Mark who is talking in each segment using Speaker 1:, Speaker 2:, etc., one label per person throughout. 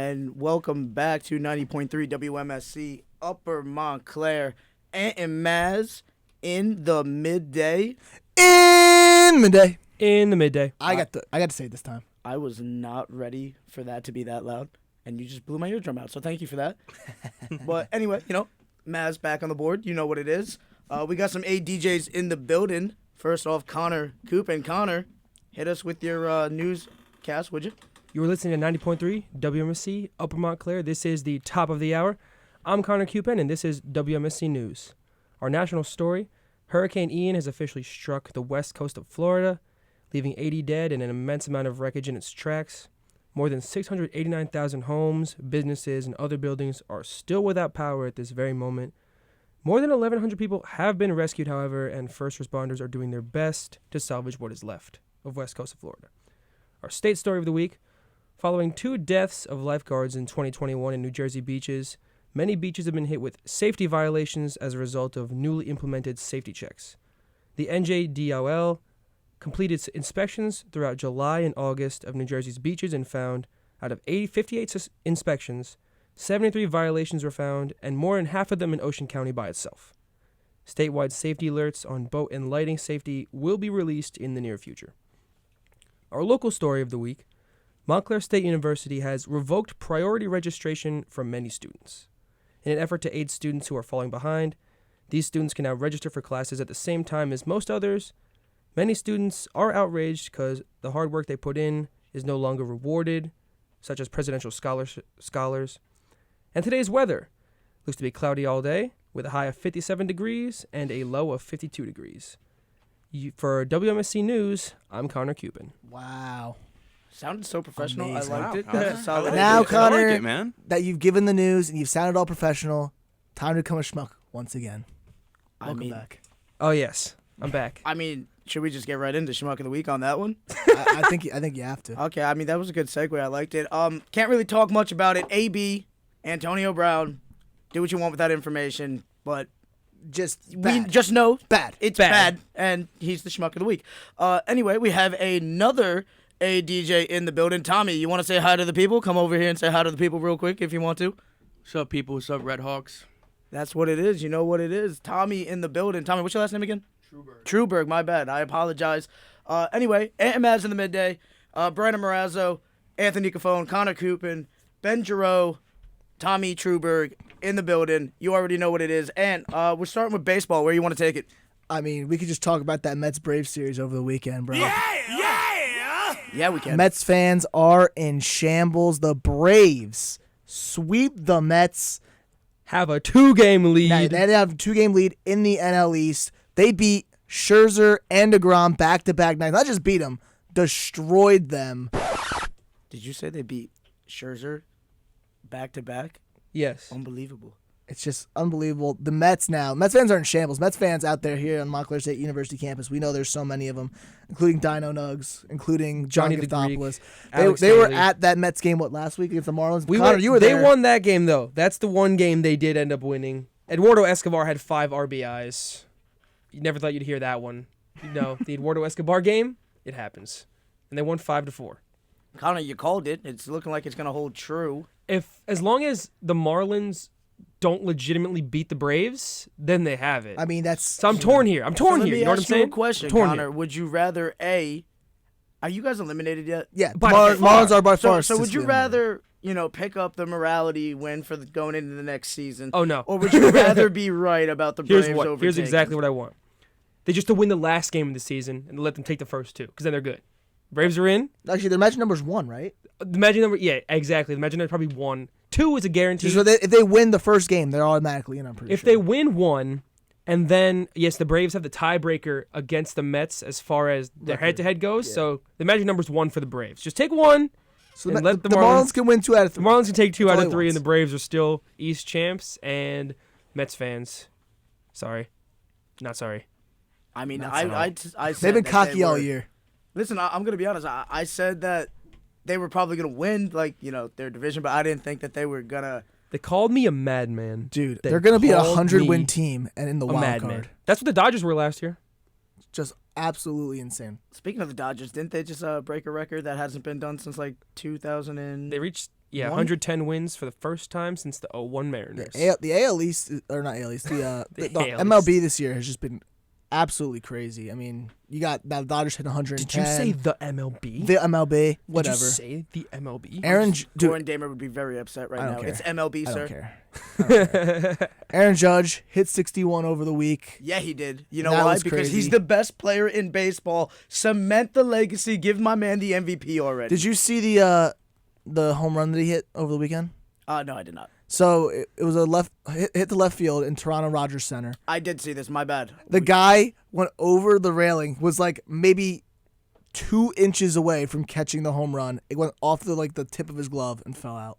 Speaker 1: and welcome back to 90.3 WMSC Upper Montclair. Ant and Mazz in the midday.
Speaker 2: In the midday.
Speaker 3: I got to say it this time.
Speaker 1: I was not ready for that to be that loud, and you just blew my eardrum out, so thank you for that. But anyway, Mazz back on the board. You know what it is. We got some ADJs in the building. First off, Connor Coop. And Connor, hit us with your newscast, would you?
Speaker 2: You were listening to 90.3 WMSC Upper Montclair. This is the top of the hour. I'm Connor Cupin, and this is WMSC News. Our national story, Hurricane Ian has officially struck the west coast of Florida, leaving 80 dead and an immense amount of wreckage in its tracks. More than 689,000 homes, businesses, and other buildings are still without power at this very moment. More than 1,100 people have been rescued, however, and first responders are doing their best to salvage what is left of west coast of Florida. Our state story of the week, following 2 deaths of lifeguards in 2021 in New Jersey beaches, many beaches have been hit with safety violations as a result of newly implemented safety checks. The NJDOL completed inspections throughout July and August of New Jersey's beaches and found, out of 58 inspections, 73 violations were found, and more than half of them in Ocean County by itself. Statewide safety alerts on boat and lighting safety will be released in the near future. Our local story of the week, Montclair State University has revoked priority registration from many students. In an effort to aid students who are falling behind, these students can now register for classes at the same time as most others. Many students are outraged because the hard work they put in is no longer rewarded, such as presidential scholars. And today's weather looks to be cloudy all day, with a high of 57 degrees and a low of 52 degrees. For WMSC News, I'm Connor Cupin.
Speaker 3: Wow.
Speaker 1: Sounded so professional.
Speaker 3: Amazing.
Speaker 1: I liked it.
Speaker 4: Wow.
Speaker 1: Solid.
Speaker 3: Now,
Speaker 4: I
Speaker 3: Connor,
Speaker 4: like it, man.
Speaker 3: that you've given the news and you've sounded all professional, time to become a schmuck once again. Welcome back.
Speaker 2: Oh, yes. I'm back.
Speaker 1: Should we just get right into Schmuck of the Week on that one?
Speaker 3: I think you have to.
Speaker 1: Okay, that was a good segue. I liked it. Can't really talk much about it. AB, Antonio Brown, do what you want with that information, but
Speaker 3: Just
Speaker 1: we
Speaker 3: bad.
Speaker 1: just know
Speaker 3: Bad.
Speaker 1: it's bad, and he's the Schmuck of the Week. Anyway, we have another ADJ in the building. Tommy, you want to say hi to the people? Come over here and say hi to the people real quick if you want to.
Speaker 4: What's up, people? What's up, Red Hawks?
Speaker 1: That's what it is. You know what it is. Tommy in the building. Tommy, what's your last name again? Truberg, my bad. I apologize. Anyway, Ant and Mazz in the midday. Brandon Morazzo, Anthony Cafone, Connor Cupin, Ben Giroux, Tommy Truberg in the building. You already know what it is. And we're starting with baseball. Where you want to take it?
Speaker 3: We could just talk about that Mets-Braves series over the weekend, bro.
Speaker 1: Yeah, we can.
Speaker 3: Mets fans are in shambles. The Braves sweep the Mets.
Speaker 2: Have a 2-game lead.
Speaker 3: Now, they have a 2-game lead in the NL East. They beat Scherzer and DeGrom back-to-back nights. Not just beat them, destroyed them.
Speaker 1: Did you say they beat Scherzer back-to-back?
Speaker 2: Yes.
Speaker 1: Unbelievable.
Speaker 3: It's just unbelievable. The Mets fans are in shambles. Mets fans out there here on Montclair State University campus, we know there's so many of them, including Dino Nugs, including Johnny
Speaker 2: the Greek,
Speaker 3: Gothopoulos.
Speaker 2: Alex
Speaker 3: They were
Speaker 2: Haley.
Speaker 3: at that Mets game, last week against the Marlins? Connor, you were
Speaker 2: they
Speaker 3: there.
Speaker 2: won that game, though. That's the one game they did end up winning. Eduardo Escobar had 5 RBIs. You never thought you'd hear that one. The Eduardo Escobar game, it happens. And they won 5-4.
Speaker 1: Connor, you called it. It's looking like it's going to hold true.
Speaker 2: As long as the Marlins don't legitimately beat the Braves, then they have it.
Speaker 3: That's...
Speaker 2: So I'm torn here. You know what I'm saying?
Speaker 1: Let me ask you a question,
Speaker 2: I'm torn
Speaker 1: Connor.
Speaker 2: here.
Speaker 1: Would you rather, are you guys eliminated yet?
Speaker 3: Yeah,
Speaker 2: By
Speaker 3: Marlins are by far...
Speaker 1: So would you rather, pick up the morality win for going into the next season?
Speaker 2: Oh, no.
Speaker 1: Or would you rather be right about the Braves overtaking?
Speaker 2: Here's exactly what I want. They just to win the last game of the season and let them take the first 2, because then they're good. Braves are in.
Speaker 3: Actually, their magic number's 1, right?
Speaker 2: The magic number, yeah, exactly. The magic number probably 1. 2 is a guarantee.
Speaker 3: So if they win the first game, they're automatically in, I'm pretty sure.
Speaker 2: If they win 1, and then, yes, the Braves have the tiebreaker against the Mets as far as their head-to-head goes,
Speaker 3: Yeah.
Speaker 2: so the magic number's 1 for the Braves. Just take 1,
Speaker 3: So
Speaker 2: and let
Speaker 3: the Marlins can win 2 out of 3.
Speaker 2: The Marlins can take 2
Speaker 3: That's
Speaker 2: out
Speaker 3: all
Speaker 2: of
Speaker 3: he
Speaker 2: 3,
Speaker 3: wants.
Speaker 2: and the Braves are still East champs, and Mets fans, sorry. Not sorry.
Speaker 1: I said
Speaker 3: They've been
Speaker 1: that
Speaker 3: cocky all
Speaker 1: were-
Speaker 3: year.
Speaker 1: Listen, I'm going to be honest. I said that they were probably going to win, their division, but I didn't think that they were going to.
Speaker 2: They called me a madman.
Speaker 3: Dude,
Speaker 2: They
Speaker 3: they're going to be a
Speaker 2: called
Speaker 3: 100-win
Speaker 2: me
Speaker 3: team and in the
Speaker 2: a
Speaker 3: wild
Speaker 2: madman.
Speaker 3: card.
Speaker 2: That's what the Dodgers were last year.
Speaker 3: Just absolutely insane.
Speaker 1: Speaking of the Dodgers, didn't they just break a record that hasn't been done since 2000 and...
Speaker 2: They reached Yeah, 110 wins for the first time since the 01 Mariners.
Speaker 3: The AL East, or not AL East, the
Speaker 2: AL
Speaker 3: MLB this year has just been absolutely crazy. I mean, you got now the Dodgers hit 110.
Speaker 2: Did you say the MLB?
Speaker 3: The MLB, whatever.
Speaker 2: Did you say the MLB?
Speaker 1: Gordon Damer would be very upset right now.
Speaker 3: care.
Speaker 1: It's MLB,
Speaker 3: I
Speaker 1: sir.
Speaker 3: don't care. I don't care. Aaron Judge hit 61 over the week.
Speaker 1: Yeah, he did. You know
Speaker 3: That
Speaker 1: why?
Speaker 3: was
Speaker 1: Because
Speaker 3: crazy.
Speaker 1: he's the best player in baseball. Cement the legacy. Give my man the MVP already.
Speaker 3: Did you see the home run that he hit over the weekend?
Speaker 1: No, I did not.
Speaker 3: So it was hit the left field in Toronto Rogers Center.
Speaker 1: I did see this. My bad.
Speaker 3: The guy went over the railing, was like maybe 2 inches away from catching the home run. It went off the tip of his glove and fell out.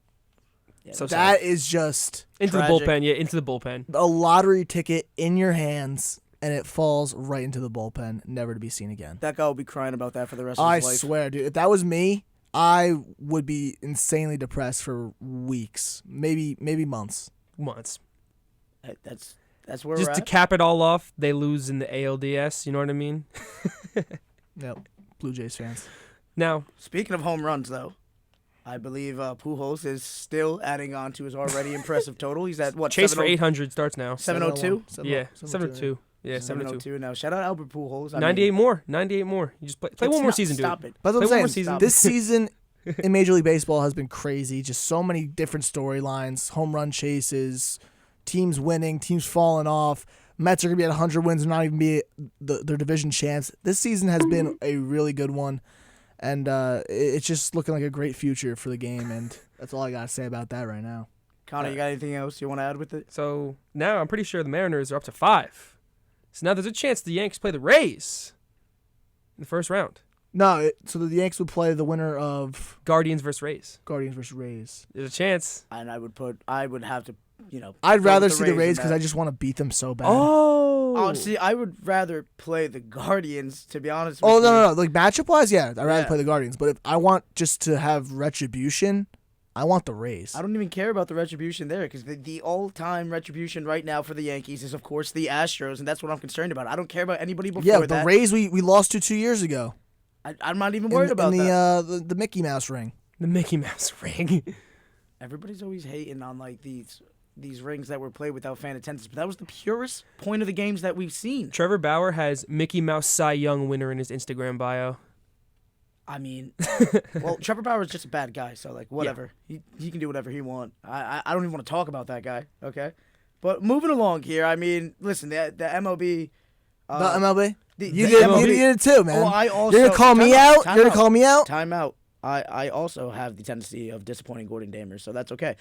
Speaker 1: Yeah,
Speaker 2: So
Speaker 3: That is just
Speaker 2: into
Speaker 1: tragic.
Speaker 2: the bullpen. Yeah, into the bullpen.
Speaker 3: a lottery ticket in your hands, and it falls right into the bullpen, never to be seen again.
Speaker 1: that guy will be crying about that for the rest of
Speaker 3: I
Speaker 1: his life.
Speaker 3: swear, dude, if that was me, I would be insanely depressed for weeks, maybe months.
Speaker 2: Months.
Speaker 1: That's where
Speaker 2: Just
Speaker 1: we're
Speaker 2: to
Speaker 1: at.
Speaker 2: cap it all off, they lose in the ALDS. You know what I mean?
Speaker 3: Yep, Blue Jays fans.
Speaker 2: Now,
Speaker 1: Speaking of home runs, though, I believe Pujols is still adding on to his already impressive total. He's at what?
Speaker 2: chase for 800 starts now.
Speaker 1: 702?
Speaker 2: Yeah, 702. Yeah, 702.
Speaker 1: 702 now. Shout out Albert Pujols.
Speaker 2: 98 more. 98 more. You just play one more season, dude.
Speaker 1: Stop it.
Speaker 3: But
Speaker 2: Play
Speaker 3: I'm
Speaker 2: one more
Speaker 3: saying,
Speaker 2: season.
Speaker 3: this season in Major League Baseball has been crazy. Just so many different storylines, home run chases, teams winning, teams falling off. Mets are going to be at 100 wins and not even be their division champs. This season has been a really good one, and it's just looking like a great future for the game, and that's all I got to say about that right now.
Speaker 1: Connor, you got anything else you want to add with it?
Speaker 2: So now I'm pretty sure the Mariners are up to 5. So now there's a chance the Yanks play the Rays in the first round.
Speaker 3: No, so the Yanks would play the winner of
Speaker 2: Guardians versus Rays.
Speaker 3: Guardians versus Rays.
Speaker 2: There's a chance.
Speaker 1: And I would have to,
Speaker 3: I'd
Speaker 1: go
Speaker 3: rather
Speaker 1: with
Speaker 3: see the Rays
Speaker 1: in
Speaker 3: because
Speaker 1: that.
Speaker 3: I just want to beat them so bad.
Speaker 1: Oh, see, I would rather play the Guardians, to be honest with
Speaker 3: Oh,
Speaker 1: you.
Speaker 3: no. Like, matchup-wise, yeah, I'd rather
Speaker 1: Yeah.
Speaker 3: play the Guardians. But if I want just to have retribution, I want the Rays.
Speaker 1: I don't even care about the retribution there because the all-time retribution right now for the Yankees is, of course, the Astros, and that's what I'm concerned about. I don't care about anybody before
Speaker 3: Yeah,
Speaker 1: that.
Speaker 3: the Rays we lost to 2 years ago.
Speaker 1: I'm not even worried about
Speaker 3: in
Speaker 1: that.
Speaker 3: the Mickey Mouse ring.
Speaker 2: The Mickey Mouse ring.
Speaker 1: Everybody's always hating on like these rings that were played without fan attendance, but that was the purest point of the games that we've seen.
Speaker 2: Trevor Bauer has Mickey Mouse Cy Young winner in his Instagram bio.
Speaker 1: I mean, well, Trevor Bauer is just a bad guy, so like whatever. He can do whatever he wants. I don't even want to talk about that guy. Okay, but moving along here. I mean, listen, the MLB.
Speaker 3: The MLB?
Speaker 1: the
Speaker 3: You did
Speaker 1: MLB
Speaker 3: it too, man.
Speaker 1: Oh, I also.
Speaker 3: You're gonna call me out? You're gonna call me out?
Speaker 1: Time out. I also have the tendency of disappointing Gordon Damer, so that's okay.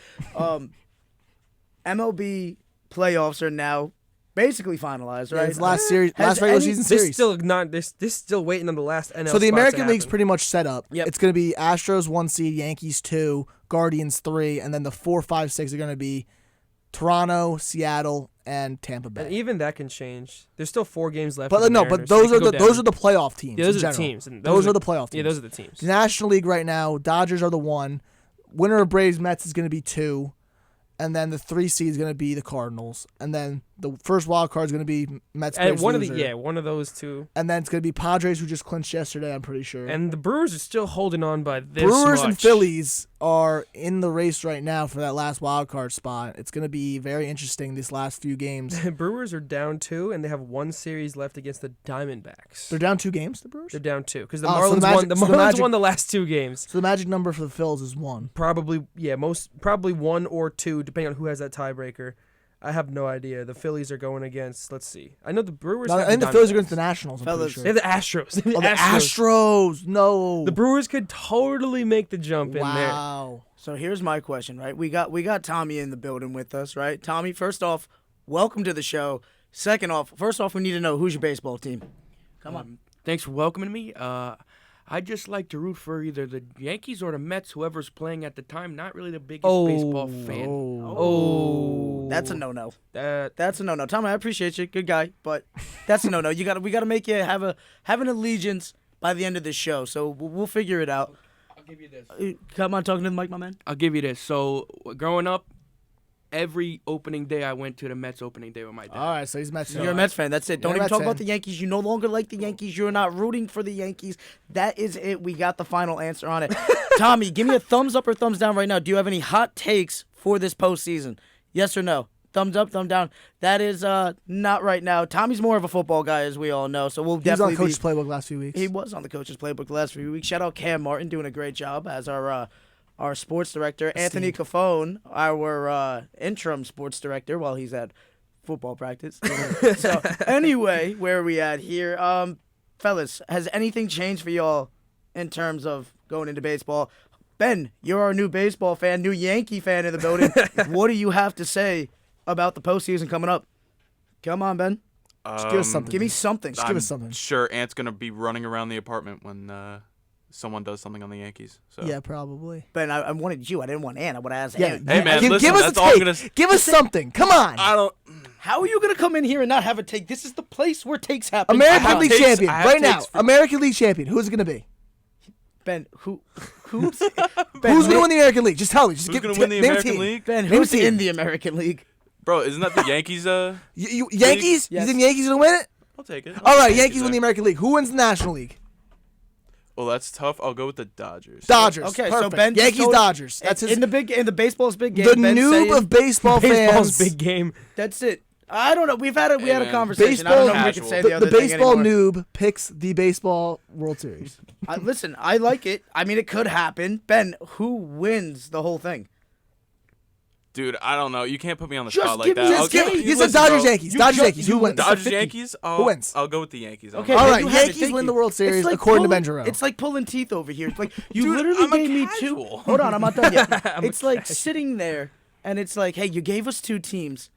Speaker 1: MLB playoffs are now basically finalized, right?
Speaker 3: Yeah, it's last series,
Speaker 1: Has
Speaker 3: last regular
Speaker 1: any-
Speaker 3: season
Speaker 2: This
Speaker 3: series.
Speaker 2: still not. This still waiting on the last NL.
Speaker 3: So the
Speaker 2: spot
Speaker 3: American
Speaker 2: to
Speaker 3: League's
Speaker 2: happen.
Speaker 3: pretty much set up.
Speaker 1: Yep.
Speaker 3: It's going to be Astros 1 seed, Yankees 2, Guardians 3, and then the 4, 5, 6 are going to be Toronto, Seattle, and Tampa
Speaker 2: And
Speaker 3: Bay.
Speaker 2: even that can change. There's still 4 games left.
Speaker 3: But
Speaker 2: for the
Speaker 3: no,
Speaker 2: Mariners,
Speaker 3: but
Speaker 2: so
Speaker 3: those
Speaker 2: they
Speaker 3: are
Speaker 2: could
Speaker 3: the
Speaker 2: go down.
Speaker 3: playoff teams.
Speaker 2: Yeah, those
Speaker 3: in
Speaker 2: are the
Speaker 3: general.
Speaker 2: teams. And
Speaker 3: Those are the playoff teams.
Speaker 2: Yeah, those are the teams.
Speaker 3: The National League right now, Dodgers are the 1. Winner of Braves Mets is going to be 2. And then the 3 seed is going to be the Cardinals. And then the first wild card is going to be Mets.
Speaker 2: And
Speaker 3: Braves,
Speaker 2: one
Speaker 3: loser.
Speaker 2: one of those two.
Speaker 3: And then it's going to be Padres, who just clinched yesterday, I'm pretty sure.
Speaker 2: And the Brewers are still holding on by this
Speaker 3: Brewers and
Speaker 2: much.
Speaker 3: Phillies are in the race right now for that last wild card spot. It's going to be very interesting these last few games.
Speaker 2: The Brewers are down 2, and they have 1 series left against the Diamondbacks.
Speaker 3: They're down 2 games, the Brewers?
Speaker 2: They're down 2 because the
Speaker 3: Oh, so
Speaker 2: Marlins
Speaker 3: the
Speaker 2: won.
Speaker 3: Magic-
Speaker 2: The
Speaker 3: so the
Speaker 2: Marlins
Speaker 3: Magic-
Speaker 2: won the last 2 games.
Speaker 3: So the magic number for the Phils is 1.
Speaker 2: Probably 1 or 2, depending on who has that tiebreaker. I have no idea. The Phillies are going against. Let's see. I know the Brewers.
Speaker 3: No,
Speaker 2: have
Speaker 3: I think the
Speaker 2: Diamondbacks.
Speaker 3: Phillies are against the Nationals, I'm
Speaker 1: Fellas,
Speaker 3: pretty
Speaker 2: They
Speaker 3: sure.
Speaker 2: have the Astros. They have
Speaker 3: Oh, the Astros. No.
Speaker 2: The Brewers could totally make the jump in there.
Speaker 3: Wow.
Speaker 1: So here's my question, right? We got Tommy in the building with us, right? Tommy, first off, welcome to the show. Second off, we need to know who's your baseball team. Come on.
Speaker 4: Thanks for welcoming me. I just like to root for either the Yankees or the Mets, whoever's playing at the time. Not really the biggest baseball fan.
Speaker 2: Oh.
Speaker 1: That's a no-no.
Speaker 2: That
Speaker 1: That's a no-no. Tommy, I appreciate you, good guy, but that's a no-no. We gotta make you have an allegiance by the end of this show. So we'll figure it out.
Speaker 4: I'll give you this.
Speaker 1: Come on, talking to the mic, my man.
Speaker 4: I'll give you this. So growing up, every opening day I went to the Mets opening day with my dad.
Speaker 3: All right, so he's Mets.
Speaker 1: You're a Mets fan. That's it. Don't
Speaker 3: You're a
Speaker 1: even
Speaker 3: Mets
Speaker 1: talk about
Speaker 3: fan.
Speaker 1: the Yankees. You no longer like the Yankees. You're not rooting for the Yankees. That is it. We got the final answer on it. Tommy, give me a thumbs up or thumbs down right now. Do you have any hot takes for this postseason? Yes or no? Thumbs up, thumb down. That is not right now. Tommy's more of a football guy, as we all know, so we'll
Speaker 3: He was on
Speaker 1: definitely
Speaker 3: Coach's Playbook last few weeks.
Speaker 1: He was on the coach's playbook the last few weeks. Shout out Cam Martin doing a great job as our sports director. Anthony Cafone, our interim sports director, while he's at football practice. So anyway, where are we at here? Fellas, has anything changed for y'all in terms of going into baseball? Ben, you're our new baseball fan, new Yankee fan in the building. What do you have to say about the postseason coming up? Come on, Ben.
Speaker 3: Just give us something.
Speaker 1: Give me something.
Speaker 3: Just give us something.
Speaker 5: Sure, Ant's gonna be running around the apartment when someone does something on the Yankees. So.
Speaker 3: Yeah, probably.
Speaker 1: Ben, I wanted you. I didn't want Ann. I would ask
Speaker 3: Yeah.
Speaker 1: Ann.
Speaker 5: Hey, man,
Speaker 3: give,
Speaker 5: listen,
Speaker 3: give us
Speaker 5: that's
Speaker 3: a
Speaker 5: all I'm
Speaker 3: take.
Speaker 5: gonna
Speaker 3: Give us something. Come on.
Speaker 5: I don't.
Speaker 1: How are you going to come in here and not have a take? This is the place where takes happen.
Speaker 3: American
Speaker 5: have
Speaker 3: League
Speaker 5: takes-
Speaker 3: champion
Speaker 5: I have
Speaker 3: right now.
Speaker 5: takes for-
Speaker 3: American League champion. Who's it gonna be?
Speaker 1: Ben, who's
Speaker 3: Who's gonna win the American League? Just tell me. Just
Speaker 5: Who's
Speaker 3: give
Speaker 5: gonna win the
Speaker 3: name a
Speaker 5: American
Speaker 3: team.
Speaker 5: League?
Speaker 1: Ben,
Speaker 3: Name a
Speaker 1: who's
Speaker 3: team.
Speaker 1: in the American League?
Speaker 5: Bro, isn't that the Yankees?
Speaker 3: Yankees?
Speaker 1: Yes.
Speaker 3: You think Yankees gonna win it?
Speaker 5: I'll take it.
Speaker 3: All right, Yankees win the American League. Who wins the National League?
Speaker 5: Well, that's tough. I'll go with the Dodgers.
Speaker 3: Dodgers.
Speaker 1: Okay, so
Speaker 3: Perfect.
Speaker 1: Ben just
Speaker 3: Yankees
Speaker 1: told-
Speaker 3: Dodgers. That's his.
Speaker 1: in the baseball's big game.
Speaker 3: The
Speaker 1: Ben
Speaker 3: noob
Speaker 1: saying-
Speaker 3: of baseball
Speaker 2: Baseball's
Speaker 3: fans.
Speaker 2: big game.
Speaker 1: That's it. I don't know. We had a
Speaker 5: man.
Speaker 1: conversation. I don't know if we
Speaker 5: Baseball-
Speaker 1: can say
Speaker 3: The,
Speaker 1: the other
Speaker 3: the
Speaker 1: thing
Speaker 3: baseball
Speaker 1: anymore.
Speaker 3: noob picks the baseball World Series.
Speaker 1: Listen, I like it. I mean, it could happen. Ben, who wins the whole thing?
Speaker 5: Dude, I don't know. You can't put me on the
Speaker 1: Just
Speaker 5: spot like
Speaker 1: give me
Speaker 5: that.
Speaker 1: a
Speaker 5: I'll
Speaker 1: take.
Speaker 5: give-
Speaker 3: You said
Speaker 5: listen,
Speaker 3: Dodgers,
Speaker 5: bro.
Speaker 3: Yankees. Dodgers, Yankees. Who wins?
Speaker 5: Dodgers,
Speaker 1: 50.
Speaker 5: Yankees.
Speaker 3: Who wins?
Speaker 5: I'll go with the Yankees.
Speaker 1: Okay,
Speaker 3: All
Speaker 1: Ben,
Speaker 3: right,
Speaker 1: you have it.
Speaker 3: Yankees
Speaker 1: Thank
Speaker 3: win the
Speaker 1: you.
Speaker 3: World Series
Speaker 1: It's like
Speaker 3: according to
Speaker 1: pulling-
Speaker 3: Ben Jarrell.
Speaker 1: It's like pulling teeth over here. It's like you
Speaker 5: Dude,
Speaker 1: literally
Speaker 5: I'm a
Speaker 1: gave me
Speaker 5: casual.
Speaker 1: two. Hold on, I'm not done yet. It's like sitting there, and it's like, hey, you gave us two teams.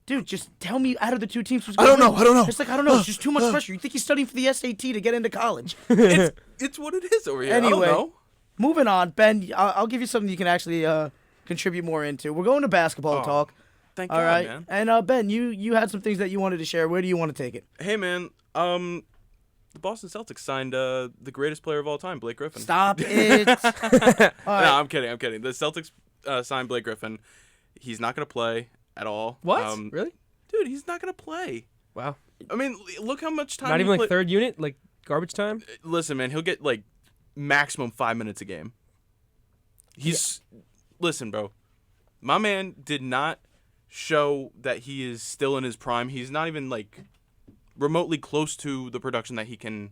Speaker 1: Dude, just tell me out of the two teams who's
Speaker 3: I
Speaker 1: gonna
Speaker 3: don't know.
Speaker 1: win.
Speaker 3: I don't know.
Speaker 1: It's like, I don't know. It's just too much pressure. You think he's studying for the SAT to get into college.
Speaker 5: It's what it is over here. I
Speaker 1: Anyway,
Speaker 5: don't know.
Speaker 1: moving on. Ben, I'll give you something you can actually contribute more into. We're going to basketball
Speaker 5: Oh,
Speaker 1: talk.
Speaker 5: Thank
Speaker 1: All
Speaker 5: God,
Speaker 1: right.
Speaker 5: man.
Speaker 1: And Ben, you had some things that you wanted to share. Where do you want to take it?
Speaker 5: Hey, man. The Boston Celtics signed the greatest player of all time, Blake Griffin.
Speaker 1: Stop it. All
Speaker 5: No,
Speaker 1: right.
Speaker 5: I'm kidding. The Celtics signed Blake Griffin. He's not gonna play at all.
Speaker 2: What? Really?
Speaker 5: Dude, he's not gonna play.
Speaker 2: Wow.
Speaker 5: I mean, look how much time.
Speaker 2: Not
Speaker 5: he
Speaker 2: even like
Speaker 5: played-
Speaker 2: third unit, like garbage time.
Speaker 5: Listen, man, he'll get like maximum 5 minutes a game. Listen, bro. My man did not show that he is still in his prime. He's not even like remotely close to the production that he can.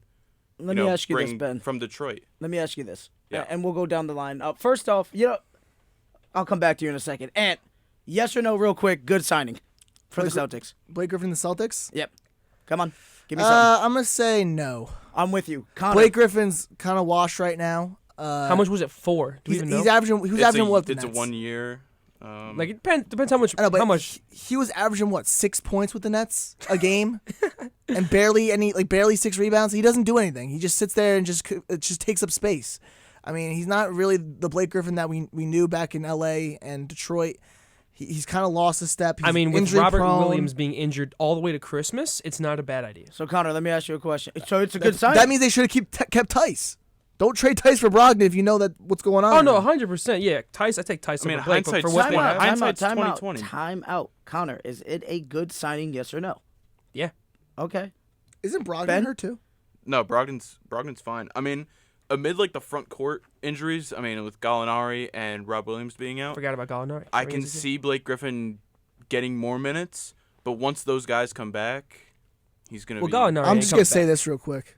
Speaker 1: Let me ask you this,
Speaker 5: bring
Speaker 1: Ben.
Speaker 5: from Detroit.
Speaker 1: Let me ask you this.
Speaker 5: Yeah.
Speaker 1: And we'll go down the line. First off, I'll come back to you in a second. Ant, yes or no, real quick, good signing for the Celtics.
Speaker 3: Blake Griffin, the Celtics.
Speaker 1: Yep. Come on. Give me something.
Speaker 3: I'm gonna say no.
Speaker 1: I'm with you. Connor.
Speaker 3: Blake Griffin's kind of washed right now.
Speaker 2: How much was it for? Do we
Speaker 3: He's,
Speaker 2: even know?
Speaker 3: he's averaging. He was averaging what?
Speaker 5: It's a
Speaker 3: Nets?
Speaker 5: 1 year.
Speaker 2: Like it depends how much.
Speaker 3: I know, but
Speaker 2: how much?
Speaker 3: he was averaging what 6 points with the Nets a game, and barely 6 rebounds. He doesn't do anything. He just sits there and just takes up space. I mean, he's not really the Blake Griffin that we knew back in L.A. and Detroit. He's kind of lost a step. He's
Speaker 2: I mean, with
Speaker 3: injury
Speaker 2: Robert
Speaker 3: prone.
Speaker 2: Williams being injured all the way to Christmas, it's not a bad idea.
Speaker 1: So, Connor, let me ask you a question. So, it's a good signing.
Speaker 3: That means they should have kept Tice. Don't trade Tice for Brogdon if you know that what's going on.
Speaker 2: Oh no,
Speaker 3: here.
Speaker 2: 100%. Yeah, Tice. I take Tice
Speaker 5: I mean,
Speaker 2: over Blake, but for
Speaker 5: hindsight's
Speaker 2: what they
Speaker 5: fine.
Speaker 2: have.
Speaker 5: Hindsight's
Speaker 1: time out.
Speaker 5: 2020.
Speaker 1: Time out. Connor, is it a good signing, yes or no?
Speaker 2: Yeah.
Speaker 1: Okay.
Speaker 3: Isn't Brogdon
Speaker 1: Ben?
Speaker 3: hurt too?
Speaker 5: No, Brogdon's fine. I mean, amid like the front court injuries, I mean, with Gallinari and Rob Williams being out,
Speaker 2: Forgot about Gallinari.
Speaker 5: I can see Blake Griffin getting more minutes. But once those guys come back, he's gonna
Speaker 2: Well,
Speaker 5: be.
Speaker 2: Gallinari.
Speaker 3: I'm
Speaker 2: ain't
Speaker 3: just
Speaker 2: coming
Speaker 3: gonna say
Speaker 2: back.
Speaker 3: this real quick.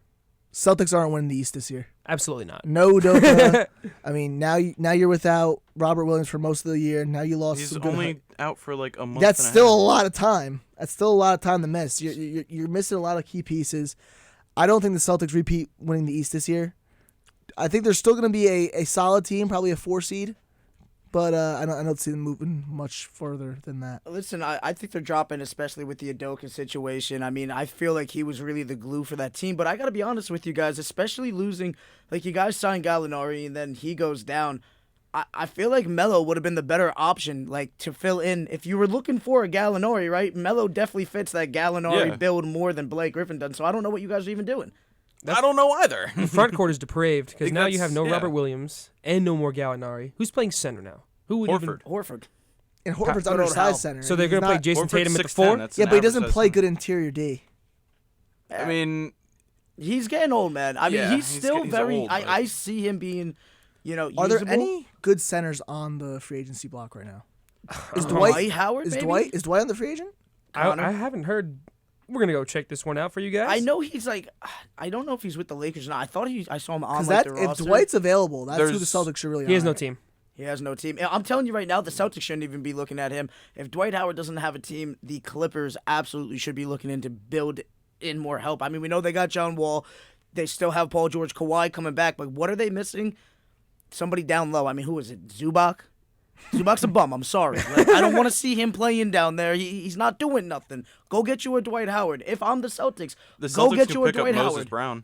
Speaker 3: Celtics aren't winning the East this year.
Speaker 2: Absolutely not.
Speaker 3: No Udoka. I mean, now you're without Robert Williams for most of the year. Now you lost.
Speaker 5: He's
Speaker 3: some good
Speaker 5: only out for like a month.
Speaker 3: That's
Speaker 5: and a
Speaker 3: still
Speaker 5: half.
Speaker 3: a lot of time. That's still a lot of time to miss. You're missing a lot of key pieces. I don't think the Celtics repeat winning the East this year. I think they're still going to be a solid team, probably a 4 seed. But I don't see them moving much further than that.
Speaker 1: Listen, I think they're dropping, especially with the Udoka situation. I mean, I feel like he was really the glue for that team. But I got to be honest with you guys, especially losing, like you guys signed Gallinari and then he goes down. I feel like Melo would have been the better option, like to fill in. If you were looking for a Gallinari, right? Melo definitely fits that Gallinari
Speaker 5: Yeah.
Speaker 1: build more than Blake Griffin does. So I don't know what you guys are even doing.
Speaker 5: I don't know either.
Speaker 2: The front court is depraved because
Speaker 5: Think
Speaker 2: now you have
Speaker 5: that's-
Speaker 2: no
Speaker 5: yeah.
Speaker 2: Robert Williams and no more Gallinari. Who's playing center now? Who would even?
Speaker 5: Horford.
Speaker 1: Horford.
Speaker 3: And Horford's
Speaker 1: Good old
Speaker 3: undersized
Speaker 1: Hal.
Speaker 3: center.
Speaker 2: So they're
Speaker 3: He's
Speaker 2: going to play
Speaker 3: not-
Speaker 2: Jason
Speaker 5: Horford's
Speaker 2: Tatum at the
Speaker 5: 6'10",
Speaker 2: 4?
Speaker 5: that's
Speaker 3: Yeah,
Speaker 5: an
Speaker 3: but he doesn't
Speaker 5: average
Speaker 3: play
Speaker 5: size
Speaker 3: good
Speaker 5: center.
Speaker 3: interior D.
Speaker 5: I mean,
Speaker 1: He's getting old, man. I mean,
Speaker 5: Yeah,
Speaker 1: he's still
Speaker 5: he's
Speaker 1: very.
Speaker 5: old, but-
Speaker 1: I see him being,
Speaker 3: Are there
Speaker 1: usable.
Speaker 3: any good centers on the free agency block right now? Is
Speaker 1: Dwight Howard?
Speaker 3: Is
Speaker 1: maybe?
Speaker 3: Dwight on the free agent?
Speaker 2: I haven't heard. We're going to go check this one out for you guys.
Speaker 1: I know he's like. I don't know if he's with the Lakers or not. I thought I saw him on
Speaker 3: Because
Speaker 1: like the
Speaker 3: if
Speaker 1: roster.
Speaker 3: Dwight's available, that's who the
Speaker 5: There's-
Speaker 3: Celtics should really.
Speaker 2: He has no
Speaker 3: honor.
Speaker 2: team.
Speaker 1: He has no team. I'm telling you right now, the Celtics shouldn't even be looking at him. If Dwight Howard doesn't have a team, the Clippers absolutely should be looking in to build in more help. I mean, we know they got John Wall. They still have Paul George, Kawhi coming back, but what are they missing? Somebody down low. I mean, who is it? Zubac? Zubac's a bum. I'm sorry. Like, I don't want to see him playing down there. He's not doing nothing. Go get you a Dwight Howard. If I'm the Celtics,
Speaker 5: the
Speaker 1: go
Speaker 5: Celtics
Speaker 1: get
Speaker 5: can
Speaker 1: you a
Speaker 5: pick up
Speaker 1: Dwight
Speaker 5: Moses
Speaker 1: Howard.
Speaker 5: Brown.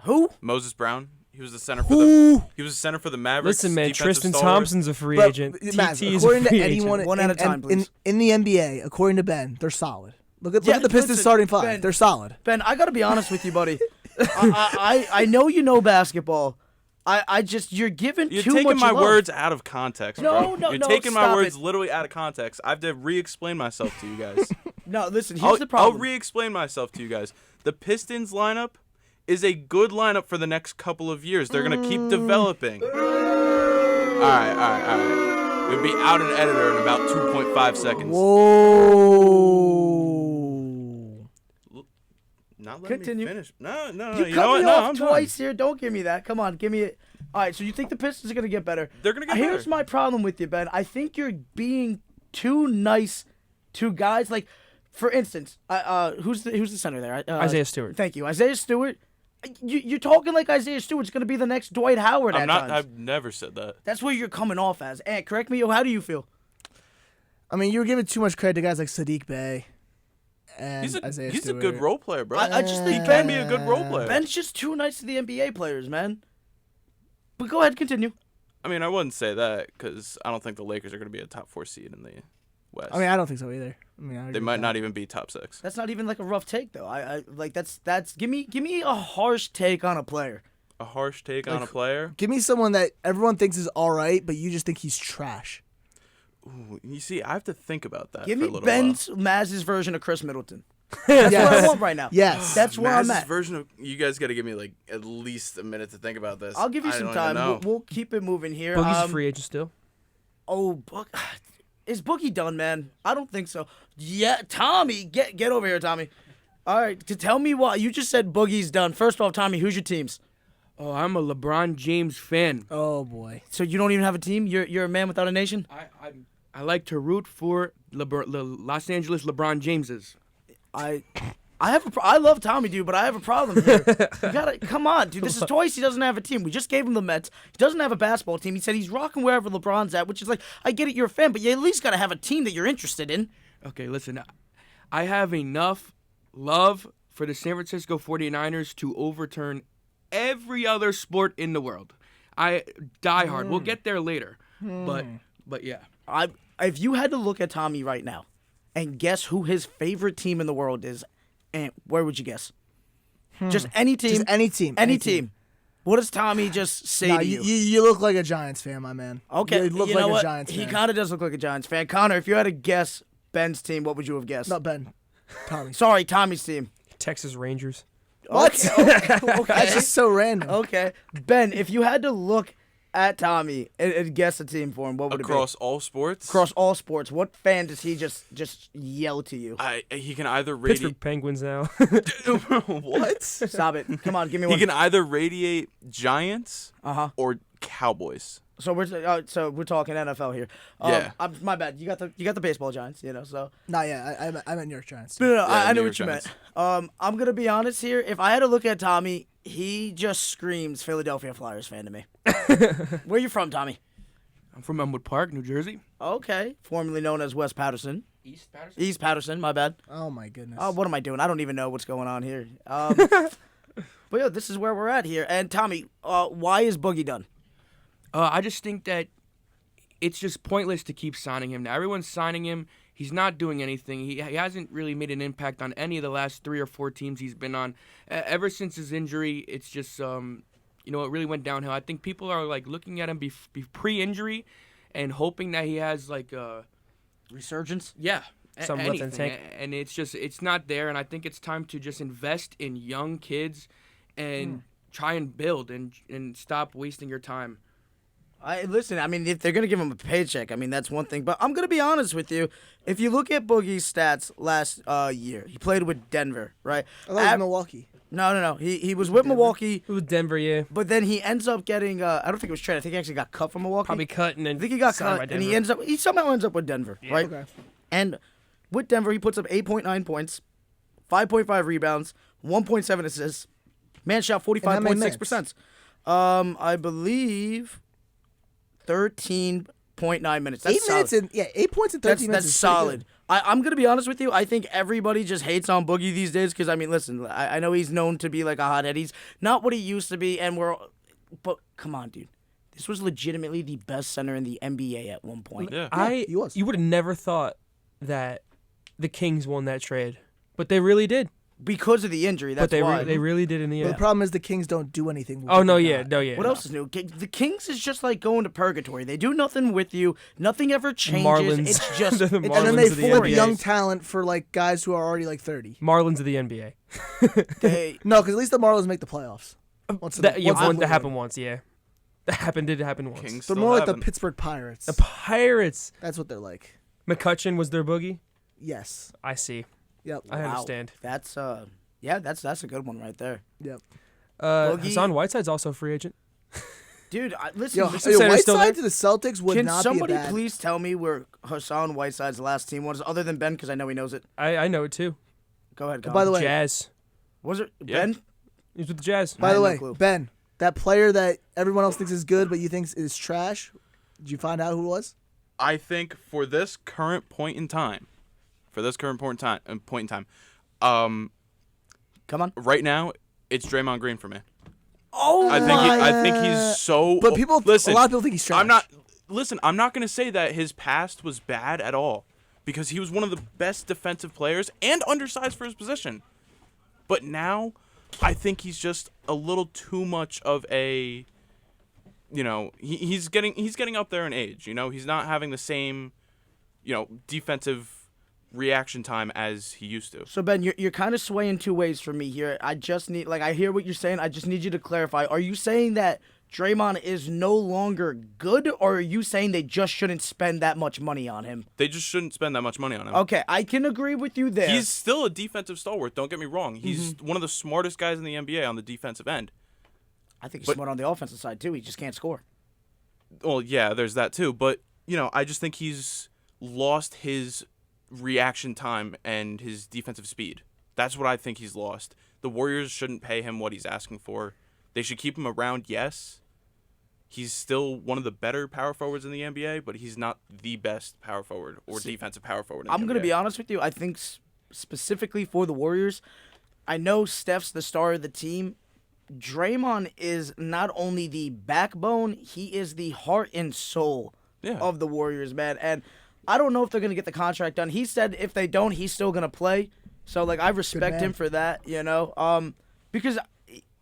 Speaker 1: Who?
Speaker 5: Moses Brown. He was the center for the. He was the center for the Mavericks.
Speaker 2: Listen, man,
Speaker 5: defensive
Speaker 2: Tristan
Speaker 5: stalwart.
Speaker 2: Thompson's a free
Speaker 3: But,
Speaker 2: agent.
Speaker 3: Mazz,
Speaker 2: TT is a
Speaker 3: according to
Speaker 2: free
Speaker 3: anyone,
Speaker 2: agent.
Speaker 1: One at a time, please.
Speaker 3: In the NBA, according to Ben, they're solid. Look at
Speaker 1: Yeah,
Speaker 3: the Pistons
Speaker 1: listen,
Speaker 3: starting five.
Speaker 1: Ben-
Speaker 3: They're solid.
Speaker 1: Ben, I got to be honest with you, buddy. I know you know basketball. I just, you're giving
Speaker 5: You're
Speaker 1: too
Speaker 5: taking
Speaker 1: much
Speaker 5: my
Speaker 1: love.
Speaker 5: words out of context,
Speaker 1: No,
Speaker 5: bro.
Speaker 1: no,
Speaker 5: You're
Speaker 1: no,
Speaker 5: taking my
Speaker 1: stop
Speaker 5: words
Speaker 1: it.
Speaker 5: literally out of context. I have to re-explain myself to you guys.
Speaker 1: No, listen, here's the
Speaker 5: I'll
Speaker 1: problem.
Speaker 5: re-explain myself to you guys. The Pistons lineup is a good lineup for the next couple of years. They're gonna keep developing. All right. We'll be out an editor in about 2.5 seconds.
Speaker 3: Whoa.
Speaker 5: Not letting
Speaker 1: Continue.
Speaker 5: me finish. No.
Speaker 1: you
Speaker 5: You
Speaker 1: cut
Speaker 5: know what?
Speaker 1: me
Speaker 5: No,
Speaker 1: off
Speaker 5: I'm
Speaker 1: twice
Speaker 5: done.
Speaker 1: here. Don't give me that. Come on, give me it. All right, so you think the Pistons are going to get better.
Speaker 5: They're gonna get
Speaker 1: Here's
Speaker 5: better.
Speaker 1: my problem with you, Ben. I think you're being too nice to guys. Like, for instance, who's the center there?
Speaker 2: Isaiah Stewart.
Speaker 1: Thank you. Isaiah Stewart. You're talking like Isaiah Stewart's going to be the next Dwight Howard
Speaker 5: I'm
Speaker 1: at
Speaker 5: not.
Speaker 1: times.
Speaker 5: I've never said that.
Speaker 1: That's what you're coming off as. And correct me, how do you feel?
Speaker 3: I mean, you were giving too much credit to guys like Sadiq Bey and
Speaker 5: He's
Speaker 3: Isaiah
Speaker 5: a
Speaker 3: Stewart.
Speaker 5: good role player, bro.
Speaker 1: I just think
Speaker 5: he can be a good role player.
Speaker 1: Ben's just too nice to the NBA players, man. But go ahead, continue.
Speaker 5: I mean, I wouldn't say that because I don't think the Lakers are going to be a top 4 seed in the West.
Speaker 3: I mean, I don't think so either. I mean, I agree
Speaker 5: they
Speaker 3: with
Speaker 5: might
Speaker 3: that.
Speaker 5: not even be top 6.
Speaker 1: That's not even like a rough take though. I like that's give me a harsh take on a player.
Speaker 5: A harsh take on a player.
Speaker 3: Give me someone that everyone thinks is all right, but you just think he's trash.
Speaker 5: Ooh, you see, I have to think about that.
Speaker 1: Give
Speaker 5: for
Speaker 1: me
Speaker 5: a little
Speaker 1: Ben's Mazz's version of Chris Middleton. That's what I want right now.
Speaker 3: Yes.
Speaker 1: That's where I'm
Speaker 5: Mazz's
Speaker 1: at.
Speaker 5: version of you guys got to give me like at least a minute to think about this.
Speaker 1: I'll give you
Speaker 5: I
Speaker 1: some
Speaker 5: don't
Speaker 1: time.
Speaker 5: even know.
Speaker 1: We'll keep it moving here.
Speaker 2: Boogie's a free agent still.
Speaker 1: Oh, is Boogie done, man? I don't think so. Yeah, Tommy, get over here, Tommy. All right, to tell me why you just said Boogie's done. First off, Tommy, who's your teams?
Speaker 4: Oh, I'm a LeBron James fan.
Speaker 3: Oh boy.
Speaker 1: So you don't even have a team? You're a man without a nation?
Speaker 4: I like to root for Los Angeles LeBron Jameses.
Speaker 1: I love Tommy, dude, but I have a problem here. You gotta come on, dude. This is twice he doesn't have a team. We just gave him the Mets. He doesn't have a basketball team. He said he's rocking wherever LeBron's at, which is like, I get it, you're a fan, but you at least gotta have a team that you're interested in.
Speaker 4: Okay, listen. I have enough love for the San Francisco 49ers to overturn every other sport in the world. I die hard. We'll get there later. But yeah.
Speaker 1: If you had to look at Tommy right now and guess who his favorite team in the world is, and where would you guess? Just any team.
Speaker 3: Just any team.
Speaker 1: Any team. What does Tommy just say
Speaker 3: Nah,
Speaker 1: to
Speaker 3: you look like a Giants fan, my man.
Speaker 1: Okay,
Speaker 3: You look
Speaker 1: you
Speaker 3: like
Speaker 1: know
Speaker 3: a
Speaker 1: what?
Speaker 3: Giants fan.
Speaker 1: He kind of does look like a Giants fan. Connor, if you had to guess Ben's team, what would you have guessed?
Speaker 3: Not Ben. Tommy.
Speaker 1: Sorry, Tommy's team.
Speaker 2: Texas Rangers.
Speaker 3: What?
Speaker 1: Okay.
Speaker 3: That's just so random.
Speaker 1: Okay. Ben, if you had to look at Tommy and guess a team for him, what would
Speaker 5: Across
Speaker 1: it
Speaker 5: all sports.
Speaker 1: be? Across all sports. What fan does he just yell to you?
Speaker 5: He can either radiate.
Speaker 2: Pittsburgh Penguins now.
Speaker 5: What?
Speaker 1: Stop it. Come on, give me
Speaker 5: He
Speaker 1: one.
Speaker 5: can either radiate Giants
Speaker 1: Uh-huh.
Speaker 5: or Cowboys.
Speaker 1: So we're talking NFL here.
Speaker 5: Yeah.
Speaker 1: My bad. You got the baseball Giants, so.
Speaker 3: Not yet. I meant New York Giants.
Speaker 1: No,
Speaker 5: Yeah,
Speaker 1: I know
Speaker 5: New
Speaker 1: what you
Speaker 5: York
Speaker 1: meant. I'm gonna be honest here. If I had to look at Tommy, he just screams Philadelphia Flyers fan to me. Where you from, Tommy?
Speaker 4: I'm from Elmwood Park, New Jersey.
Speaker 1: Okay, formerly known as West Patterson.
Speaker 4: East Patterson?
Speaker 1: East Patterson, my bad.
Speaker 3: Oh my goodness.
Speaker 1: Oh, what am I doing? I don't even know what's going on here. But yeah, this is where we're at here. And Tommy, why is Boogie done?
Speaker 4: I just think that it's just pointless to keep signing him. Now, everyone's signing him. He's not doing anything. He hasn't really made an impact on any of the last 3 or 4 teams he's been on. Ever since his injury, it's just, it really went downhill. I think people are, looking at him pre-injury, and hoping that he has like
Speaker 1: Resurgence.
Speaker 4: yeah.
Speaker 2: Some left in
Speaker 4: Anything.
Speaker 2: tank.
Speaker 4: And it's not there, and I think it's time to just invest in young kids and try and build and stop wasting your time.
Speaker 1: Listen, I mean, if they're going to give him a paycheck, I mean, that's one thing. But I'm going to be honest with you. If you look at Boogie's stats last year, he played with Denver, right?
Speaker 3: I thought it was Milwaukee.
Speaker 1: No. He was with Milwaukee.
Speaker 2: It was Denver, yeah.
Speaker 1: But then he ends up getting, I don't think it was traded. I think he actually got cut from Milwaukee.
Speaker 2: Probably cut and then
Speaker 1: I think he got
Speaker 2: signed by
Speaker 1: cut, and
Speaker 2: Denver.
Speaker 1: he somehow ends up with Denver, right?
Speaker 3: Okay.
Speaker 1: And with Denver, he puts up 8.9 points, 5.5 rebounds, 1.7 assists. Man shot 45.6%. I believe 13.9 minutes. That's
Speaker 3: 8 minutes
Speaker 1: solid.
Speaker 3: and 8 points in 13 minutes.
Speaker 1: That's
Speaker 3: is pretty
Speaker 1: solid.
Speaker 3: good.
Speaker 1: I'm gonna be honest with you. I think everybody just hates on Boogie these days because I mean, listen, I know he's known to be like a hothead. He's not what he used to be, but come on, dude. This was legitimately the best center in the NBA at one point.
Speaker 5: Yeah.
Speaker 3: he was.
Speaker 2: You would have never thought that the Kings won that trade, but they really did.
Speaker 1: Because of the injury, that's
Speaker 2: But
Speaker 1: why.
Speaker 2: they really did in the
Speaker 3: But
Speaker 2: end.
Speaker 3: the problem is the Kings don't do anything. With
Speaker 2: Oh no,
Speaker 3: what they
Speaker 2: yeah,
Speaker 3: got.
Speaker 2: no, yeah.
Speaker 1: What
Speaker 2: no.
Speaker 1: else is new? The Kings is just like going to purgatory. They do nothing with you. Nothing ever changes.
Speaker 2: Marlins.
Speaker 1: It's just
Speaker 2: They're the
Speaker 1: it's
Speaker 3: And then
Speaker 2: Marlins
Speaker 3: they
Speaker 2: of the
Speaker 3: flip
Speaker 2: NBA.
Speaker 3: young talent for like guys who are already like 30.
Speaker 2: Marlins of the NBA.
Speaker 1: they,
Speaker 3: No, because at least the Marlins make the playoffs. Once
Speaker 2: That
Speaker 3: once
Speaker 2: happened once, yeah. Did happen once.
Speaker 5: Kings
Speaker 3: They're
Speaker 5: still
Speaker 3: more like the
Speaker 5: haven't.
Speaker 3: Pittsburgh Pirates.
Speaker 2: The Pirates.
Speaker 3: That's what they're like.
Speaker 2: McCutcheon was their boogie.
Speaker 3: Yes.
Speaker 2: I see.
Speaker 3: Yep.
Speaker 2: I understand.
Speaker 1: That's that's a good one right there,
Speaker 3: Yep.
Speaker 1: Boogie.
Speaker 2: Hassan Whiteside's also a free agent.
Speaker 1: dude. Listen,
Speaker 3: Yo,
Speaker 2: Is the center still
Speaker 3: Whiteside
Speaker 2: there?
Speaker 3: to the Celtics would
Speaker 1: can
Speaker 3: not
Speaker 1: somebody
Speaker 3: be a bad.
Speaker 1: please tell me where Hassan Whiteside's last team was, other than Ben? Because I know he knows it.
Speaker 2: I know it too.
Speaker 1: Go ahead.
Speaker 3: By the way,
Speaker 2: Jazz.
Speaker 1: was it
Speaker 5: Yeah.
Speaker 1: Ben?
Speaker 2: He was with the Jazz.
Speaker 3: By
Speaker 1: I
Speaker 3: the
Speaker 1: had no
Speaker 3: way,
Speaker 1: clue.
Speaker 3: Ben, that player that everyone else thinks is good but you think is trash, did you find out who it was?
Speaker 5: I think for this current point in time,
Speaker 1: Come on.
Speaker 5: right now, it's Draymond Green for me.
Speaker 1: Oh
Speaker 5: I think he's so.
Speaker 3: But people,
Speaker 5: listen.
Speaker 3: a lot of people think he's trash.
Speaker 5: I'm not going to say that his past was bad at all, because he was one of the best defensive players and undersized for his position. But now, I think he's just a little too much of a. He's getting up there in age. He's not having the same, defensive reaction time as he used to.
Speaker 1: So Ben, you're kind of swaying two ways for me here. I just need, I hear what you're saying. I just need you to clarify. Are you saying that Draymond is no longer good, or are you saying they just shouldn't spend that much money on him?
Speaker 5: They just shouldn't spend that much money on him.
Speaker 1: Okay, I can agree with you there.
Speaker 5: He's still a defensive stalwart. Don't get me wrong. He's one of the smartest guys in the NBA on the defensive end.
Speaker 1: I think he's
Speaker 5: but-
Speaker 1: smart on the offensive side too. He just can't score.
Speaker 5: Well, yeah, there's that too. But, I just think he's lost his reaction time and his defensive speed. That's what I think he's lost. The Warriors shouldn't pay him what he's asking for. They should keep him around, yes. He's still one of the better power forwards in the NBA, but he's not the best power forward or defensive power forward in the
Speaker 1: I'm
Speaker 5: NBA.
Speaker 1: going to be honest with you. I think specifically for the Warriors, I know Steph's the star of the team. Draymond is not only the backbone, he is the heart and soul of the Warriors, man. And I don't know if they're going to get the contract done. He said if they don't, he's still going to play. So, I respect him for that, because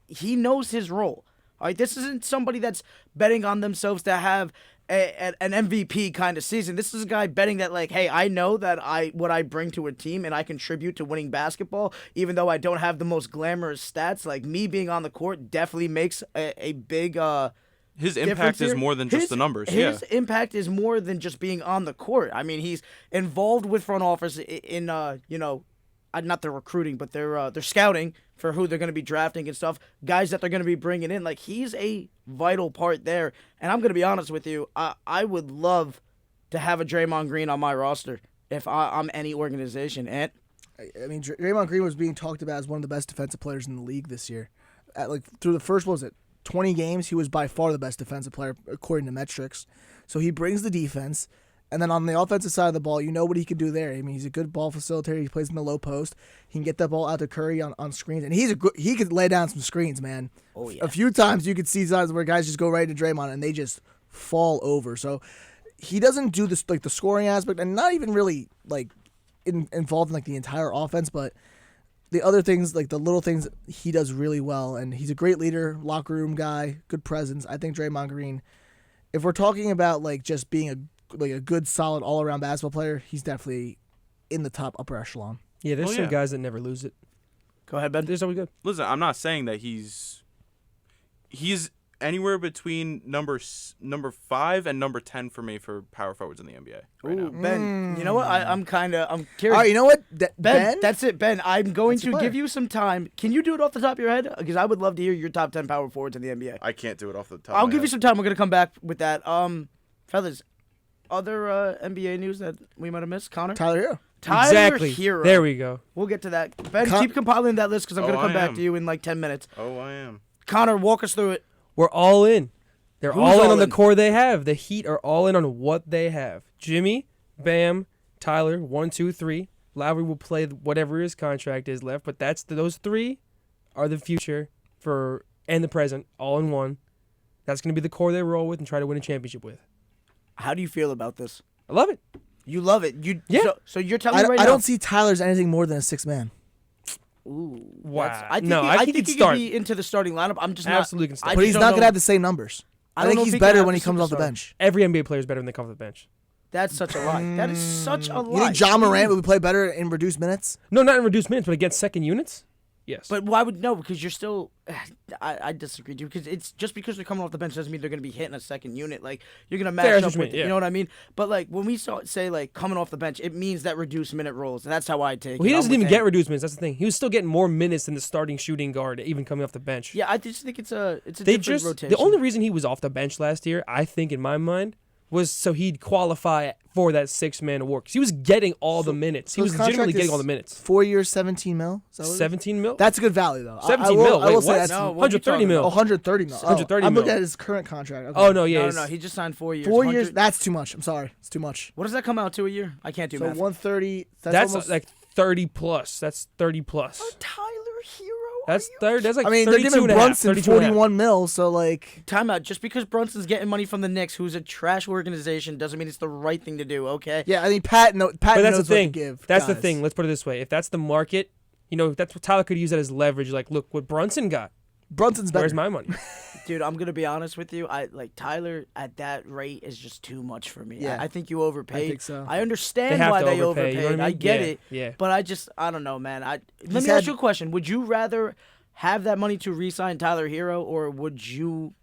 Speaker 1: he knows his role. All right, this isn't somebody that's betting on themselves to have an MVP kind of season. This is a guy betting that, hey, I know that what I bring to a team and I contribute to winning basketball, even though I don't have the most glamorous stats. Me being on the court definitely makes a big
Speaker 5: his
Speaker 1: difference
Speaker 5: impact is
Speaker 1: here.
Speaker 5: more than just the numbers.
Speaker 1: His impact is more than just being on the court. I mean, he's involved with front office in not their recruiting, but their scouting for who they're going to be drafting and stuff, guys that they're going to be bringing in. He's a vital part there. And I'm going to be honest with you, I would love to have a Draymond Green on my roster if I'm any organization. And
Speaker 3: I mean, Draymond Green was being talked about as one of the best defensive players in the league this year. Through the first, 20 games, he was by far the best defensive player according to metrics. So he brings the defense. And then on the offensive side of the ball, you know what he can do there. I mean, he's a good ball facilitator. He plays in the low post. He can get that ball out to Curry on screens. And he could lay down some screens, man.
Speaker 1: Oh, yeah.
Speaker 3: A few times you could see times where guys just go right to Draymond and they just fall over. So he doesn't do this the scoring aspect and not even really involved in the entire offense, but the other things, the little things, he does really well. And he's a great leader, locker room guy, good presence. I think Draymond Green if we're talking about like just being a good, solid, all-around basketball player, he's definitely in the top upper echelon.
Speaker 2: Yeah, there's
Speaker 5: Oh,
Speaker 2: some
Speaker 5: yeah.
Speaker 2: guys that never lose it.
Speaker 1: Go ahead, Ben.
Speaker 2: There's always good.
Speaker 5: Listen, I'm not saying that he's anywhere between number 5 and number 10 for me for power forwards in the NBA right
Speaker 1: Ooh,
Speaker 5: now.
Speaker 1: Ben, you know what? I'm
Speaker 3: All
Speaker 1: curious.
Speaker 3: right, you know what?
Speaker 1: Ben, that's it. Ben, I'm going
Speaker 3: That's your
Speaker 1: to
Speaker 3: player.
Speaker 1: give you some time. Can you do it off the top of your head? Because I would love to hear your top 10 power forwards in the NBA.
Speaker 5: I can't do it off the top.
Speaker 1: I'll
Speaker 5: of my
Speaker 1: give you
Speaker 5: head.
Speaker 1: some time. We're going to come back with that. Fellas, other NBA news that we might have missed? Connor?
Speaker 3: Tyler Herro.
Speaker 1: Tyler
Speaker 2: Exactly.
Speaker 1: Herro.
Speaker 2: There we go.
Speaker 1: We'll get to that. Ben,
Speaker 3: Con-
Speaker 1: keep compiling that list because I'm
Speaker 5: Oh,
Speaker 1: going to come
Speaker 5: I
Speaker 1: back
Speaker 5: am.
Speaker 1: to you in like 10 minutes.
Speaker 5: Oh, I am.
Speaker 1: Connor, walk us through it.
Speaker 2: We're all in. They're
Speaker 1: Who's
Speaker 2: all in
Speaker 1: all
Speaker 2: on the
Speaker 1: in?
Speaker 2: core they have. The Heat are all in on what they have. Jimmy, Bam, Tyler, 1, 2, 3. Lowry will play whatever his contract is left, but those 3 are the future and the present, all in one. That's going to be the core they roll with and try to win a championship with.
Speaker 1: How do you feel about this?
Speaker 2: I love it.
Speaker 1: You love it.
Speaker 2: Yeah.
Speaker 1: So you're telling me right
Speaker 3: I
Speaker 1: now.
Speaker 3: don't see Tyler as anything more than a 6 man.
Speaker 1: Ooh.
Speaker 2: Wow.
Speaker 1: I think
Speaker 2: No,
Speaker 1: he,
Speaker 2: I think
Speaker 1: think
Speaker 2: he'd
Speaker 1: he
Speaker 2: start.
Speaker 1: could be into the starting lineup. I'm just
Speaker 2: Absolutely can
Speaker 1: not.
Speaker 2: start.
Speaker 1: I
Speaker 3: But
Speaker 1: just
Speaker 3: he's
Speaker 1: don't
Speaker 3: not
Speaker 1: know-
Speaker 3: going to have the same numbers.
Speaker 1: I
Speaker 3: I
Speaker 1: don't
Speaker 3: think
Speaker 1: know
Speaker 3: he's
Speaker 1: if he can
Speaker 3: better
Speaker 1: have
Speaker 3: when
Speaker 1: the
Speaker 3: he comes off the
Speaker 1: superstar.
Speaker 3: bench.
Speaker 2: Every NBA player is better when they come off the bench.
Speaker 1: That's such a lie. That is such a
Speaker 3: You
Speaker 1: lie.
Speaker 3: think John Morant would play better in reduced minutes?
Speaker 2: No, not in reduced minutes, but against second units? Yes.
Speaker 1: But why would no? Because you're still. I disagree, dude. Because it's just because they're coming off the bench doesn't mean they're going to be hitting a second unit. Like you're going to
Speaker 2: Fair
Speaker 1: match up
Speaker 2: assessment,
Speaker 1: with.
Speaker 2: yeah.
Speaker 1: You know what I mean? But like when we say like coming off the bench, it means that reduced minute roles. That's how I take it.
Speaker 2: Well, he
Speaker 1: I'm
Speaker 2: doesn't
Speaker 1: with
Speaker 2: even
Speaker 1: him.
Speaker 2: get reduced minutes. That's the thing. He was still getting more minutes than the starting shooting guard, even coming off the bench.
Speaker 1: Yeah, I just think it's a
Speaker 2: They
Speaker 1: different
Speaker 2: just
Speaker 1: rotation.
Speaker 2: the only reason he was off the bench last year, I think, in my mind, was so he'd qualify for that 6-man award. 'Cause he was getting all the minutes. He
Speaker 3: So
Speaker 2: was
Speaker 3: his
Speaker 2: legitimately
Speaker 3: contract
Speaker 2: getting
Speaker 3: is
Speaker 2: all the minutes.
Speaker 3: 4 years, 17 mil. Is that what it is?
Speaker 2: 17 mil.
Speaker 3: That's a good value though.
Speaker 2: 17
Speaker 3: I will,
Speaker 2: mil.
Speaker 3: I will
Speaker 2: Wait,
Speaker 3: say
Speaker 2: what?
Speaker 3: that's
Speaker 1: No, what are you
Speaker 2: 130
Speaker 1: talking
Speaker 2: mil.
Speaker 1: about?
Speaker 3: 130 mil.
Speaker 2: 130
Speaker 3: I'm
Speaker 2: mil.
Speaker 3: looking at his current contract. Okay.
Speaker 2: Oh no, yeah,
Speaker 1: No, he just signed 4 years.
Speaker 3: 4 years.
Speaker 1: 100
Speaker 3: That's too much. I'm sorry. It's too much.
Speaker 1: What does that come out to a year? I can't do
Speaker 3: So
Speaker 1: math.
Speaker 3: 130.
Speaker 2: that's
Speaker 3: almost,
Speaker 2: like 30 plus. That's 30 plus.
Speaker 1: Tyler Herro.
Speaker 2: That's third. That's like
Speaker 3: I mean, they're
Speaker 2: 32
Speaker 3: giving
Speaker 2: and a half,
Speaker 3: Brunson
Speaker 2: 32 and a half.
Speaker 3: 41 mil. So like,
Speaker 1: Timeout. Just because Brunson's getting money from the Knicks, who's a trash organization, doesn't mean it's the right thing to do. Okay.
Speaker 3: yeah, I mean, Pat
Speaker 2: But
Speaker 3: knows
Speaker 2: that's the
Speaker 3: what
Speaker 2: thing.
Speaker 3: to give.
Speaker 2: That's the
Speaker 3: guys.
Speaker 2: thing. Let's put it this way: if that's the market, that's what Tyler could use that as leverage. Like, look what Brunson got.
Speaker 3: Brunson's better.
Speaker 2: Where's my money?
Speaker 1: Dude, I'm gonna be honest with you. I like Tyler at that rate is just too much for me.
Speaker 3: Yeah.
Speaker 1: I think you overpaid.
Speaker 3: I think so.
Speaker 1: I understand
Speaker 2: They have
Speaker 1: why
Speaker 2: to
Speaker 1: they
Speaker 2: overpay, you know what I
Speaker 1: overpaid. I
Speaker 2: mean?
Speaker 1: get
Speaker 2: Yeah,
Speaker 1: it.
Speaker 2: yeah.
Speaker 1: But I don't know, man. Let me
Speaker 3: He's
Speaker 1: ask
Speaker 3: had-
Speaker 1: you a question. Would you rather have that money to re-sign Tyler Herro, or would you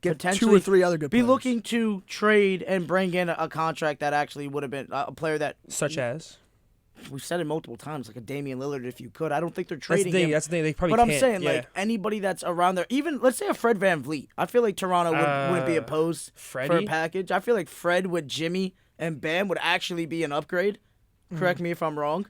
Speaker 3: Get
Speaker 1: potentially
Speaker 3: 2 or 3 other good
Speaker 1: be
Speaker 3: players.
Speaker 1: looking to trade and bring in a contract that actually would have been a player that
Speaker 2: Such as.
Speaker 1: we've said it multiple times, like a Damian Lillard, if you could. I don't think they're
Speaker 2: That's
Speaker 1: trading
Speaker 2: the thing.
Speaker 1: him.
Speaker 2: That's the thing. They probably
Speaker 1: But I'm
Speaker 2: can't.
Speaker 1: saying,
Speaker 2: yeah.
Speaker 1: like, anybody that's around there, even, let's say a Fred VanVleet. I feel like Toronto wouldn't be opposed for a
Speaker 2: Freddie?
Speaker 1: package. I feel like Fred with Jimmy and Bam would actually be an upgrade. Correct me if I'm wrong.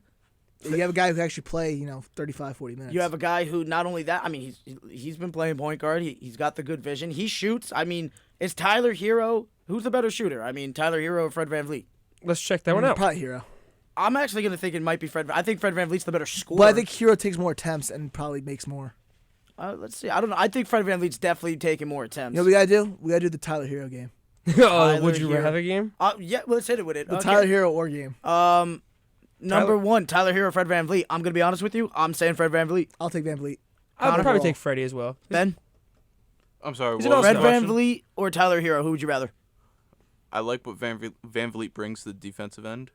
Speaker 3: You have a guy who can actually play, 35, 40 minutes.
Speaker 1: You have a guy who not only that, I mean, he's been playing point guard. He's got the good vision. He shoots. I mean, is Tyler Herro, who's the better shooter? I mean, Tyler Herro or Fred VanVleet?
Speaker 2: Let's check that one out.
Speaker 3: Probably Hero.
Speaker 1: I'm actually going to think it might be Fred. I think Fred VanVleet's the better scorer.
Speaker 3: But I think Hero takes more attempts and probably makes more.
Speaker 1: Let's see. I don't know. I think Fred VanVleet's definitely taking more attempts.
Speaker 3: You know what we gotta do? We gotta do the Tyler Hero game.
Speaker 2: Oh, would you
Speaker 1: Herro.
Speaker 2: have a game?
Speaker 1: Yeah, well, let's hit it with it.
Speaker 3: The
Speaker 1: Okay.
Speaker 3: Tyler Hero or game.
Speaker 1: Number one, Tyler Herro, Fred VanVleet. I'm going to be honest with you. I'm saying Fred VanVleet.
Speaker 3: I'll take Van Vliet.
Speaker 2: I would
Speaker 1: Connor?
Speaker 2: probably take Freddie as well.
Speaker 1: Ben?
Speaker 5: I'm sorry.
Speaker 2: He's
Speaker 5: What
Speaker 2: an
Speaker 5: was
Speaker 1: Fred
Speaker 5: the
Speaker 2: all-star.
Speaker 5: question?
Speaker 1: VanVleet or Tyler Herro? Who would you rather?
Speaker 5: I like what Van Vliet brings to the defensive end,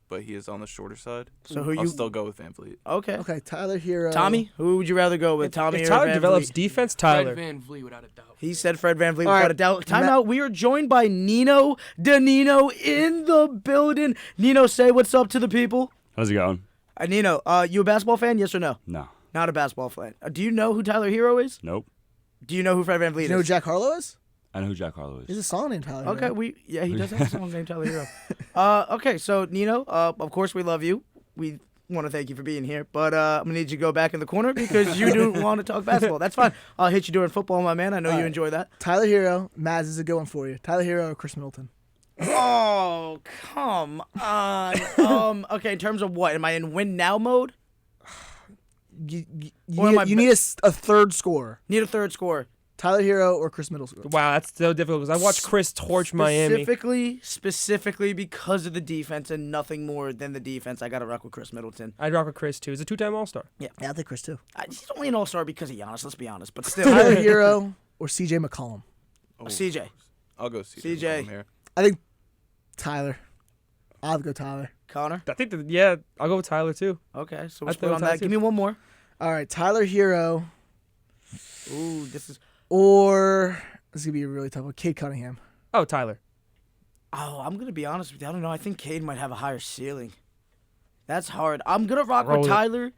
Speaker 5: but he is on the shorter side.
Speaker 1: So who
Speaker 5: I'll
Speaker 1: you...
Speaker 5: still go with Van Vliet.
Speaker 1: Okay.
Speaker 3: Okay, Tyler Hero.
Speaker 1: Tommy, who would you rather go with? Tommy
Speaker 2: If
Speaker 1: or
Speaker 2: Tyler
Speaker 1: Van
Speaker 2: develops
Speaker 1: Vliet?
Speaker 2: defense,
Speaker 4: Fred
Speaker 2: Tyler.
Speaker 4: Van Vliet, without a doubt.
Speaker 1: He said Fred VanVleet
Speaker 3: All
Speaker 1: without
Speaker 3: right.
Speaker 1: a doubt. Time out. We are joined by Nino Nino in the building. Nino, say what's up to the people.
Speaker 6: How's it going?
Speaker 1: Nino, you a basketball fan? Yes or no?
Speaker 6: No.
Speaker 1: Not a basketball fan. Do you know who Tyler Herro is?
Speaker 6: Nope.
Speaker 1: Do you know who Fred VanVleet
Speaker 3: Do you know who
Speaker 1: is?
Speaker 3: Jack Harlow is?
Speaker 6: I know who Jack Harlow
Speaker 3: There's
Speaker 6: is.
Speaker 3: a song named Tyler
Speaker 1: Okay,
Speaker 3: Hero.
Speaker 1: he does have a song named Tyler Herro. Okay, so Nino, of course we love you. We want to thank you for being here, but I'm gonna need you to go back in the corner because you don't want to talk basketball. That's fine. I'll hit you during football, my man. I know you
Speaker 3: right.
Speaker 1: enjoy that.
Speaker 3: Tyler Hero. Mazz is a good one for you. Tyler Hero or Chris Middleton?
Speaker 1: Oh, come on. Okay, in terms of what? Am I in win now mode?
Speaker 3: You
Speaker 1: Or am I
Speaker 3: need a third scorer.
Speaker 1: Need a third score.
Speaker 3: Tyler Hero or Chris Middleton?
Speaker 2: Wow, that's so difficult because I watched Chris torch Miami.
Speaker 1: Specifically because of the defense and nothing more than the defense. I got to rock with Chris Middleton.
Speaker 2: I'd rock with Chris too. He's a 2-time All-Star.
Speaker 3: Yeah, I'll take Chris too.
Speaker 1: He's only an all-star because of Giannis, let's be honest. But still.
Speaker 3: Tyler Hero or CJ McCollum?
Speaker 5: Oh,
Speaker 1: CJ.
Speaker 5: I'll go CJ.
Speaker 1: CJ.
Speaker 5: McCollum here.
Speaker 3: I think Tyler. I'll go Tyler.
Speaker 1: Connor.
Speaker 2: I think that I'll go with Tyler too.
Speaker 1: Okay, so
Speaker 2: I
Speaker 1: we'll
Speaker 2: think
Speaker 1: split on
Speaker 2: Tyler
Speaker 1: that.
Speaker 2: too.
Speaker 1: Give me one more.
Speaker 3: All right, Tyler Herro,
Speaker 1: Ooh, this is.
Speaker 3: or this is gonna be a really tough one. Cade Cunningham.
Speaker 2: Oh, Tyler.
Speaker 1: Oh, I'm gonna be honest with you. I don't know. I think Cade might have a higher ceiling. That's hard. I'm gonna rock
Speaker 2: Roll
Speaker 1: with
Speaker 2: it.
Speaker 1: Tyler.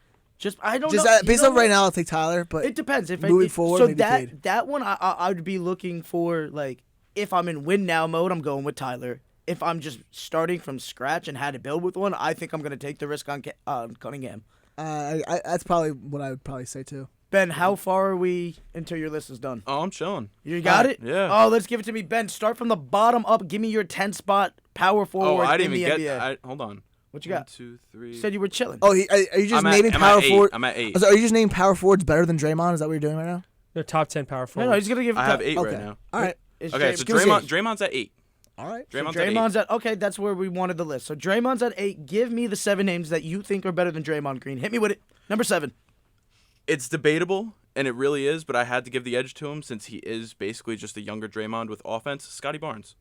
Speaker 1: I don't
Speaker 3: Just
Speaker 1: know. You
Speaker 3: based
Speaker 1: know
Speaker 3: on right
Speaker 1: what?
Speaker 3: now, I'll take Tyler. But
Speaker 1: It depends. If
Speaker 3: moving
Speaker 1: if,
Speaker 3: forward,
Speaker 1: so
Speaker 3: maybe Cade.
Speaker 1: that one I would be looking for, like, if I'm in win now mode, I'm going with Tyler. If I'm just starting from scratch and had to build with one, I think I'm gonna take the risk on Cunningham.
Speaker 3: that's probably what I would probably say too.
Speaker 1: Ben, how far are we until your list is done?
Speaker 5: Oh, I'm chilling.
Speaker 1: You got it?
Speaker 5: Yeah.
Speaker 1: Oh, let's give it to me, Ben. Start from the bottom up. Give me your 10 spot power
Speaker 5: Oh,
Speaker 1: forward
Speaker 5: I
Speaker 1: in
Speaker 5: didn't
Speaker 1: the
Speaker 5: even
Speaker 1: NBA.
Speaker 5: get. Hold on.
Speaker 1: What you
Speaker 5: 1,
Speaker 1: got?
Speaker 5: 2, 3.
Speaker 1: You said you were chilling.
Speaker 3: Oh, are you just naming
Speaker 5: I'm
Speaker 3: power
Speaker 5: at 8.
Speaker 3: forward?
Speaker 5: I'm at 8.
Speaker 3: So are you just naming power forwards better than Draymond? Is that what you're doing right now?
Speaker 2: They're top 10 power
Speaker 1: no,
Speaker 2: forwards.
Speaker 1: he's gonna give.
Speaker 5: I have 8
Speaker 3: Okay.
Speaker 5: right now.
Speaker 3: All right.
Speaker 1: It's
Speaker 5: Okay, so
Speaker 3: give us
Speaker 5: Draymond's at 8.
Speaker 3: All right.
Speaker 5: Draymond's at 8.
Speaker 1: Okay, that's where we wanted the list. So Draymond's at 8. Give me the 7 names that you think are better than Draymond Green. Hit me with it. Number 7.
Speaker 5: It's debatable, and it really is, but I had to give the edge to him since he is basically just a younger Draymond with offense. Scotty Barnes.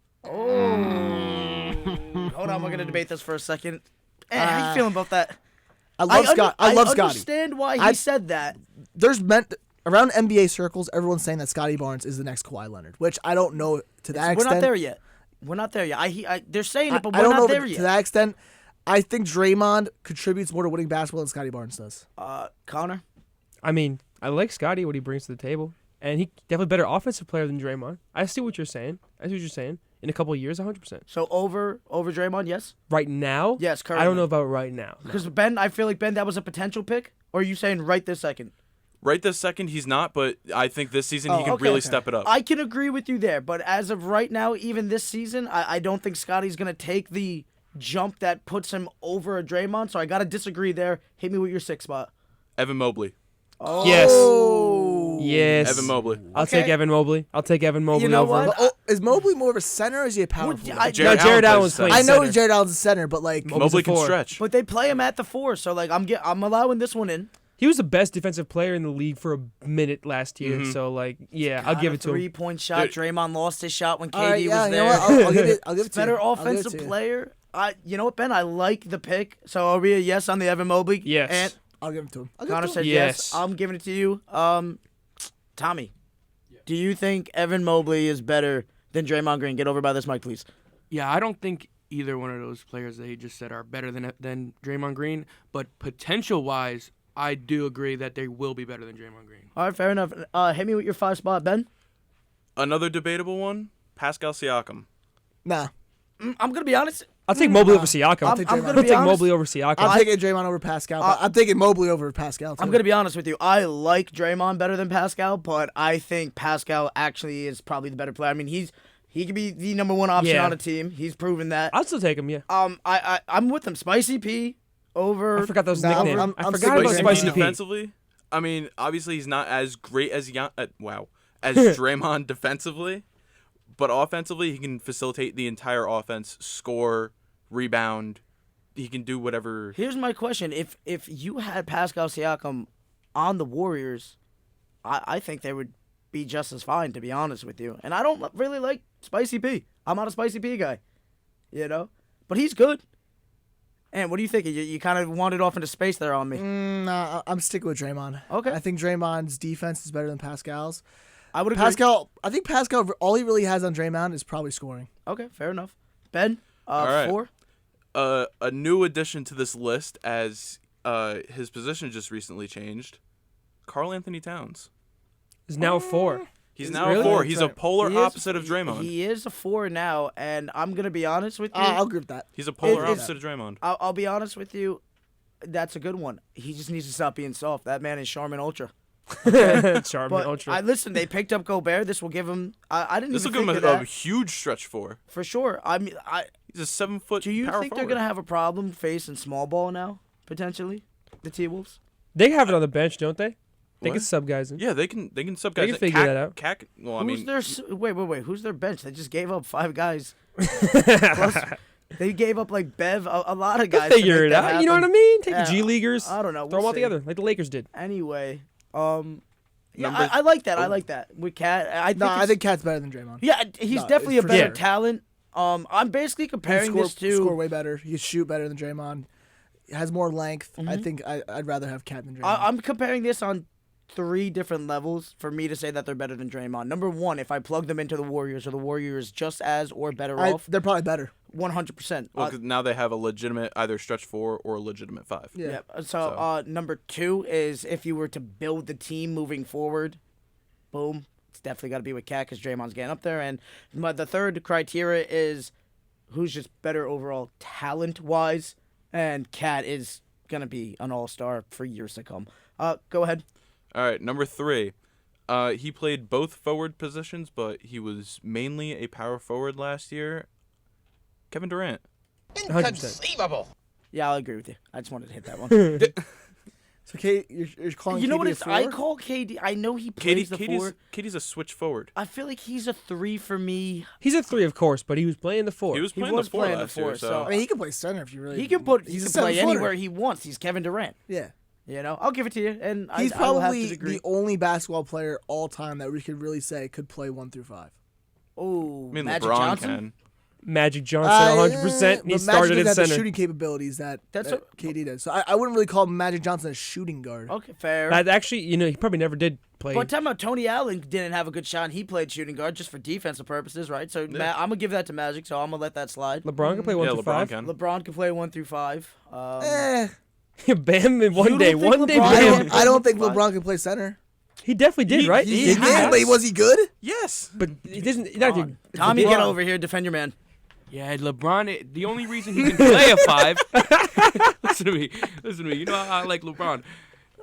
Speaker 1: Hold on, we're gonna debate this for a second. How you feeling about that?
Speaker 3: I love Scott. I love
Speaker 1: I
Speaker 3: Scotty.
Speaker 1: understand why he said that.
Speaker 3: There's meant around NBA circles, everyone's saying that Scotty Barnes is the next Kawhi Leonard, which I don't know to that
Speaker 1: We're
Speaker 3: extent.
Speaker 1: not there yet. We're not there yet. They're saying it, but
Speaker 3: I
Speaker 1: we're
Speaker 3: don't know
Speaker 1: not there
Speaker 3: to
Speaker 1: yet.
Speaker 3: that extent. I think Draymond contributes more to winning basketball than Scotty Barnes does.
Speaker 1: Connor.
Speaker 2: I mean, I like Scotty, what he brings to the table. And he definitely a better offensive player than Draymond. I see what you're saying. In a couple of years, 100%.
Speaker 1: So over Draymond, yes.
Speaker 2: Right now?
Speaker 1: Yes, currently.
Speaker 2: I don't know about right now. No.
Speaker 1: Because Ben, I feel like Ben, that was a potential pick. Or are you saying right this second?
Speaker 5: Right this second, he's not, but I think this season he can
Speaker 1: okay,
Speaker 5: really
Speaker 1: okay.
Speaker 5: step it up.
Speaker 1: I can agree with you there, but as of right now, even this season, I don't think Scotty's gonna take the jump that puts him over a Draymond. So I gotta disagree there. Hit me with your 6th spot.
Speaker 5: Evan Mobley.
Speaker 1: Oh.
Speaker 2: Yes.
Speaker 5: Evan Mobley.
Speaker 2: I'll take Evan Mobley.
Speaker 1: You know
Speaker 2: over.
Speaker 1: what?
Speaker 3: Oh, is Mobley more of a center or is he a power forward?
Speaker 5: Jared
Speaker 2: Jared
Speaker 5: Allen
Speaker 2: Allen's
Speaker 5: plays
Speaker 2: playing
Speaker 5: center.
Speaker 3: I know Jared Allen's a center, but like
Speaker 5: Mobley can
Speaker 2: forward.
Speaker 5: stretch.
Speaker 1: But they play him at the 4, so like I'm allowing this one in.
Speaker 2: He was the best defensive player in the league for a minute last year. So, like, yeah, I'll give it to him.
Speaker 1: 3-point shot. Draymond lost his shot when KD
Speaker 3: all right, yeah,
Speaker 1: was
Speaker 3: you
Speaker 1: there.
Speaker 3: know what? I'll give it. I'll give it to
Speaker 1: Better
Speaker 3: you. I'll give it
Speaker 1: offensive
Speaker 3: to you.
Speaker 1: player. You know what, Ben? I like the pick. So are we a yes on the Evan Mobley?
Speaker 2: Yes.
Speaker 1: And
Speaker 3: I'll give it to him. I'll give it
Speaker 1: Connor
Speaker 3: to him.
Speaker 1: said yes. I'm giving it to you. Tommy, do you think Evan Mobley is better than Draymond Green? Get over by this mic, please.
Speaker 4: Yeah, I don't think either one of those players that he just said are better than Draymond Green, but potential-wise, I do agree that they will be better than Draymond Green.
Speaker 1: All right, fair enough. Hit me with your 5 spot, Ben.
Speaker 5: Another debatable one, Pascal Siakam.
Speaker 3: Nah,
Speaker 1: I'm gonna be honest.
Speaker 2: I'll take Mobley over Siakam.
Speaker 1: I'm
Speaker 3: Draymond.
Speaker 1: gonna
Speaker 2: I'll
Speaker 1: be
Speaker 2: take
Speaker 1: honest.
Speaker 2: Mobley over Siakam.
Speaker 3: I'm taking Draymond over Pascal. But I'm taking Mobley over Pascal. Too.
Speaker 1: I'm gonna be honest with you. I like Draymond better than Pascal, but I think Pascal actually is probably the better player. I mean, he could be the number 1 option
Speaker 2: Yeah.
Speaker 1: on a team. He's proven that.
Speaker 2: I'll still take him, yeah.
Speaker 1: I'm with him. Spicy P over.
Speaker 2: I forgot that was his
Speaker 3: No,
Speaker 2: nickname.
Speaker 3: I'm
Speaker 2: I forgot
Speaker 3: sticking
Speaker 2: about
Speaker 3: with
Speaker 2: Spicy
Speaker 3: Draymond.
Speaker 2: P.
Speaker 5: Defensively, I mean, obviously he's not as great as as Draymond defensively, but offensively he can facilitate the entire offense, score, rebound. He can do whatever.
Speaker 1: Here's my question: If you had Pascal Siakam on the Warriors, I think they would be just as fine, to be honest with you. And I don't really like Spicy P. I'm not a Spicy P guy, but he's good. And what do you think? You kind of wandered off into space there on me.
Speaker 3: Nah, I'm sticking with Draymond.
Speaker 1: Okay.
Speaker 3: I think Draymond's defense is better than Pascal's.
Speaker 1: I would agree.
Speaker 3: I think Pascal, all he really has on Draymond is probably scoring.
Speaker 1: Okay, fair enough. Ben,
Speaker 5: All right.
Speaker 1: 4.
Speaker 5: A new addition to this list as his position just recently changed. Karl Anthony Towns.
Speaker 2: He's now 4.
Speaker 5: He's
Speaker 2: Is
Speaker 5: now
Speaker 2: really?
Speaker 5: a 4.
Speaker 2: That's
Speaker 5: He's a
Speaker 2: right.
Speaker 5: polar
Speaker 1: He is-
Speaker 5: opposite of Draymond.
Speaker 1: He is a 4 now, and I'm gonna be honest with you.
Speaker 3: I'll agree with that.
Speaker 5: He's a polar
Speaker 1: It's-
Speaker 5: opposite of Draymond.
Speaker 1: I'll be honest with you. That's a good one. He just needs to stop being soft. That man is Charmin Ultra.
Speaker 2: Charmin
Speaker 1: But
Speaker 2: Ultra.
Speaker 1: listen, they picked up Gobert. This will give him. I didn't
Speaker 5: This will
Speaker 1: even
Speaker 5: give
Speaker 1: think
Speaker 5: him
Speaker 1: of
Speaker 5: a
Speaker 1: that.
Speaker 5: huge stretch for.
Speaker 1: For sure. I mean,
Speaker 5: He's a 7-foot.
Speaker 1: do you
Speaker 5: power
Speaker 1: think
Speaker 5: forward.
Speaker 1: they're gonna have a problem facing small ball now? Potentially, the T-Wolves.
Speaker 2: They have it on the bench, don't they? They
Speaker 5: What?
Speaker 2: can sub guys in.
Speaker 5: Yeah, they can sub
Speaker 2: They
Speaker 5: guys.
Speaker 2: can figure that out.
Speaker 5: Well, I
Speaker 1: Who's
Speaker 5: mean,
Speaker 1: their? Wait. Who's their bench? They just gave up 5 guys. Plus, they gave up like Bev, a lot of
Speaker 2: They'll
Speaker 1: guys. to
Speaker 2: figure
Speaker 1: make
Speaker 2: it
Speaker 1: that
Speaker 2: out. You know what I
Speaker 1: happen.
Speaker 2: mean? Take
Speaker 1: Yeah,
Speaker 2: the G Leaguers.
Speaker 1: I don't know.
Speaker 2: Throw them
Speaker 1: We'll
Speaker 2: all
Speaker 1: see.
Speaker 2: together like the Lakers did.
Speaker 1: Anyway, Yeah, I like that. I like that with Cat.
Speaker 3: I think Cat's better than Draymond.
Speaker 1: Yeah, he's
Speaker 3: No,
Speaker 1: definitely a
Speaker 3: for
Speaker 1: better
Speaker 3: sure.
Speaker 1: talent. I'm basically comparing
Speaker 3: He
Speaker 1: this to.
Speaker 3: score way better. He shoot better than Draymond. He has more length. I think I'd rather have Cat than Draymond.
Speaker 1: I'm comparing this on 3 different levels for me to say that they're better than Draymond. Number 1, if I plug them into the Warriors, are the Warriors just as or better off?
Speaker 3: They're probably better.
Speaker 1: 100%.
Speaker 5: Well, 'cause now they have a legitimate either stretch 4 or a legitimate 5.
Speaker 3: Yeah.
Speaker 1: So number 2 is if you were to build the team moving forward, boom, it's definitely got to be with Cat because Draymond's getting up there. And the third criteria is who's just better overall talent-wise, and Cat is going to be an all-star for years to come. Go ahead.
Speaker 5: All right, number 3. He played both forward positions, but he was mainly a power forward last year. Kevin Durant.
Speaker 2: 100%.
Speaker 1: Yeah, I'll agree with you. I just wanted to hit that one.
Speaker 3: So, you're calling
Speaker 1: You know
Speaker 3: KD
Speaker 1: what
Speaker 3: a
Speaker 1: it's? I
Speaker 3: forward?
Speaker 1: call KD. I know he plays the 4.
Speaker 5: KD's a switch forward.
Speaker 1: I feel like he's a 3 for me.
Speaker 2: He's a 3, of course, but he was playing the 4.
Speaker 5: He was
Speaker 1: He
Speaker 5: playing
Speaker 1: was
Speaker 5: the 4
Speaker 1: playing the
Speaker 5: last year,
Speaker 1: 4,
Speaker 5: so
Speaker 1: so-
Speaker 3: I mean, he can play center if you really.
Speaker 1: He can put. He
Speaker 3: He's
Speaker 1: can
Speaker 3: a
Speaker 1: play
Speaker 3: 7-footer.
Speaker 1: anywhere he wants. He's Kevin Durant.
Speaker 3: Yeah.
Speaker 1: You know, I'll give it to you. And
Speaker 3: He's
Speaker 1: I will have
Speaker 3: probably
Speaker 1: to agree.
Speaker 3: the only basketball player all time that we could really say could play 1 through 5.
Speaker 1: Oh,
Speaker 5: I mean,
Speaker 1: Magic
Speaker 5: LeBron
Speaker 1: Johnson.
Speaker 5: can.
Speaker 2: Magic Johnson, 100%. He
Speaker 3: But
Speaker 2: started
Speaker 3: Magic
Speaker 2: at
Speaker 3: doesn't have the
Speaker 2: center.
Speaker 3: shooting capabilities that
Speaker 1: That's
Speaker 3: KD does. So I wouldn't really call Magic Johnson a shooting guard.
Speaker 1: Okay, fair.
Speaker 2: That actually, he probably never did play.
Speaker 1: But talking about Tony Allen didn't have a good shot. And he played shooting guard just for defensive purposes, right? So I'm gonna give that to Magic. So I'm gonna let that slide.
Speaker 2: LeBron can play 1
Speaker 5: Yeah,
Speaker 2: through
Speaker 5: LeBron
Speaker 2: 5.
Speaker 5: can.
Speaker 1: LeBron can play 1 through 5.
Speaker 2: Bam, in one
Speaker 1: You
Speaker 2: day.
Speaker 1: don't think
Speaker 2: One day,
Speaker 1: LeBron-
Speaker 2: Bam.
Speaker 3: I don't think
Speaker 1: Fine.
Speaker 3: LeBron can play center.
Speaker 2: He definitely did, right?
Speaker 5: he
Speaker 3: He did, but was he good?
Speaker 5: Yes.
Speaker 2: But he doesn't. Not
Speaker 1: Come on. Tommy, get over here. Defend your man.
Speaker 4: Yeah, LeBron. The only reason he can play a 5. Listen to me. You know how I like LeBron.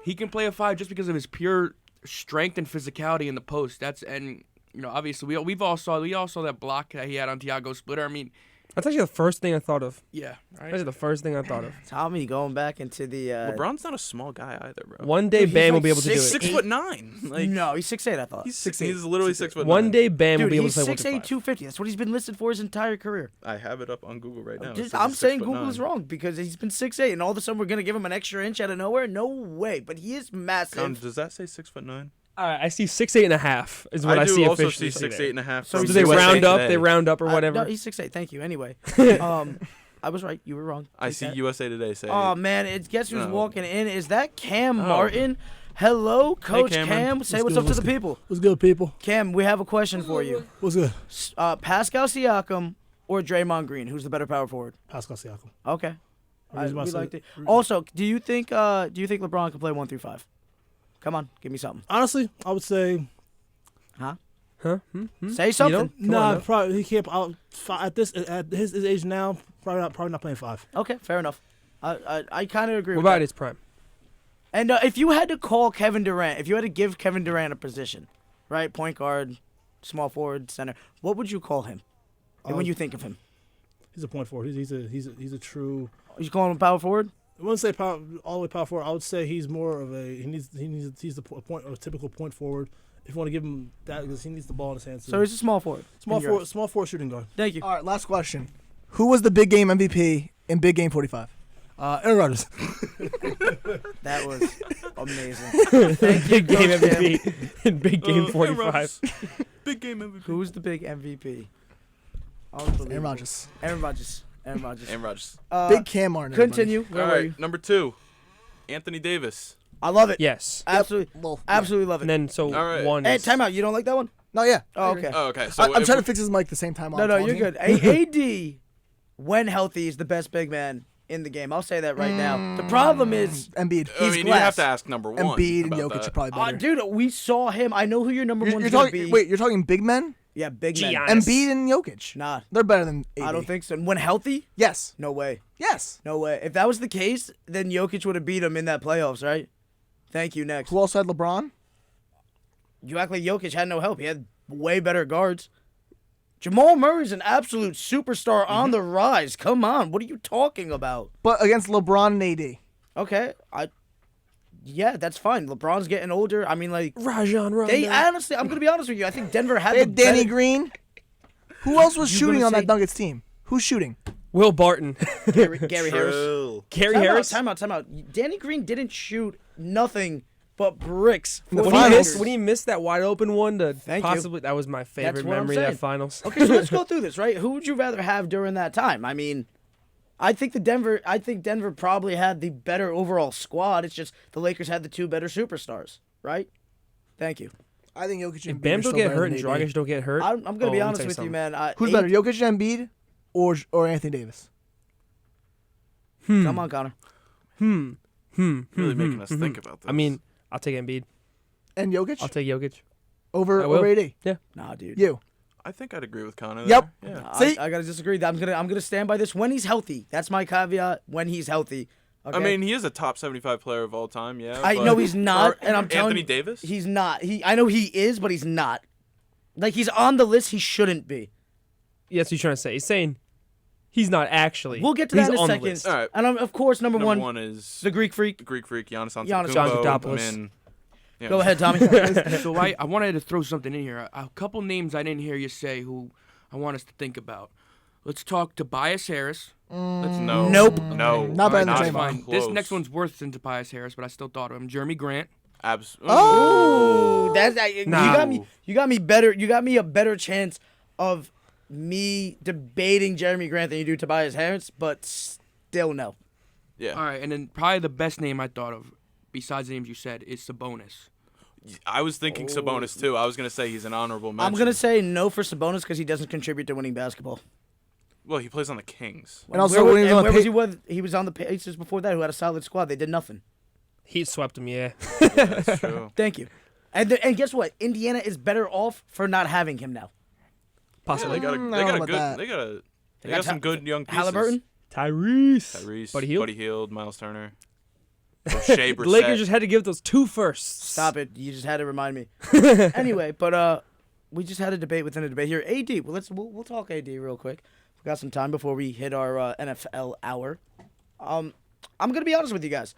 Speaker 4: He can play a 5 just because of his pure strength and physicality in the post. Obviously we all saw that block that he had on Thiago Splitter. I mean,
Speaker 2: That's actually the first thing I thought of.
Speaker 4: yeah, right.
Speaker 2: That's the first thing I thought of.
Speaker 1: Tommy going back into the.
Speaker 5: LeBron's not a small guy either, bro.
Speaker 2: One day,
Speaker 1: Dude, he's
Speaker 2: Bam will
Speaker 1: like
Speaker 2: be able to do it.
Speaker 5: 6'9". Like
Speaker 1: No, he's 6'8", I thought.
Speaker 5: he's literally 6'9".
Speaker 2: One day, Bam will
Speaker 1: Dude,
Speaker 2: be able
Speaker 1: he's
Speaker 2: to play
Speaker 1: 6'8",
Speaker 2: 1 through 5.
Speaker 1: 250. That's what he's been listed for his entire career.
Speaker 5: I have it up on Google right now. It says
Speaker 1: I'm
Speaker 5: he's
Speaker 1: saying
Speaker 5: 6'9".
Speaker 1: Google is wrong because he's been 6'8", and all of a sudden we're gonna give him an extra inch out of nowhere. No way, but he is massive.
Speaker 5: Con, does that say 6'9"?
Speaker 2: I see 6'8.5" is what I
Speaker 5: do
Speaker 2: see
Speaker 5: also
Speaker 2: officially.
Speaker 5: see 6'8.5".
Speaker 1: So
Speaker 5: from
Speaker 2: Do they
Speaker 1: He's 6'8"
Speaker 2: round up?
Speaker 5: today.
Speaker 2: They round up or whatever.
Speaker 1: No, he's 6'8". Thank you. Anyway, I was right. You were wrong.
Speaker 5: I
Speaker 1: Take
Speaker 5: see
Speaker 1: that.
Speaker 5: USA Today say.
Speaker 1: Oh man, guess who's
Speaker 5: No.
Speaker 1: walking in? Is that Cam Martin? Hello, Coach
Speaker 5: Cameron.
Speaker 1: Cam. Say what's up to the people.
Speaker 3: What's good, people?
Speaker 1: Cam, we have a question for you.
Speaker 3: What's good?
Speaker 1: Pascal Siakam or Draymond Green? Who's the better power forward?
Speaker 6: Pascal Siakam.
Speaker 1: Okay.
Speaker 6: Reason why I
Speaker 1: We
Speaker 6: said
Speaker 1: liked
Speaker 6: it.
Speaker 1: it. Also, do you think LeBron can play 1 through 5? Come on, give me something.
Speaker 6: Honestly, I would say
Speaker 2: Huh?
Speaker 1: Say something.
Speaker 2: Come on,
Speaker 6: nah.
Speaker 2: no.
Speaker 6: Probably he can't. At his age now, probably not playing 5.
Speaker 1: Okay, fair enough. I kind of agree
Speaker 2: What
Speaker 1: with
Speaker 2: about
Speaker 1: that.
Speaker 2: his prime?
Speaker 1: And if you had to call Kevin Durant, if you had to give Kevin Durant a position, right, point guard, small forward, center, what would you call him? And when you think of him,
Speaker 6: He's a point forward. He's a true.
Speaker 1: you calling him power forward?
Speaker 6: I wouldn't say all the way power forward. I would say he's more of a he's a typical point forward. If you want to give him that, because he needs the ball in his hands.
Speaker 1: So he's a small forward.
Speaker 6: small
Speaker 1: in your eyes.
Speaker 6: forward shooting guard.
Speaker 1: Thank you.
Speaker 3: All right, last question. Who was the big game MVP in Big Game 45?
Speaker 6: Aaron Rodgers.
Speaker 1: That was amazing.
Speaker 2: Big game
Speaker 1: Coach Cam.
Speaker 2: MVP in big game
Speaker 5: Aaron
Speaker 2: 45.
Speaker 5: Rodgers. Big game MVP.
Speaker 1: Who's the big MVP?
Speaker 3: Aaron Rodgers.
Speaker 1: Aaron Rodgers. Aaron Rodgers.
Speaker 5: Aaron Rodgers.
Speaker 3: Big Cam Martin.
Speaker 1: Continue.
Speaker 5: All
Speaker 1: Where were you?
Speaker 5: right, number 2, Anthony Davis.
Speaker 1: I love it.
Speaker 2: Yes.
Speaker 1: Absolutely.
Speaker 3: everybody. Well,
Speaker 1: Absolutely love
Speaker 2: And
Speaker 1: it.
Speaker 2: then so
Speaker 5: All right.
Speaker 2: one.
Speaker 1: Hey,
Speaker 2: is-
Speaker 1: time out. You don't like that one?
Speaker 3: no, yeah.
Speaker 1: Oh, okay.
Speaker 5: Oh, okay. So
Speaker 3: I'm
Speaker 5: if
Speaker 3: trying to
Speaker 5: we-
Speaker 3: fix his mic the same time.
Speaker 1: No,
Speaker 3: while
Speaker 1: no,
Speaker 3: I'm
Speaker 1: you're
Speaker 3: talking.
Speaker 1: good. AD, when healthy, is the best big man in the game. I'll say that right now. The problem is,
Speaker 3: Embiid.
Speaker 5: I
Speaker 1: he's
Speaker 5: mean, you
Speaker 1: glass.
Speaker 5: have to ask number 1.
Speaker 3: Embiid and
Speaker 5: about
Speaker 3: Jokic
Speaker 5: that.
Speaker 3: are probably better.
Speaker 1: dude, we saw him. I know who your number one's
Speaker 3: You're
Speaker 1: gonna
Speaker 3: talking.
Speaker 1: be.
Speaker 3: Wait, you're talking big men?
Speaker 1: Yeah, big man.
Speaker 2: Giannis.
Speaker 3: Embiid and Jokic.
Speaker 1: Nah,
Speaker 3: They're better than AD.
Speaker 1: I don't think so. When healthy,
Speaker 3: Yes.
Speaker 1: no way.
Speaker 3: Yes.
Speaker 1: No way. If that was the case, then Jokic would have beat him in that playoffs, right? Thank you. Next.
Speaker 3: Who also had LeBron?
Speaker 1: You act like Jokic had no help. He had way better guards. Jamal Murray's an absolute superstar on the rise. Come on. What are you talking about?
Speaker 3: But against LeBron and AD.
Speaker 1: Okay. Yeah, that's fine. LeBron's getting older. I mean, like,
Speaker 2: Rajon Rondo.
Speaker 1: they honestly, I'm going to be honest with you. I think Denver had
Speaker 3: They had
Speaker 1: the
Speaker 3: Danny
Speaker 1: better-
Speaker 3: Green. Who else was
Speaker 1: You
Speaker 3: shooting
Speaker 1: gonna
Speaker 3: on
Speaker 1: say-
Speaker 3: that Nuggets team? Who's shooting?
Speaker 2: Will Barton.
Speaker 1: Gary Harris.
Speaker 5: True.
Speaker 2: Gary
Speaker 1: Time
Speaker 2: Harris.
Speaker 1: out. Danny Green didn't shoot nothing but bricks. For
Speaker 3: The
Speaker 1: the
Speaker 3: finals.
Speaker 1: Lakers.
Speaker 2: When he missed that wide open one to
Speaker 1: Thank you.
Speaker 2: possibly, that was my favorite
Speaker 1: what I'm
Speaker 2: memory of
Speaker 1: saying.
Speaker 2: that finals.
Speaker 1: Okay, so let's go through this, right? Who would you rather have during that time? I mean, I think Denver probably had the better overall squad. It's just the Lakers had the two better superstars, right? Thank you.
Speaker 3: I think Jokic
Speaker 2: If
Speaker 3: and Embiid
Speaker 2: Bam
Speaker 3: are
Speaker 2: don't
Speaker 3: still
Speaker 2: get
Speaker 3: better
Speaker 2: hurt
Speaker 3: than
Speaker 2: and
Speaker 3: AD.
Speaker 2: Dragic don't get hurt,
Speaker 1: I'm gonna
Speaker 2: oh,
Speaker 1: be
Speaker 2: let me
Speaker 1: honest
Speaker 2: tell
Speaker 1: with you,
Speaker 2: something.
Speaker 1: man.
Speaker 3: Who's better, Jokic and Embiid or Anthony Davis?
Speaker 1: Come on, Connor.
Speaker 5: Really making us think about this.
Speaker 2: I mean, I'll take Embiid.
Speaker 3: And Jokic
Speaker 2: I'll take Jokic.
Speaker 3: over
Speaker 2: I will.
Speaker 3: AD?
Speaker 1: Nah, dude.
Speaker 3: You.
Speaker 5: I think I'd agree with Connor.
Speaker 3: Yep.
Speaker 5: There. Yeah.
Speaker 3: See?
Speaker 1: I gotta disagree. I'm gonna stand by this when he's healthy. That's my caveat. When he's healthy. Okay?
Speaker 5: I mean, he is a top 75 player of all time. Yeah.
Speaker 1: I
Speaker 5: but-
Speaker 1: know he's not,
Speaker 5: Or
Speaker 1: and I'm telling
Speaker 5: Anthony
Speaker 1: you,
Speaker 5: Davis.
Speaker 1: he's not. I know he is, but he's not. Like he's on the list. He shouldn't be.
Speaker 2: Yeah, that's what he's trying to say. He's saying he's not actually.
Speaker 1: We'll get to
Speaker 2: He's
Speaker 1: that in a
Speaker 2: on the
Speaker 1: second.
Speaker 2: list.
Speaker 5: All right.
Speaker 1: And of course, number
Speaker 5: Number
Speaker 1: one,
Speaker 5: one is
Speaker 1: the Greek freak.
Speaker 5: the Greek freak Giannis
Speaker 1: Giannis
Speaker 5: Antetokounmpo.
Speaker 2: Antetokounmpo.
Speaker 5: I mean, yeah.
Speaker 1: Go ahead, Tommy.
Speaker 4: So I wanted to throw something in here. A couple names I didn't hear you say who I want us to think about. Let's talk Tobias Harris.
Speaker 5: No.
Speaker 1: Nope.
Speaker 5: No.
Speaker 3: Not better than
Speaker 5: not
Speaker 3: Draymond.
Speaker 5: even
Speaker 4: Fine. This
Speaker 5: close.
Speaker 4: next one's worse than Tobias Harris, but I still thought of him. Jeremy Grant.
Speaker 1: Oh,
Speaker 2: Nah.
Speaker 1: you got me better. You got me a better chance of me debating Jeremy Grant than you do Tobias Harris, but still no.
Speaker 5: Yeah.
Speaker 4: All right, and then probably the best name I thought of, besides the names you said, is Sabonis.
Speaker 5: I was thinking Sabonis too. I was gonna say he's an honorable mention.
Speaker 1: I'm gonna say no for Sabonis because he doesn't contribute to winning basketball.
Speaker 5: Well, he plays on the Kings.
Speaker 3: And also,
Speaker 1: where,
Speaker 3: when he was on
Speaker 1: where
Speaker 3: the
Speaker 1: was he with? He was on the Pacers before that, who had a solid squad. They did nothing.
Speaker 2: He swept him, yeah.
Speaker 5: Yeah, that's true.
Speaker 1: Thank you. And guess what? Indiana is better off for not having him now.
Speaker 2: Possibly.
Speaker 5: They got a,
Speaker 3: I don't
Speaker 5: they
Speaker 3: know
Speaker 5: got a
Speaker 3: about
Speaker 5: good.
Speaker 3: that.
Speaker 5: They got some good young pieces.
Speaker 1: Halliburton.
Speaker 2: Tyrese.
Speaker 5: Tyrese,
Speaker 2: Buddy Hield.
Speaker 5: Hield, Miles Turner, O'Shea,
Speaker 2: The Lakers
Speaker 5: Brissett.
Speaker 2: just had to give those two firsts.
Speaker 1: Stop it! You just had to remind me. Anyway, but we just had a debate within a debate here. AD. Well, we'll talk AD real quick. We got some time before we hit our NFL hour. I'm gonna be honest with you guys.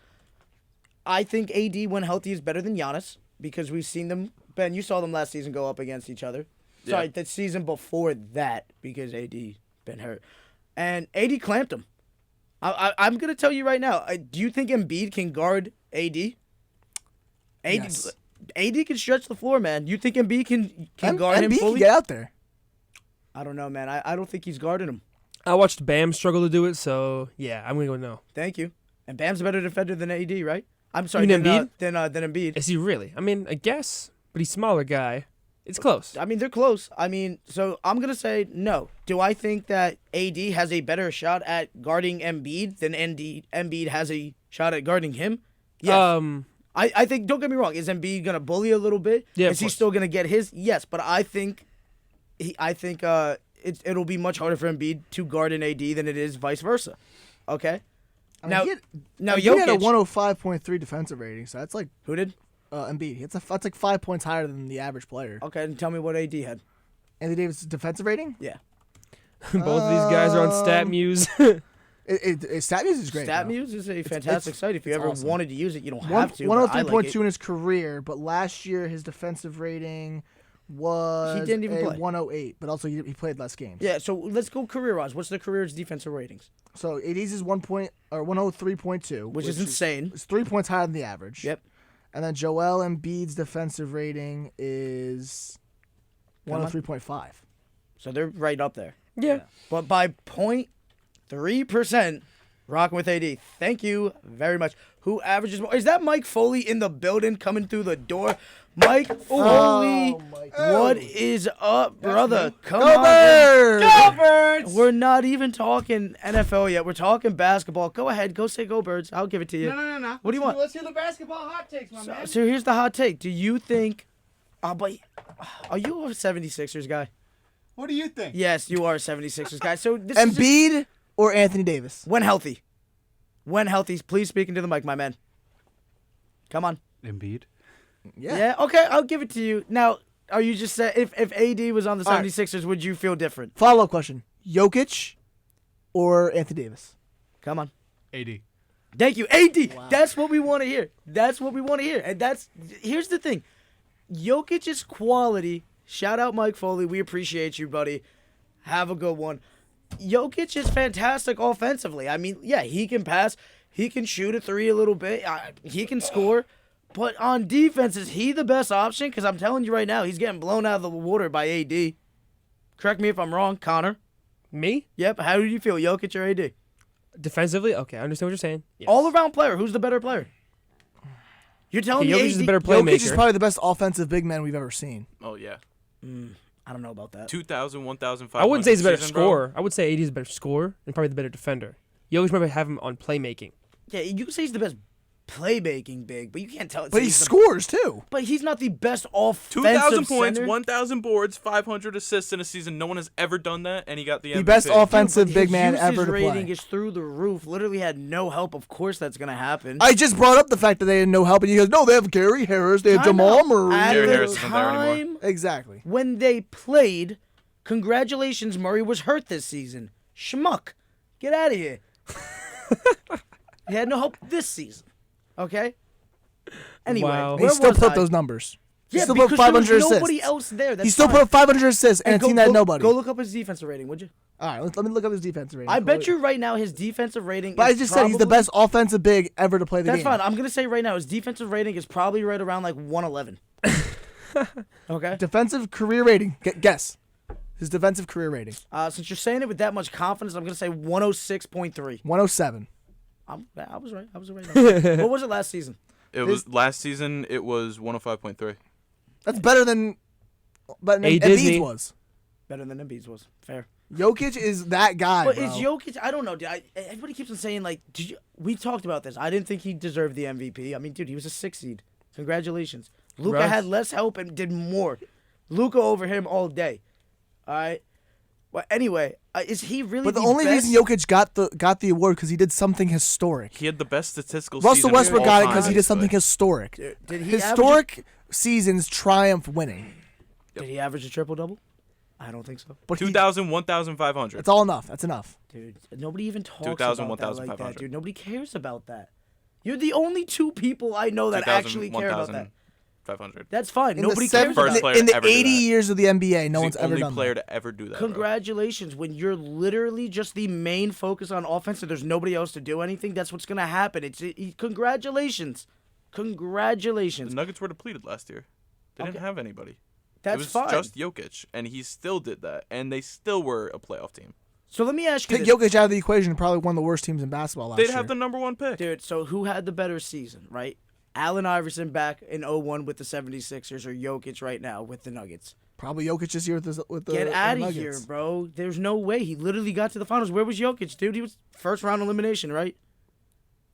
Speaker 1: I think AD when healthy is better than Giannis because we've seen them. Ben, you saw them last season go up against each other. Sorry,
Speaker 5: Yeah.
Speaker 1: the season before that because AD been hurt, and AD clamped him. I'm gonna tell you right now. Do you think Embiid can guard AD?
Speaker 3: Yes.
Speaker 1: AD can stretch the floor, man. You think Embiid can guard him
Speaker 3: Embiid can
Speaker 1: fully?
Speaker 3: get out there.
Speaker 1: I don't know, man. I don't think he's guarding him.
Speaker 2: I watched Bam struggle to do it, so yeah, I'm gonna go no.
Speaker 1: Thank you. And Bam's a better defender than AD, right? I'm sorry,
Speaker 2: You mean Embiid?
Speaker 1: than Embiid.
Speaker 2: Is he really? I mean, I guess, but he's a smaller guy. It's close.
Speaker 1: I mean, they're close. I mean, so I'm going to say no. Do I think that AD has a better shot at guarding Embiid than Embiid has a shot at guarding him? Yes. I think, don't get me wrong, is Embiid going to bully a little bit?
Speaker 2: Yeah, of
Speaker 1: Is he
Speaker 2: course.
Speaker 1: still going to get his? Yes, but I think it'll be much harder for Embiid to guard an AD than it is vice versa. Okay?
Speaker 3: I mean,
Speaker 1: Now,
Speaker 3: now
Speaker 1: Jokic.
Speaker 3: he had a 105.3 defensive rating, so that's like
Speaker 1: Who did?
Speaker 3: Embiid. That's like 5 points higher than the average player.
Speaker 1: Okay, and tell me what AD had.
Speaker 3: Anthony Davis' defensive rating?
Speaker 1: Yeah.
Speaker 2: Both of these guys are on StatMuse.
Speaker 3: StatMuse is great. though.
Speaker 1: StatMuse is a fantastic site. If you ever
Speaker 3: awesome.
Speaker 1: wanted to use it, you don't
Speaker 3: One-
Speaker 1: have to. but I like
Speaker 3: 103.2
Speaker 1: it.
Speaker 3: in his career, but last year his defensive rating was
Speaker 1: He didn't even
Speaker 3: a
Speaker 1: play.
Speaker 3: 108, but also he played less games.
Speaker 1: Yeah, so let's go career-wise. What's the career's defensive ratings?
Speaker 3: So AD's is 103.2,
Speaker 1: Which is insane.
Speaker 3: It's 3 points higher than the average.
Speaker 1: Yep.
Speaker 3: And then Joel Embiid's defensive rating is
Speaker 1: Come on.
Speaker 3: 103.5.
Speaker 1: So they're right up there.
Speaker 2: yeah.
Speaker 1: But by 0.3%, rocking with AD. Thank you very much. Who averages more? Is that Mike Foley in the building coming through the door? Mike Foley, what is up, brother? Come on.
Speaker 3: Birds!
Speaker 1: Go Birds! We're not even talking NFL yet. We're talking basketball. Go ahead. Go say go Birds. I'll give it to you.
Speaker 7: No.
Speaker 1: What do you want?
Speaker 7: Let's hear the basketball hot takes, my man.
Speaker 1: So here's the hot take. Do you think... but are you a 76ers guy?
Speaker 7: What do you think?
Speaker 1: Yes, you are a 76ers guy. So this is just-
Speaker 3: Embiid or Anthony Davis?
Speaker 1: when healthy. When healthy. Please speak into the mic, my man. Come on.
Speaker 7: Embiid.
Speaker 1: Yeah. Okay, I'll give it to you. Now, are you just saying if AD was on the
Speaker 3: All right.
Speaker 1: 76ers, would you feel different?
Speaker 3: Follow-up question. Jokic or Anthony Davis?
Speaker 1: Come on.
Speaker 7: AD.
Speaker 1: Thank you. AD. That's what we want to hear. That's what we want to hear. And here's the thing. Jokic's quality, shout out Mike Foley. We appreciate you, buddy. Have a good one. Jokic is fantastic offensively. I mean, yeah, he can pass. He can shoot a three a little bit. He can score. But on defense, is he the best option? Because I'm telling you right now, he's getting blown out of the water by AD. Correct me if I'm wrong, Connor.
Speaker 2: Me?
Speaker 1: Yep. How do you feel, Jokic or AD?
Speaker 2: Defensively? Okay, I understand what you're saying. Yes.
Speaker 1: All-around player. Who's the better player? You're telling me
Speaker 2: Jokic
Speaker 1: AD
Speaker 2: is the better
Speaker 3: Jokic
Speaker 2: playmaker.
Speaker 3: is probably the best offensive big man we've ever seen.
Speaker 5: Oh yeah.
Speaker 1: I don't know about that.
Speaker 5: 2,000, 1,500.
Speaker 2: I wouldn't say he's a better
Speaker 5: season, bro.
Speaker 2: scorer. I would say AD is a better scorer and probably the better defender. Jokic probably have him on playmaking.
Speaker 1: Yeah, you can say he's the best playmaking big, but you can't tell.
Speaker 3: But he scores too.
Speaker 1: But he's not the best offensive
Speaker 5: 2,000 points,
Speaker 1: center.
Speaker 5: 1,000 boards, 500 assists in a season. No one has ever done that, and he got the MVP.
Speaker 3: The best offensive
Speaker 1: Dude,
Speaker 3: big
Speaker 1: his
Speaker 3: man
Speaker 1: usage
Speaker 3: ever to
Speaker 1: rating
Speaker 3: play.
Speaker 1: is through the roof. Literally had no help. Of course, that's gonna happen.
Speaker 3: I just brought up the fact that they had no help, and you goes, no, they have Gary Harris, they have
Speaker 1: Time
Speaker 3: Jamal
Speaker 1: out.
Speaker 3: Murray.
Speaker 1: At
Speaker 5: Gary
Speaker 1: the
Speaker 5: Harris isn't there anymore.
Speaker 1: time
Speaker 3: Exactly.
Speaker 1: when they played, congratulations, Murray was hurt this season. Schmuck, get out of here. He had no help this season. Okay. Anyway,
Speaker 2: Wow.
Speaker 3: He
Speaker 1: where
Speaker 3: still
Speaker 1: was
Speaker 3: put
Speaker 1: I?
Speaker 3: up those numbers. He
Speaker 1: Yeah,
Speaker 3: still
Speaker 1: because
Speaker 3: put 500
Speaker 1: there was
Speaker 3: assists.
Speaker 1: nobody else there. That's
Speaker 3: He still
Speaker 1: fine.
Speaker 3: put up 500 assists and a
Speaker 1: And
Speaker 3: team that had nobody.
Speaker 1: Go look up his defensive rating, would you?
Speaker 3: All right, let me look up his defensive rating.
Speaker 1: I bet you right now his defensive rating.
Speaker 3: But I
Speaker 1: is
Speaker 3: just said he's the
Speaker 1: probably-
Speaker 3: best offensive big ever to play the
Speaker 1: That's
Speaker 3: game.
Speaker 1: fine. I'm gonna say right now his defensive rating is probably right around like 111. Okay.
Speaker 3: Defensive career rating. Guess. His defensive career rating.
Speaker 1: Since you're saying it with that much confidence, I'm gonna say 106.3.
Speaker 3: 107.
Speaker 1: I was right. I was right. What was it last season?
Speaker 5: It was last season. It was 105.3.
Speaker 3: That's better than
Speaker 2: Hey, Disney.
Speaker 3: Embiid's was.
Speaker 1: Better than Embiid's was. Fair.
Speaker 3: Jokic is that guy,
Speaker 1: But
Speaker 3: bro.
Speaker 1: is Jokic? I don't know, dude. Everybody keeps on saying like, we talked about this. I didn't think he deserved the MVP. I mean, dude, he was a 6 seed. Congratulations. Luka
Speaker 2: Congrats.
Speaker 1: had less help and did more. Luka over him all day. All right. But anyway, is he really?
Speaker 3: But the only
Speaker 1: best?
Speaker 3: reason Jokic got the award because he did something historic.
Speaker 5: He had the best statistical
Speaker 3: Russell
Speaker 5: season
Speaker 3: Westbrook
Speaker 5: of
Speaker 3: got it
Speaker 5: all
Speaker 3: because he
Speaker 5: time,
Speaker 3: did something
Speaker 5: but
Speaker 3: historic.
Speaker 1: Did he
Speaker 3: Historic seasons triumph winning.
Speaker 1: Did he average a triple double? I don't think so.
Speaker 3: But
Speaker 5: 2,000, 1,500.
Speaker 3: that's all enough. That's enough.
Speaker 1: Dude, nobody even talks
Speaker 5: 2,000,
Speaker 1: about that like that,
Speaker 5: 1,500.
Speaker 1: dude. Nobody cares about that. You're the only two people I know that
Speaker 5: 2,000,
Speaker 1: actually care about that.
Speaker 5: 1,500.
Speaker 1: That's fine.
Speaker 3: In
Speaker 1: Nobody
Speaker 3: the
Speaker 1: cares
Speaker 5: First
Speaker 1: about
Speaker 5: player
Speaker 1: that.
Speaker 3: in the
Speaker 5: ever do
Speaker 3: 80
Speaker 5: that.
Speaker 3: years of the NBA, no
Speaker 5: He's
Speaker 3: one's
Speaker 5: the
Speaker 3: ever
Speaker 5: only
Speaker 3: done
Speaker 5: player
Speaker 3: that.
Speaker 5: to ever do that. bro.
Speaker 1: Congratulations. When you're literally just the main focus on offense and there's nobody else to do anything, that's what's going to happen. Congratulations. Congratulations.
Speaker 5: The Nuggets were depleted last year. They didn't have anybody.
Speaker 1: That's
Speaker 5: it was
Speaker 1: fine.
Speaker 5: just Jokic, and he still did that, and they still were a playoff team.
Speaker 1: So let me ask you
Speaker 3: Take
Speaker 1: this.
Speaker 3: Jokic out of the equation, probably one of the worst teams in basketball last
Speaker 5: They'd
Speaker 3: year.
Speaker 5: have the number one pick.
Speaker 1: Dude, so who had the better season, right? Allen Iverson back in 01 with the 76ers or Jokic right now with the Nuggets?
Speaker 3: Probably Jokic this year with the
Speaker 1: Get out of
Speaker 3: Nuggets.
Speaker 1: here, bro. There's no way. He literally got to the finals. Where was Jokic, dude? He was first round elimination, right?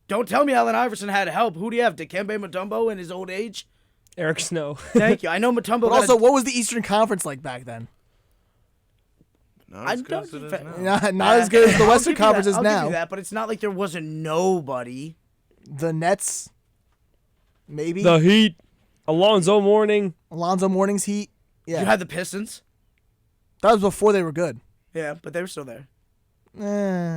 Speaker 1: Don't tell me Allen Iverson had help. Who do you have? Dikembe Mutombo in his old age?
Speaker 2: Eric Snow.
Speaker 1: Thank you. I know Mutombo.
Speaker 3: But
Speaker 1: got
Speaker 3: also,
Speaker 1: a-
Speaker 3: what was the Eastern Conference like back then?
Speaker 5: Not
Speaker 1: I
Speaker 5: as good as
Speaker 1: don't
Speaker 5: it is
Speaker 1: think-
Speaker 5: now.
Speaker 3: Not as good as the
Speaker 1: I'll
Speaker 3: Western
Speaker 1: give you
Speaker 3: Conference
Speaker 1: that.
Speaker 3: is
Speaker 1: I'll give
Speaker 3: now.
Speaker 1: you that, but it's not like there wasn't nobody.
Speaker 3: The Nets, maybe.
Speaker 2: The Heat. Alonzo Mourning.
Speaker 3: Alonzo Mourning's Heat. Yeah,
Speaker 1: You had the Pistons.
Speaker 3: that was before they were good.
Speaker 1: Yeah, but they were still there.
Speaker 2: All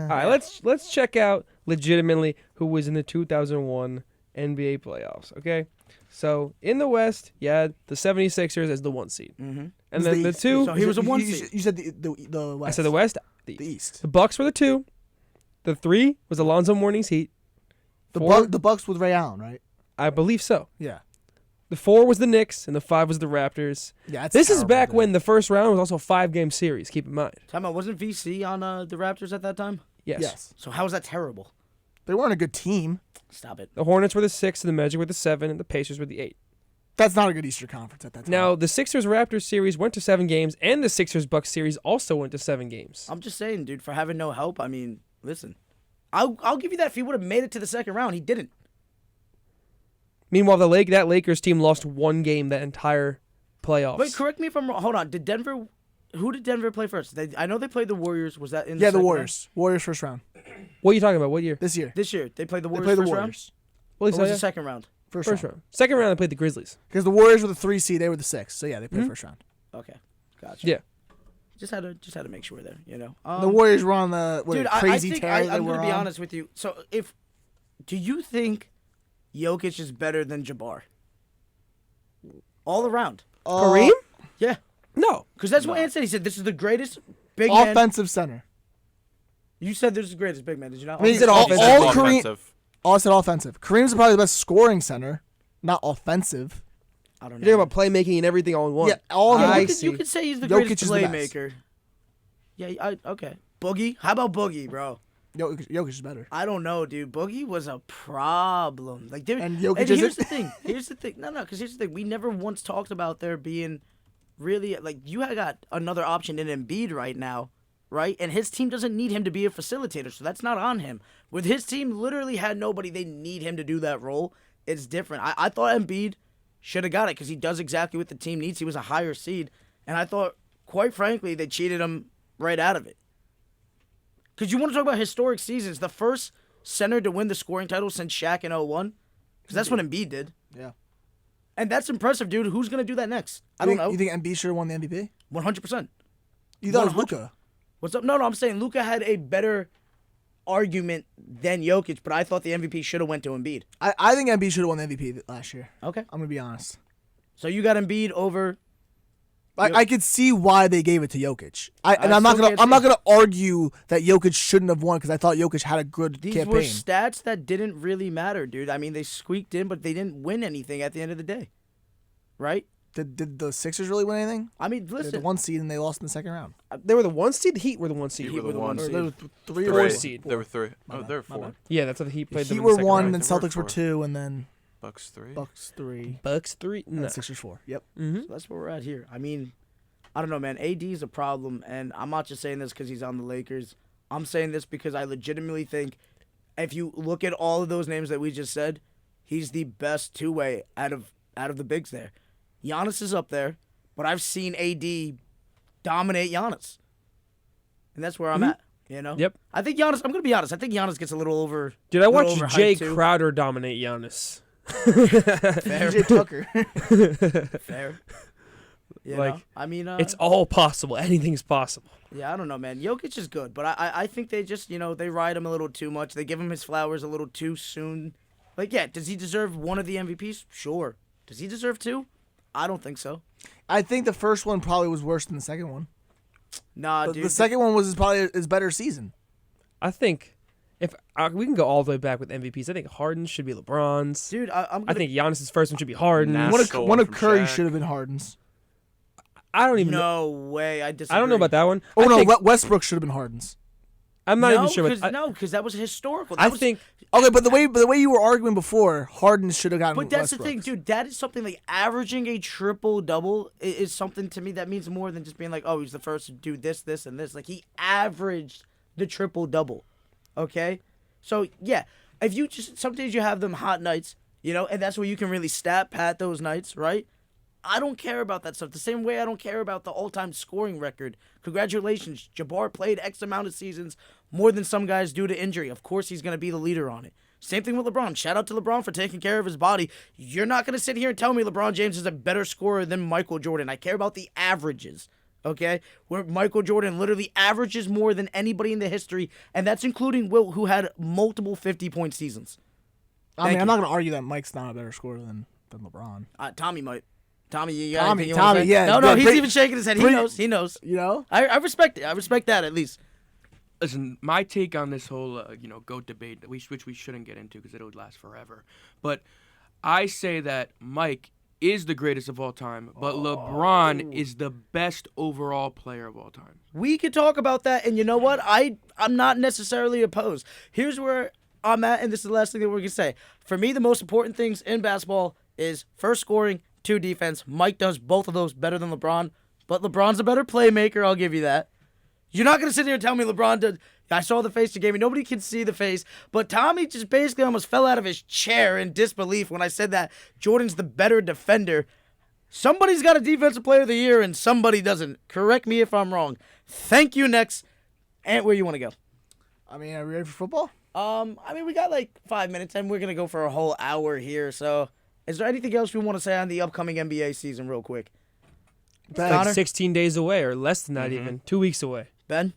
Speaker 2: right, let's check out legitimately who was in the 2001 NBA playoffs, okay? So, in the West, you had the 76ers as the 1 seed.
Speaker 1: Mm-hmm.
Speaker 2: And then the 2,
Speaker 1: So he was a one
Speaker 3: You
Speaker 1: seed.
Speaker 3: said the West.
Speaker 2: I said the West, the
Speaker 3: The
Speaker 2: East.
Speaker 3: East.
Speaker 2: The Bucks were the 2. The 3 was Alonzo Mourning's Heat.
Speaker 3: The
Speaker 2: 4,
Speaker 3: the Bucks with Ray Allen, right?
Speaker 2: I believe so.
Speaker 3: Yeah.
Speaker 2: The 4 was the Knicks, and the 5 was the Raptors.
Speaker 3: Yeah. That's
Speaker 2: This is
Speaker 3: terrible,
Speaker 2: back
Speaker 3: dude.
Speaker 2: when the first round was also a 5-game series, keep in mind.
Speaker 1: Time out. Wasn't VC on the Raptors at that time?
Speaker 2: Yes.
Speaker 3: Yes.
Speaker 1: So how was that terrible?
Speaker 3: They weren't a good team.
Speaker 2: Stop it. The Hornets were the 6, and the Magic were the 7, and the Pacers were the 8.
Speaker 3: That's not a good Eastern Conference at that time.
Speaker 2: Now, the Sixers-Raptors series went to 7 games, and the Sixers-Bucks series also went to 7 games.
Speaker 1: I'm just saying, dude, for having no help, I mean, listen. I'll give you that if he would have made it to the second round. He didn't.
Speaker 2: Meanwhile, that Lakers team lost 1 game that entire playoffs.
Speaker 1: Wait, correct me if I'm wrong. Hold on. Who did Denver play first? I know they played the Warriors. Was that in the
Speaker 3: Yeah, the
Speaker 1: second
Speaker 3: Warriors. Warriors first round.
Speaker 2: What are you talking about? What year?
Speaker 3: This year.
Speaker 1: round? This year. They played the
Speaker 3: They
Speaker 1: Warriors
Speaker 3: played the
Speaker 1: first
Speaker 3: Warriors.
Speaker 2: What
Speaker 1: round? Or was it second round?
Speaker 3: First
Speaker 2: First
Speaker 3: round.
Speaker 2: round. Second round, they played the Grizzlies.
Speaker 3: Because the Warriors were the 3 seed, they were the 6. So yeah, they played first round.
Speaker 1: Okay. Gotcha.
Speaker 2: Yeah.
Speaker 1: Just had to make sure there, you know.
Speaker 3: The Warriors were on the
Speaker 1: Dude,
Speaker 3: crazy
Speaker 1: I think
Speaker 3: tear
Speaker 1: I'm
Speaker 3: they were
Speaker 1: going to be
Speaker 3: on.
Speaker 1: honest with you. So do you think Jokic is better than Jabbar? All around.
Speaker 2: Kareem?
Speaker 1: Yeah.
Speaker 2: No.
Speaker 1: Because that's what Ant said. He said this is the greatest big man.
Speaker 3: Offensive center.
Speaker 1: You said this is the greatest big man, did you not?
Speaker 3: I mean, he said
Speaker 2: Offensive.
Speaker 3: all Kareem.
Speaker 5: Offensive.
Speaker 3: All said offensive. Kareem's probably the best scoring center. not offensive.
Speaker 1: I don't know.
Speaker 2: You're talking about playmaking and everything all in one.
Speaker 3: Yeah, all of
Speaker 1: Yeah,
Speaker 3: them.
Speaker 1: you could say he's the
Speaker 3: Jokic
Speaker 1: greatest
Speaker 3: is the best.
Speaker 1: playmaker. Yeah, okay. Boogie? How about Boogie, bro?
Speaker 3: Jokic is better.
Speaker 1: I don't know, dude. Boogie was a problem. Like, dude,
Speaker 3: And Jokic
Speaker 1: and here's
Speaker 3: isn't?
Speaker 1: the thing. Here's the thing. No, because here's the thing. We never once talked about there being really, like, you had got another option in Embiid right now, right? And his team doesn't need him to be a facilitator, so that's not on him. With his team literally had nobody, they need him to do that role. It's different. I thought Embiid should have got it because he does exactly what the team needs. He was a higher seed. And I thought, quite frankly, they cheated him right out of it. Because you want to talk about historic seasons. The first center to win the scoring title since Shaq in 01. Because that's what Embiid did.
Speaker 3: Yeah.
Speaker 1: And that's impressive, dude. Who's going to do that next? I don't know.
Speaker 3: You think Embiid should have won the MVP?
Speaker 1: 100%.
Speaker 3: You thought it was
Speaker 1: 100.
Speaker 3: Luka.
Speaker 1: What's up? No, I'm saying Luka had a better argument than Jokic, but I thought the MVP should have went to Embiid.
Speaker 3: I think Embiid should have won the MVP last year.
Speaker 1: Okay.
Speaker 3: I'm going to be honest.
Speaker 1: So you got Embiid over...
Speaker 3: I could see why they gave it to Jokic. I'm not
Speaker 1: still
Speaker 3: gonna
Speaker 1: can't
Speaker 3: argue that Jokic shouldn't have won because I thought Jokic had a good
Speaker 1: These
Speaker 3: campaign.
Speaker 1: were stats that didn't really matter, dude. I mean, they squeaked in, but they didn't win anything at the end of the day. Right?
Speaker 3: Did the Sixers really win anything?
Speaker 1: I mean,
Speaker 3: They were the
Speaker 1: listen.
Speaker 3: 1 seed and they lost in the second round.
Speaker 2: They were the 1 seed. The Heat were the 1 seed.
Speaker 5: Heat were the 1
Speaker 3: Or
Speaker 5: seed.
Speaker 3: they were 3
Speaker 2: Four
Speaker 3: or
Speaker 2: seed.
Speaker 5: There were 3.
Speaker 3: My
Speaker 5: Oh,
Speaker 3: bad,
Speaker 5: there were
Speaker 3: my
Speaker 5: 4.
Speaker 3: bad.
Speaker 2: Yeah, that's what the Heat played them
Speaker 3: Heat
Speaker 2: in
Speaker 3: were
Speaker 2: the second
Speaker 3: 1,
Speaker 2: round.
Speaker 3: then
Speaker 5: There were
Speaker 3: Celtics were
Speaker 5: 4.
Speaker 3: 2, and then
Speaker 5: Bucks 3.
Speaker 3: Bucks 3,
Speaker 2: Bucks 3.
Speaker 3: and
Speaker 2: No.
Speaker 3: Sixers 4. Yep.
Speaker 2: Mm-hmm.
Speaker 1: So that's where we're at here. I mean, I don't know, man. AD is a problem, and I'm not just saying this because he's on the Lakers. I'm saying this because I legitimately think if you look at all of those names that we just said, he's the best two-way out of the bigs there. Giannis is up there, but I've seen AD dominate Giannis. And that's where I'm at, you know?
Speaker 2: Yep.
Speaker 1: I think Giannis, I'm going to be honest, I think Giannis gets a little over.
Speaker 2: Dude, I watched
Speaker 1: overhyped
Speaker 2: Jay
Speaker 1: too.
Speaker 2: Crowder dominate Giannis.
Speaker 1: Fair.
Speaker 3: PJ Tucker.
Speaker 1: Fair. You
Speaker 2: Like,
Speaker 1: know? I mean,
Speaker 2: It's all possible. Anything's possible.
Speaker 1: yeah, I don't know, man. Jokic is good, but I think they just, they ride him a little too much. They give him his flowers a little too soon. Like, yeah, does he deserve one of the MVPs? Sure. Does he deserve 2? I don't think so.
Speaker 3: I think the first one probably was worse than the second one.
Speaker 1: Nah,
Speaker 3: The,
Speaker 1: dude.
Speaker 3: the second one was probably his better season.
Speaker 2: I think if we can go all the way back with MVPs, I think Harden's should be LeBron's.
Speaker 1: Dude, I'm
Speaker 2: I
Speaker 1: gonna,
Speaker 2: think Giannis's first one should be Harden.
Speaker 5: Nah.
Speaker 3: One of,
Speaker 5: Stolen
Speaker 3: one of
Speaker 5: from
Speaker 3: Curry
Speaker 5: Shaq.
Speaker 3: should have been Harden's.
Speaker 2: I don't even know.
Speaker 1: no way. I disagree.
Speaker 2: I don't know about that one.
Speaker 3: Oh
Speaker 2: I
Speaker 3: no,
Speaker 2: think,
Speaker 3: Westbrook should have been Harden's.
Speaker 2: I'm not
Speaker 1: no,
Speaker 2: even sure.
Speaker 1: Cause, because that was historical.
Speaker 2: I
Speaker 1: That was,
Speaker 2: think
Speaker 3: Okay, but the way you were arguing before, Harden should have gotten.
Speaker 1: But that's the
Speaker 3: Westbrook.
Speaker 1: thing, dude. That is something like averaging a triple-double is something to me that means more than just being like, oh, he's the first to do this, this, and this. Like, he averaged the triple-double, okay? So, yeah, if you just, some days you have them hot nights, and that's where you can really stat pat those nights, right? I don't care about that stuff. The same way I don't care about the all-time scoring record. Congratulations, Jabbar played X amount of seasons, more than some guys due to injury. Of course he's going to be the leader on it. Same thing with LeBron. Shout out to LeBron for taking care of his body. You're not going to sit here and tell me LeBron James is a better scorer than Michael Jordan. I care about the averages, okay? Where Michael Jordan literally averages more than anybody in the history, and that's including Wilt, who had multiple 50-point seasons.
Speaker 3: I mean,
Speaker 1: Thank
Speaker 3: I'm
Speaker 1: you.
Speaker 3: not gonna argue that Mike's not a better scorer than LeBron.
Speaker 1: Tommy might. Tommy, you got
Speaker 3: Tommy,
Speaker 1: anything you wanna say?
Speaker 3: yeah,
Speaker 1: No,
Speaker 3: yeah,
Speaker 1: he's
Speaker 3: bring-
Speaker 1: even shaking his head. He
Speaker 3: bring-
Speaker 1: knows. He knows.
Speaker 3: You know?
Speaker 1: I respect it. I respect that at least.
Speaker 4: Listen, my take on this whole, GOAT debate, which we shouldn't get into because it would last forever. But I say that Mike is the greatest of all time, but LeBron is the best overall player of all time.
Speaker 1: We could talk about that, and you know what? I'm not necessarily opposed. Here's where I'm at, and this is the last thing that we're gonna say. For me, the most important things in basketball is first scoring, 2 defense. Mike does both of those better than LeBron, but LeBron's a better playmaker. I'll give you that. You're not gonna sit here and tell me LeBron did. I saw the face you gave me. Nobody can see the face, but Tommy just basically almost fell out of his chair in disbelief when I said that Jordan's the better defender. Somebody's got a defensive player of the year and somebody doesn't. Correct me if I'm wrong. Thank you. Next, and where you want to go?
Speaker 3: I mean, are we ready for football?
Speaker 1: We got like 5 minutes, and we're gonna go for a whole hour here. So, is there anything else we want to say on the upcoming NBA season, real quick?
Speaker 3: Ben,
Speaker 1: Connor?
Speaker 2: like 16 days away or less than that even. 2 weeks away.
Speaker 1: Ben,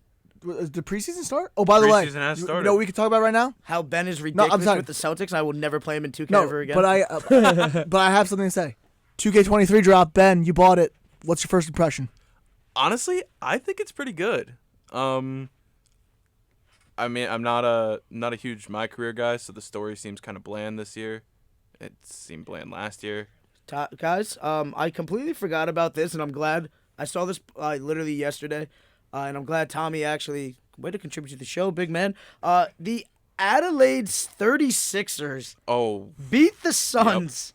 Speaker 3: Does the preseason start? Oh, by the way,
Speaker 5: Preseason has
Speaker 3: you
Speaker 5: started.
Speaker 3: know what we can talk about right now?
Speaker 1: how Ben is ridiculous
Speaker 3: sorry.
Speaker 1: with the Celtics. I will never play him in 2K
Speaker 3: No,
Speaker 1: ever again.
Speaker 3: but I have something to say. 2K23 drop. Ben, you bought it. What's your first impression?
Speaker 5: Honestly, I think it's pretty good. I mean, I'm not a huge My Career guy, so the story seems kind of bland this year. It seemed bland last year.
Speaker 1: Guys, I completely forgot about this, and I'm glad I saw this literally yesterday, and I'm glad Tommy actually way to contribute to the show, big man. The Adelaide 36ers beat the Suns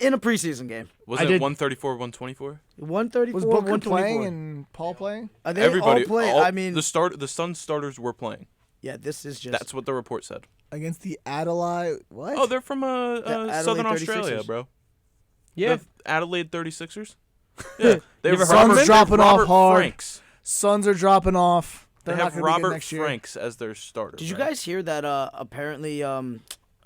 Speaker 1: in a preseason game.
Speaker 5: Was it 134, 124?
Speaker 1: 134,
Speaker 3: Was Booker
Speaker 1: 124.
Speaker 3: playing and Paul playing?
Speaker 1: They
Speaker 5: Everybody,
Speaker 1: all play. I mean,
Speaker 5: the Suns starters were playing.
Speaker 1: yeah, this is just.
Speaker 5: That's what the report said.
Speaker 3: Against the Adelaide. What?
Speaker 5: Oh, they're from
Speaker 1: Adelaide
Speaker 5: Southern
Speaker 1: 36ers.
Speaker 5: Australia, bro.
Speaker 2: Yeah.
Speaker 5: The Adelaide 36ers? Yeah. They
Speaker 2: You ever
Speaker 5: have
Speaker 2: heard of them?
Speaker 3: Suns dropping off
Speaker 5: Robert
Speaker 3: hard.
Speaker 5: Franks.
Speaker 3: Suns are dropping off.
Speaker 5: They
Speaker 3: They're not
Speaker 5: have
Speaker 3: gonna be good
Speaker 5: Robert
Speaker 3: next year.
Speaker 5: Franks as their starter.
Speaker 1: Did you
Speaker 5: right?
Speaker 1: guys hear that? Apparently,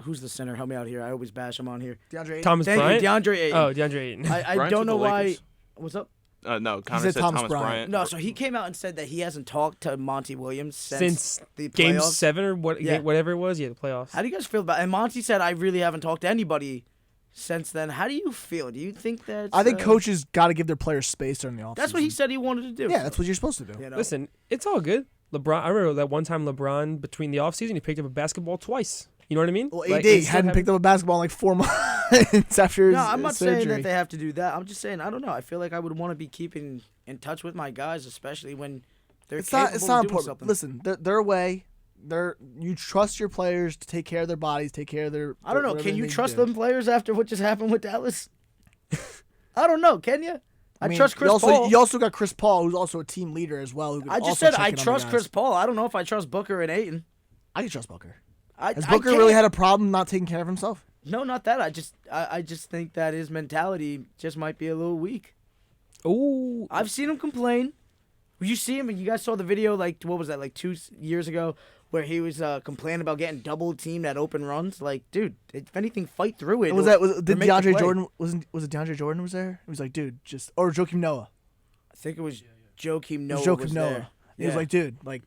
Speaker 1: who's the center? Help me out here. I always bash him on here.
Speaker 3: DeAndre Ayton?
Speaker 2: Thomas
Speaker 1: Thank
Speaker 2: Bryant?
Speaker 1: you, DeAndre Ayton.
Speaker 2: Oh, DeAndre Ayton.
Speaker 1: I
Speaker 5: Bryant's
Speaker 1: don't
Speaker 5: with
Speaker 1: know
Speaker 5: the
Speaker 1: why.
Speaker 5: Lakers.
Speaker 1: What's up?
Speaker 5: No, Connor
Speaker 3: said
Speaker 5: said
Speaker 3: Thomas
Speaker 5: Thomas
Speaker 3: Bryant.
Speaker 5: Bryant.
Speaker 1: No, so he came out and said that he hasn't talked to Monty Williams
Speaker 2: Since
Speaker 1: the
Speaker 2: Game
Speaker 1: playoffs.
Speaker 2: 7 or what?
Speaker 1: Yeah.
Speaker 2: Whatever it was. Yeah, the playoffs.
Speaker 1: How do you guys feel about? And Monty said, "I really haven't talked to anybody since then." How do you feel? Do you think that?
Speaker 3: I think coaches got to give their players space during the offseason.
Speaker 1: That's what he said he wanted to do.
Speaker 3: Yeah, that's what you're supposed to do.
Speaker 1: You know?
Speaker 2: Listen, it's all good. LeBron. I remember that one time LeBron between the offseason he picked up a basketball twice. You know what I mean?
Speaker 3: Well,
Speaker 2: Like,
Speaker 3: AD
Speaker 2: he still
Speaker 3: hadn't picked up a basketball in like 4 months after his
Speaker 1: No, I'm not saying
Speaker 3: surgery.
Speaker 1: that they have to do that. I'm just saying I don't know. I feel like I would want to be keeping in touch with my guys, especially when they're
Speaker 3: It's
Speaker 1: capable
Speaker 3: not. It's
Speaker 1: of
Speaker 3: not
Speaker 1: doing
Speaker 3: important.
Speaker 1: something.
Speaker 3: Listen, they're away. You trust your players to take care of their bodies, take care of their.
Speaker 1: I don't know.
Speaker 3: whatever
Speaker 1: Can
Speaker 3: they
Speaker 1: you
Speaker 3: need to
Speaker 1: trust
Speaker 3: do.
Speaker 1: them players after what just happened with Dallas? I don't know. Can you? I
Speaker 3: mean,
Speaker 1: trust Chris
Speaker 3: you also,
Speaker 1: Paul.
Speaker 3: You also got Chris Paul, who's also a team leader as well. Who can
Speaker 1: I just
Speaker 3: also
Speaker 1: said
Speaker 3: check
Speaker 1: I
Speaker 3: in on the
Speaker 1: trust
Speaker 3: guys.
Speaker 1: Chris Paul. I don't know if I trust Booker and Ayton.
Speaker 3: I can trust Booker.
Speaker 1: I
Speaker 3: Has Booker
Speaker 1: can't.
Speaker 3: really had a problem not taking care of himself?
Speaker 1: No, not that. I just think that his mentality just might be a little weak.
Speaker 2: Ooh.
Speaker 1: I've seen him complain. You see him, and you guys saw the video, like, what was that, like 2 years ago, where he was complaining about getting double teamed at open runs? Like, dude, if anything, fight through it.
Speaker 3: Did
Speaker 1: make the
Speaker 3: DeAndre
Speaker 1: play.
Speaker 3: Jordan was it DeAndre Jordan was there? He was like, dude, or Joakim Noah.
Speaker 1: I think it was Joakim Noah.
Speaker 3: It was Joakim
Speaker 1: was
Speaker 3: Noah.
Speaker 1: there.
Speaker 3: He was
Speaker 1: Yeah.
Speaker 3: like, dude, like,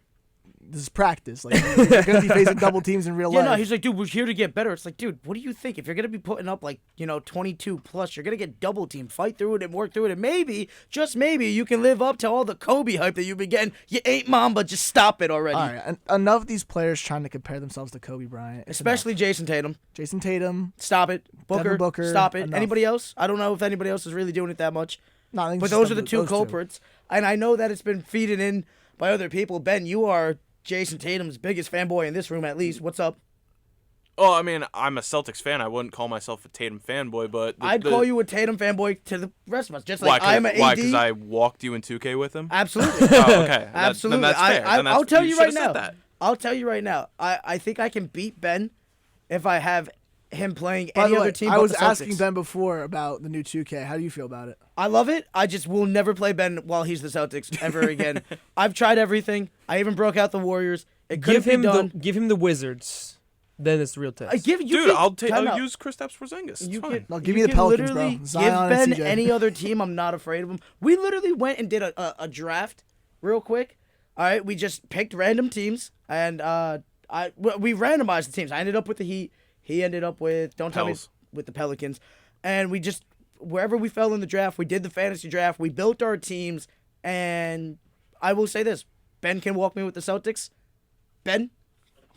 Speaker 3: this is practice. Like, you're gonna be facing double teams in real
Speaker 1: Yeah,
Speaker 3: life.
Speaker 1: no, he's like, dude, we're here to get better. It's like, dude, what do you think? If you're going to be putting up, like, 22 plus, you're going to get double teamed. Fight through it and work through it. And maybe, just maybe, you can live up to all the Kobe hype that you've been getting. You ain't Mamba, just stop it already.
Speaker 3: All right, enough of these players trying to compare themselves to Kobe Bryant. It's
Speaker 1: Especially
Speaker 3: enough.
Speaker 1: Jason Tatum.
Speaker 3: Jason Tatum.
Speaker 1: Stop it.
Speaker 3: Devin Booker,
Speaker 1: Stop it.
Speaker 3: enough.
Speaker 1: Anybody else? I don't know if anybody else is really doing it that much.
Speaker 3: No, I think
Speaker 1: But
Speaker 3: it's
Speaker 1: those
Speaker 3: just
Speaker 1: are the two
Speaker 3: those
Speaker 1: culprits. And I know that it's been feeding in by other people. Ben, you are Jason Tatum's biggest fanboy in this room, at least. What's up?
Speaker 5: Oh, I mean, I'm a Celtics fan. I wouldn't call myself a Tatum fanboy, but
Speaker 1: I'd call you a Tatum fanboy to the rest of us. Just
Speaker 5: Why?
Speaker 1: like I'm an AD.
Speaker 5: Why? Because I walked you in 2K with him.
Speaker 1: Absolutely.
Speaker 5: Oh, okay.
Speaker 1: Absolutely.
Speaker 5: Then that's fair. Then
Speaker 1: I'll tell you
Speaker 5: should've
Speaker 1: right
Speaker 5: said
Speaker 1: now.
Speaker 5: that.
Speaker 1: I'll tell you right now. I think I can beat Ben if I have him playing
Speaker 3: By
Speaker 1: any
Speaker 3: the
Speaker 1: other
Speaker 3: way,
Speaker 1: team
Speaker 3: I
Speaker 1: but
Speaker 3: was
Speaker 1: the Celtics.
Speaker 3: asking Ben before about the new 2K. How do you feel about it?
Speaker 1: I love it. I just will never play Ben while he's the Celtics ever again. I've tried everything. I even broke out the Warriors. It couldn't be done.
Speaker 2: Give him the Wizards. Then it's the real test.
Speaker 1: I give you.
Speaker 5: Dude,
Speaker 1: time
Speaker 5: I'll
Speaker 1: out.
Speaker 5: use Kristaps Porzingis. It's
Speaker 1: You
Speaker 5: fine.
Speaker 3: No,
Speaker 1: can,
Speaker 3: give
Speaker 1: you
Speaker 3: me the
Speaker 1: can
Speaker 3: Pelicans, bro.
Speaker 1: literally
Speaker 3: Zion
Speaker 1: give
Speaker 3: and
Speaker 1: Ben
Speaker 3: CJ.
Speaker 1: any other team. I'm not afraid of him. We literally went and did a draft real quick. All right, we just picked random teams, and we randomized the teams. I ended up with the Heat. He ended up with
Speaker 5: Pels.
Speaker 1: with the Pelicans, and we just wherever we fell in the draft, we did the fantasy draft. We built our teams, and I will say this: Ben can walk me with the Celtics. Ben,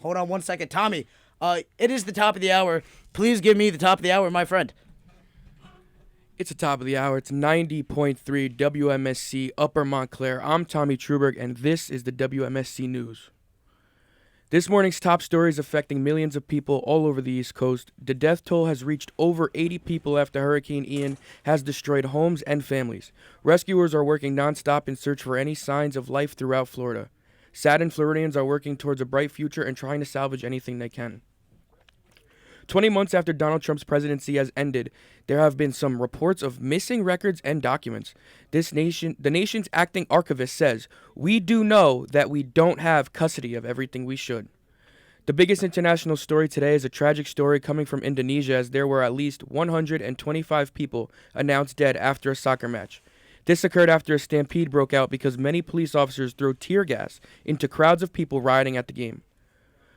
Speaker 1: hold on one second, Tommy. It is the top of the hour. Please give me the top of the hour, my friend.
Speaker 4: It's the top of the hour. It's 90.3 WMSC Upper Montclair. I'm Tommy Truberg, and this is the WMSC News. This morning's top stories affecting millions of people all over the East Coast. The death toll has reached over 80 people after Hurricane Ian has destroyed homes and families. Rescuers are working nonstop in search for any signs of life throughout Florida. Saddened Floridians are working towards a bright future and trying to salvage anything they can. 20 months after Donald Trump's presidency has ended, there have been some reports of missing records and documents. The nation's acting archivist says, "We do know that we don't have custody of everything we should." The biggest international story today is a tragic story coming from Indonesia, as there were at least 125 people announced dead after a soccer match. This occurred after a stampede broke out because many police officers threw tear gas into crowds of people rioting at the game.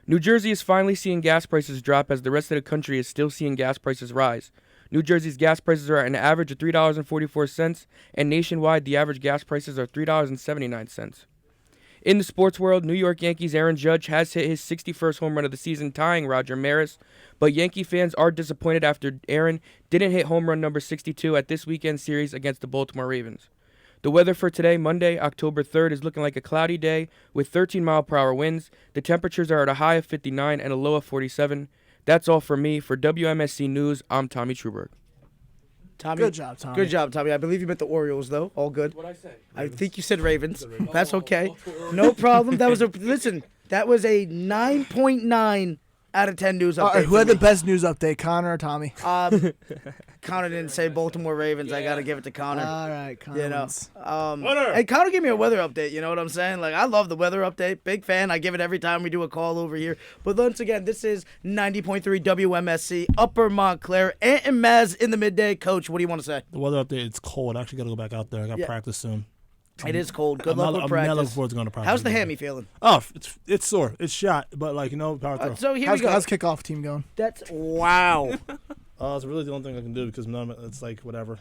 Speaker 4: New Jersey is finally seeing gas prices drop as the rest of the country is still seeing gas prices rise. New Jersey's gas prices are at an average of $3.44, and nationwide the average gas prices are $3.79. In the sports world, New York Yankees' Aaron Judge has hit his 61st home run of the season, tying Roger Maris. But Yankee fans are disappointed after Aaron didn't hit home run number 62 at this weekend's series against the Baltimore Ravens. The weather for today, Monday, October 3rd, is looking like a cloudy day with 13-mile-per-hour winds. The temperatures are at a high of 59 and a low of 47. That's all for me. For WMSC News, I'm Tommy Truberg.
Speaker 1: Tommy,
Speaker 3: Good job, Tommy.
Speaker 1: Good job, Tommy. I believe you meant the Orioles, though. All good.
Speaker 4: What'd I say?
Speaker 1: I think you said Ravens. That's okay. No problem. That was a 9.9 out of 10 news update.
Speaker 3: All right, who
Speaker 1: for
Speaker 3: had the
Speaker 1: me.
Speaker 3: best news update, Connor or Tommy?
Speaker 1: Connor didn't say Baltimore Ravens. I got to give it to Connor.
Speaker 3: All right, Connor.
Speaker 1: You know,
Speaker 3: wins.
Speaker 1: and Connor gave me a weather update. You know what I'm saying? Like, I love the weather update. Big fan. I give it every time we do a call over here. But once again, this is 90.3 WMSC, Upper Montclair. Ant and Mazz in the midday. Coach, what do you want to say?
Speaker 6: The weather update, it's cold. I actually got to go back out there. I got
Speaker 1: Yeah.
Speaker 6: practice soon.
Speaker 1: It is cold. Good
Speaker 6: I'm
Speaker 1: luck
Speaker 6: not-
Speaker 1: with
Speaker 6: I'm not looking
Speaker 1: practice.
Speaker 6: forward to going to practice.
Speaker 1: How's the
Speaker 6: again.
Speaker 1: hammy feeling?
Speaker 6: Oh, it's sore. It's shot, but power through.
Speaker 1: So here
Speaker 3: How's,
Speaker 1: we go.
Speaker 3: how's kickoff team going?
Speaker 1: That's wow.
Speaker 6: It's really the only thing I can do because none of it's whatever.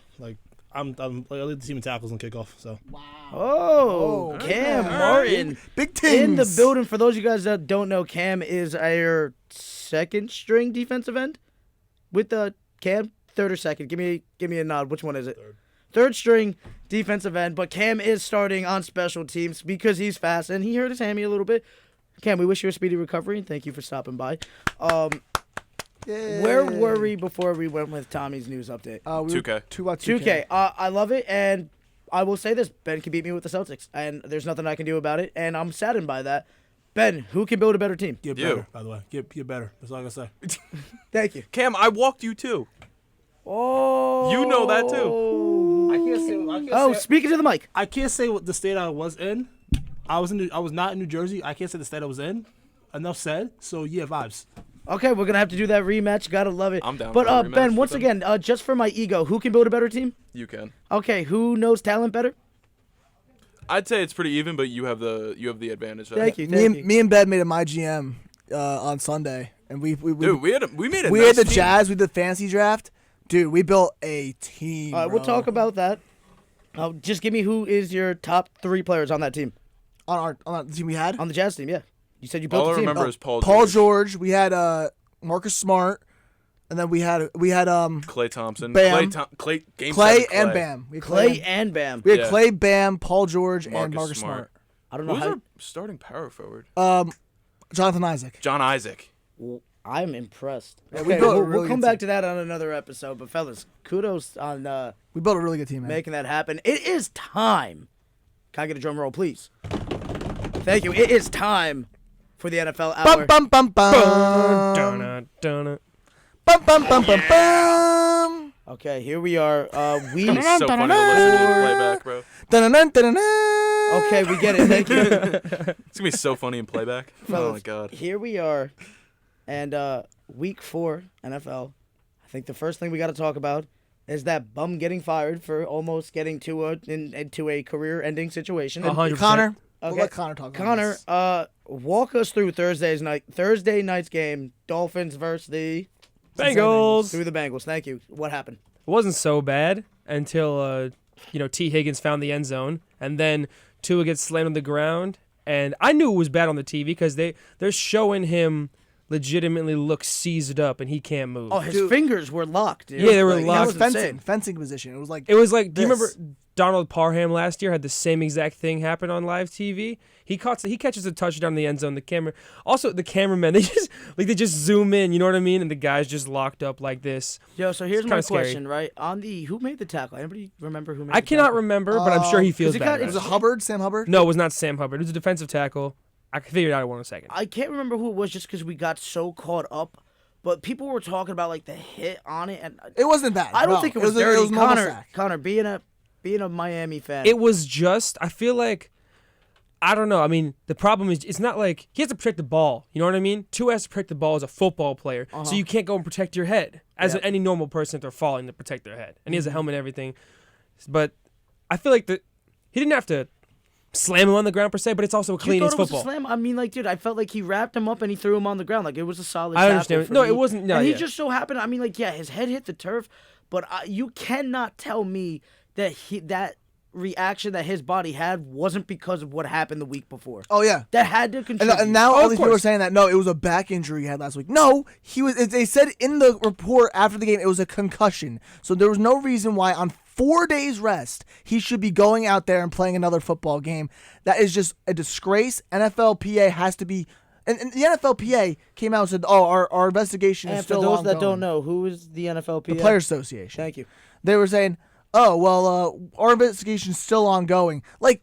Speaker 6: I'm I lead the team in tackles and kickoff. So
Speaker 1: Oh, Cam Martin
Speaker 3: Big teams.
Speaker 1: in the building. For those of you guys that don't know, Cam is our second string defensive end. With the Cam, third or second? Give me a nod. Which one is it? Third string defensive end. But Cam is starting on special teams because he's fast and he hurt his hammy a little bit. Cam, we wish you a speedy recovery and thank you for stopping by. Where were we before we went with Tommy's news update?
Speaker 3: We were
Speaker 5: 2K.
Speaker 1: 2K. I love it, and I will say this: Ben can beat me with the Celtics, and there's nothing I can do about it, and I'm saddened by that. Ben, who can build a better team?
Speaker 6: get
Speaker 5: You.
Speaker 6: better. By the way, get better. That's all I gotta say.
Speaker 1: Thank you.
Speaker 5: Cam, I walked you too.
Speaker 1: Oh,
Speaker 5: You know that too.
Speaker 6: I can't say.
Speaker 1: Oh, speaking to the mic.
Speaker 6: I can't say what the state I was in. I was not in New Jersey. I can't say the state I was in. Enough said. So yeah, vibes.
Speaker 1: Okay, we're gonna have to do that rematch. Gotta love it.
Speaker 5: I'm down
Speaker 1: But
Speaker 5: for a rematch
Speaker 1: Ben,
Speaker 5: with
Speaker 1: once
Speaker 5: them.
Speaker 1: again, just for my ego, who can build a better team?
Speaker 5: You can.
Speaker 1: Okay, who knows talent better?
Speaker 5: I'd say it's pretty even, but you have the advantage.
Speaker 1: Thank you.
Speaker 3: Me and Ben made a my GM on Sunday, and we
Speaker 5: Dude, we made a
Speaker 3: we
Speaker 5: nice
Speaker 3: had the
Speaker 5: team.
Speaker 3: Jazz. We did the fantasy draft. Dude, we built a team.
Speaker 1: All right, we'll talk about that. Just give me who is your top 3 players on that team,
Speaker 3: on the team we had.
Speaker 1: on the Jazz team. Yeah, you said you built
Speaker 5: All I
Speaker 1: the team.
Speaker 5: remember is Paul
Speaker 3: George. We had Marcus Smart, and then we had
Speaker 5: Clay Thompson,
Speaker 3: Bam.
Speaker 5: Clay
Speaker 3: Clay and Bam. We had
Speaker 1: Clay and Bam.
Speaker 3: We had
Speaker 5: Yeah.
Speaker 3: Clay, Bam, Paul George, and
Speaker 5: Marcus
Speaker 3: Marcus
Speaker 5: Smart.
Speaker 3: Smart.
Speaker 1: I don't know
Speaker 5: Who's
Speaker 1: how.
Speaker 5: our starting power forward?
Speaker 3: Jonathan Isaac.
Speaker 5: John Isaac.
Speaker 1: I'm impressed.
Speaker 3: we
Speaker 1: Okay,
Speaker 3: built a
Speaker 1: we'll
Speaker 3: really
Speaker 1: come
Speaker 3: good
Speaker 1: back to that on another episode. But fellas, kudos on
Speaker 3: We built a really good team, man.
Speaker 1: making that happen. It is time. Can I get a drum roll, please? Thank you. It is time for the NFL Hour.
Speaker 3: Bum bum bum bum.
Speaker 2: Dun-dun-dun-dun.
Speaker 3: Bum bum bum bum bum.
Speaker 1: Okay, here we are. We
Speaker 5: It's so funny to listen to the playback, bro.
Speaker 3: Dun-dun-dun, dun-dun-dun.
Speaker 1: okay, we get it. Thank you,
Speaker 5: It's gonna be so funny in playback. Oh my
Speaker 1: fellas.
Speaker 5: god.
Speaker 1: Here we are, and week 4 NFL. I think the first thing we got to talk about is that bum getting fired for almost getting into a career-ending situation. And
Speaker 2: 100%.
Speaker 3: Connor. We'll
Speaker 1: Okay.
Speaker 3: let Connor talk. about
Speaker 1: Connor,
Speaker 3: this.
Speaker 1: walk us through Thursday night's game, Dolphins versus the
Speaker 2: Bengals.
Speaker 1: through the Bengals. Thank you. What happened?
Speaker 2: It wasn't so bad until T. Higgins found the end zone, and then Tua gets slammed on the ground, and I knew it was bad on the TV because they're showing him legitimately look seized up and he can't move.
Speaker 1: Oh, his
Speaker 3: Dude.
Speaker 1: fingers were locked. Dude.
Speaker 2: Yeah, they were
Speaker 1: Like, that
Speaker 2: locked.
Speaker 1: was
Speaker 3: fencing,
Speaker 1: insane.
Speaker 3: fencing position. It was like
Speaker 2: It was like, do you remember
Speaker 3: this.
Speaker 2: Donald Parham last year had the same exact thing happen on live TV? He catches a touchdown in the end zone. The cameramen, they just zoom in, you know what I mean? And the guy's just locked up like this.
Speaker 1: Yo, so here's
Speaker 2: It's
Speaker 1: my
Speaker 2: kinda scary.
Speaker 1: question, right? Who made the tackle? Anybody remember who made
Speaker 2: I
Speaker 1: the
Speaker 2: cannot
Speaker 1: tackle?
Speaker 2: remember, but I'm sure he feels
Speaker 1: it
Speaker 2: bad.
Speaker 1: got-
Speaker 2: about
Speaker 3: was it
Speaker 2: it.
Speaker 3: Hubbard, Sam Hubbard?
Speaker 2: No, it was not Sam Hubbard. It was a defensive tackle. I can figure it out in 1 second.
Speaker 1: I can't remember who it was just because we got so caught up. But people were talking about like the hit on it, and
Speaker 3: It wasn't bad.
Speaker 1: I don't
Speaker 3: No.
Speaker 1: think it was
Speaker 3: It
Speaker 1: dirty.
Speaker 3: was normal
Speaker 1: Connor,
Speaker 3: sack.
Speaker 1: Connor, being a Miami fan,
Speaker 2: It was just, I feel like, I don't know. I mean, the problem is it's not like he has to protect the ball. You know what I mean? Tua has to protect the ball as a football player. So you can't go and protect your head as
Speaker 1: Yeah.
Speaker 2: any normal person if they're falling to protect their head. And he has a helmet and everything. But I feel like he didn't have to slam him on the ground per se, but it's also a
Speaker 1: You
Speaker 2: clean
Speaker 1: thought it was
Speaker 2: football.
Speaker 1: a slam? I mean, like, dude, I felt like he wrapped him up and he threw him on the ground. Like, it was a solid
Speaker 2: I
Speaker 1: tackle
Speaker 2: understand.
Speaker 1: for
Speaker 2: No,
Speaker 1: me.
Speaker 2: it wasn't. No,
Speaker 1: and he
Speaker 2: yeah.
Speaker 1: just so happened, I mean, like, yeah, his head hit the turf, but you cannot tell me that reaction that his body had wasn't because of what happened the week before.
Speaker 3: Oh yeah.
Speaker 1: That had to contribute.
Speaker 3: And now
Speaker 2: Oh,
Speaker 3: all
Speaker 2: of
Speaker 3: these people are
Speaker 2: course.
Speaker 3: saying that no, it was a back injury he had last week. No, he was. They said in the report after the game it was a concussion. So there was no reason why on 4 days rest he should be going out there and playing another football game. That is just a disgrace. NFLPA has to be. And the NFLPA came out and said, "Oh, our investigation is
Speaker 1: And for
Speaker 3: still
Speaker 1: those
Speaker 3: ongoing."
Speaker 1: that don't know, who is the NFLPA?
Speaker 3: The Players Association.
Speaker 1: Thank you.
Speaker 3: They were saying, "Oh, well, our investigation's still ongoing." Like,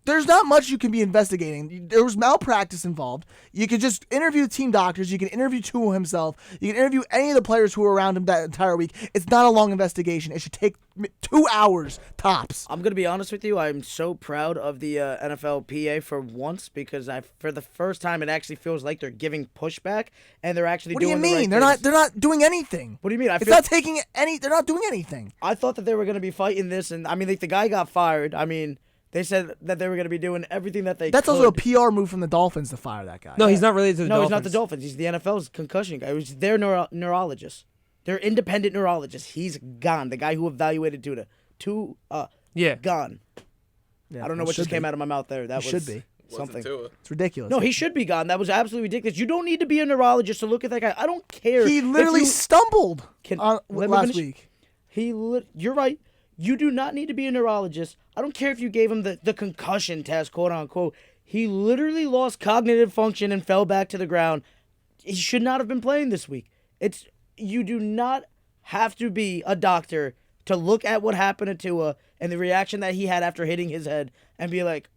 Speaker 3: there's not much you can be investigating. There was malpractice involved. You could just interview team doctors. You can interview Tua himself. You can interview any of the players who were around him that entire week. It's not a long investigation. It should take 2 hours tops.
Speaker 1: I'm going to be honest with you. I'm so proud of the NFLPA for once because for the first time it actually feels like they're giving pushback and they're actually
Speaker 3: What do you
Speaker 1: doing the
Speaker 3: mean?
Speaker 1: right
Speaker 3: They're not doing anything.
Speaker 1: What do you mean?
Speaker 3: It's not taking any. They're not doing anything.
Speaker 1: I thought that they were going to be fighting this, and I mean, like the guy got fired. I mean, they said that they were going to be doing everything that they
Speaker 3: That's
Speaker 1: could.
Speaker 3: also a PR move from the Dolphins to fire that guy.
Speaker 2: No, he's not related to the
Speaker 1: No,
Speaker 2: Dolphins.
Speaker 1: he's not the Dolphins. He's the NFL's concussion guy. He's their neurologist. Their independent neurologist. He's gone. The guy who evaluated Tua.
Speaker 2: Yeah.
Speaker 1: Gone.
Speaker 3: Yeah,
Speaker 1: I don't know
Speaker 3: it
Speaker 1: what just
Speaker 3: should
Speaker 1: came
Speaker 3: be.
Speaker 1: out of my mouth there. That
Speaker 3: It
Speaker 1: was
Speaker 3: should be.
Speaker 1: something.
Speaker 3: It's ridiculous.
Speaker 1: No, he should be gone. That was absolutely ridiculous. You don't need to be a neurologist to look at that guy. I don't care.
Speaker 3: He
Speaker 1: if
Speaker 3: literally
Speaker 1: you-
Speaker 3: stumbled
Speaker 1: let me
Speaker 3: last
Speaker 1: finish.
Speaker 3: week.
Speaker 1: You're right. You do not need to be a neurologist. I don't care if you gave him the concussion test, quote unquote. He literally lost cognitive function and fell back to the ground. He should not have been playing this week. You do not have to be a doctor to look at what happened to Tua and the reaction that he had after hitting his head and be like,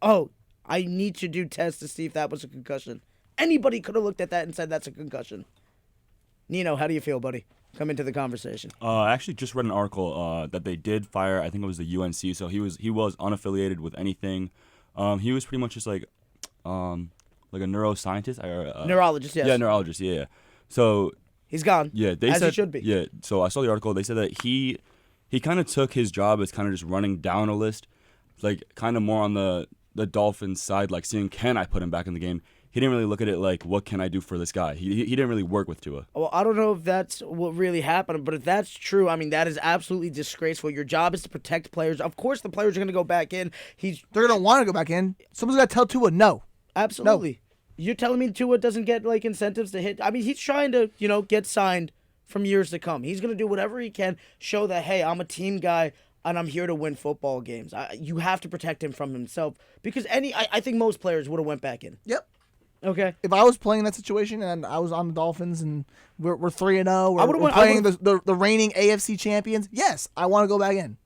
Speaker 1: oh, I need to do tests to see if that was a concussion. Anybody could have looked at that and said that's a concussion. Nino, how do you feel, buddy? Come into the conversation.
Speaker 8: I actually just read an article that they did fire. I think it was the UNC. So he was unaffiliated with anything. He was pretty much just like a neuroscientist.
Speaker 1: Neurologist, yes.
Speaker 8: Yeah, neurologist. Yeah. So
Speaker 1: He's gone.
Speaker 8: yeah, they
Speaker 1: As
Speaker 8: said
Speaker 1: he should be.
Speaker 8: Yeah. So I saw the article. They said that he kind of took his job as kind of just running down a list, like kind of more on the Dolphins side, like seeing can I put him back in the game. He didn't really look at it like, what can I do for this guy? He didn't really work with Tua.
Speaker 1: Well, I don't know if that's what really happened, but if that's true, I mean, that is absolutely disgraceful. Your job is to protect players. Of course, the players are going to go back in.
Speaker 3: They're gonna want to go back in. Someone's got to tell Tua no.
Speaker 1: Absolutely. You're telling me Tua doesn't get, like, incentives to hit? I mean, he's trying to, get signed from years to come. He's going to do whatever he can, show that, hey, I'm a team guy, and I'm here to win football games. You have to protect him from himself, because I think most players would have went back in.
Speaker 3: Yep.
Speaker 1: Okay.
Speaker 3: If I was playing that situation and I was on the Dolphins and we're 3-0,
Speaker 1: I would've
Speaker 3: we're
Speaker 1: went-
Speaker 3: playing the reigning AFC champions, yes, I want to go back in.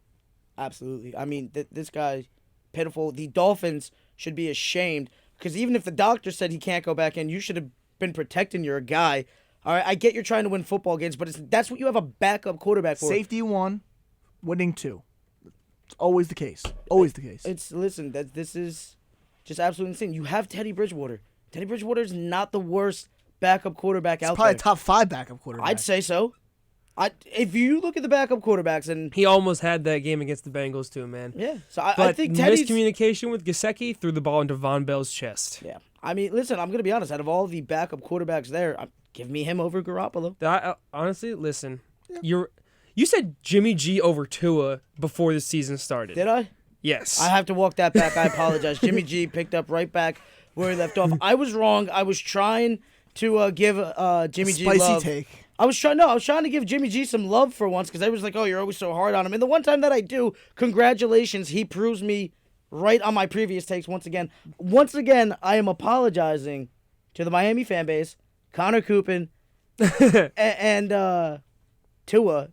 Speaker 1: Absolutely. I mean, this guy, pitiful. The Dolphins should be ashamed, because even if the doctor said he can't go back in, you should have been protecting your guy. All right, I get you're trying to win football games, but that's what you have a backup quarterback for.
Speaker 3: Safety 1, winning 2. It's always the case. Always the case.
Speaker 1: This is just absolutely insane. You have Teddy Bridgewater. Teddy Bridgewater is not the worst backup quarterback out
Speaker 3: Probably
Speaker 1: there.
Speaker 3: a top 5 backup quarterback.
Speaker 1: I'd say so. If you look at the backup quarterbacks, and
Speaker 2: He almost had that game against the Bengals too, man.
Speaker 1: yeah, so I
Speaker 2: But
Speaker 1: think Teddy's.
Speaker 2: miscommunication with Gesicki threw the ball into Von Bell's chest.
Speaker 1: Yeah, I mean, listen, I'm gonna be honest. Out of all the backup quarterbacks there, give me him over Garoppolo.
Speaker 2: Honestly, listen, you said Jimmy G over Tua before the season started.
Speaker 1: Did I?
Speaker 2: Yes.
Speaker 1: I have to walk that back. I apologize. Jimmy G picked up right back where he left off. I was wrong. I was trying to give Jimmy G
Speaker 3: Spicy
Speaker 1: love.
Speaker 3: take.
Speaker 1: I was trying to give Jimmy G some love for once, because I was like, oh, you're always so hard on him. And the one time that I do, congratulations, he proves me right on my previous takes once again. Once again, I am apologizing to the Miami fan base, Connor Coopin, and Tua,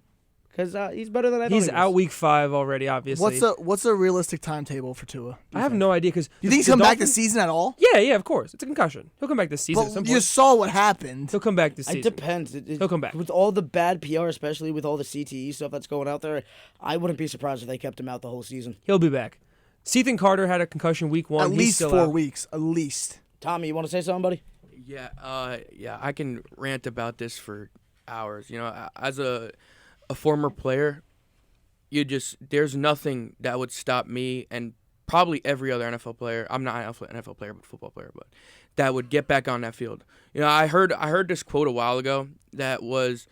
Speaker 1: because he's better than I thought
Speaker 2: He's
Speaker 1: he was.
Speaker 2: out week 5 already, obviously.
Speaker 3: What's a realistic timetable for Tua?
Speaker 2: I have no idea because.
Speaker 3: You think he's coming back this season at all?
Speaker 2: Yeah, of course. It's a concussion. He'll come back this season at some
Speaker 3: But you
Speaker 2: point.
Speaker 3: saw what happened.
Speaker 2: He'll come back this
Speaker 1: It
Speaker 2: season.
Speaker 1: depends.
Speaker 2: He'll come back.
Speaker 1: With all the bad PR, especially with all the CTE stuff that's going out there, I wouldn't be surprised if they kept him out the whole season.
Speaker 2: He'll be back. Ethan Carter had a concussion week 1.
Speaker 3: At
Speaker 2: He's
Speaker 3: least
Speaker 2: still
Speaker 3: 4
Speaker 2: out.
Speaker 3: weeks. At least.
Speaker 1: Tommy, you want to say something, buddy?
Speaker 4: Yeah, I can rant about this for hours. As a former player, there's nothing that would stop me and probably every other NFL player. I'm not an NFL player, but football player, but that would get back on that field. I heard this quote a while ago that was,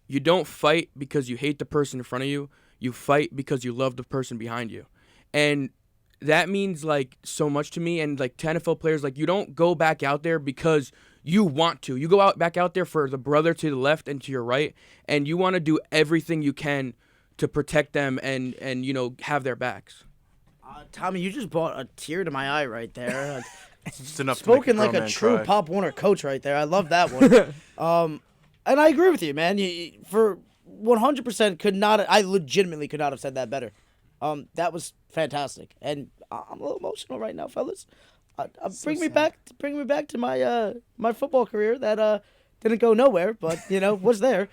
Speaker 4: you don't fight because you hate the person in front of you. You fight because you love the person behind you. And that means like so much to me. And like to NFL players, like you don't go back out there because you want to. You go back out there for the brother to the left and to your right, and you want to do everything you can to protect them and have their backs.
Speaker 1: Tommy, you just brought a tear to my eye right there.
Speaker 5: It's enough
Speaker 1: Spoken
Speaker 5: to make
Speaker 1: like a
Speaker 5: man
Speaker 1: true
Speaker 5: cry.
Speaker 1: Pop Warner coach right there. I love that one. And I agree with you, man. For 100% could not. I legitimately could not have said that better. That was fantastic, and I'm a little emotional right now, fellas. Bring me back to my my football career that didn't go nowhere, but was there.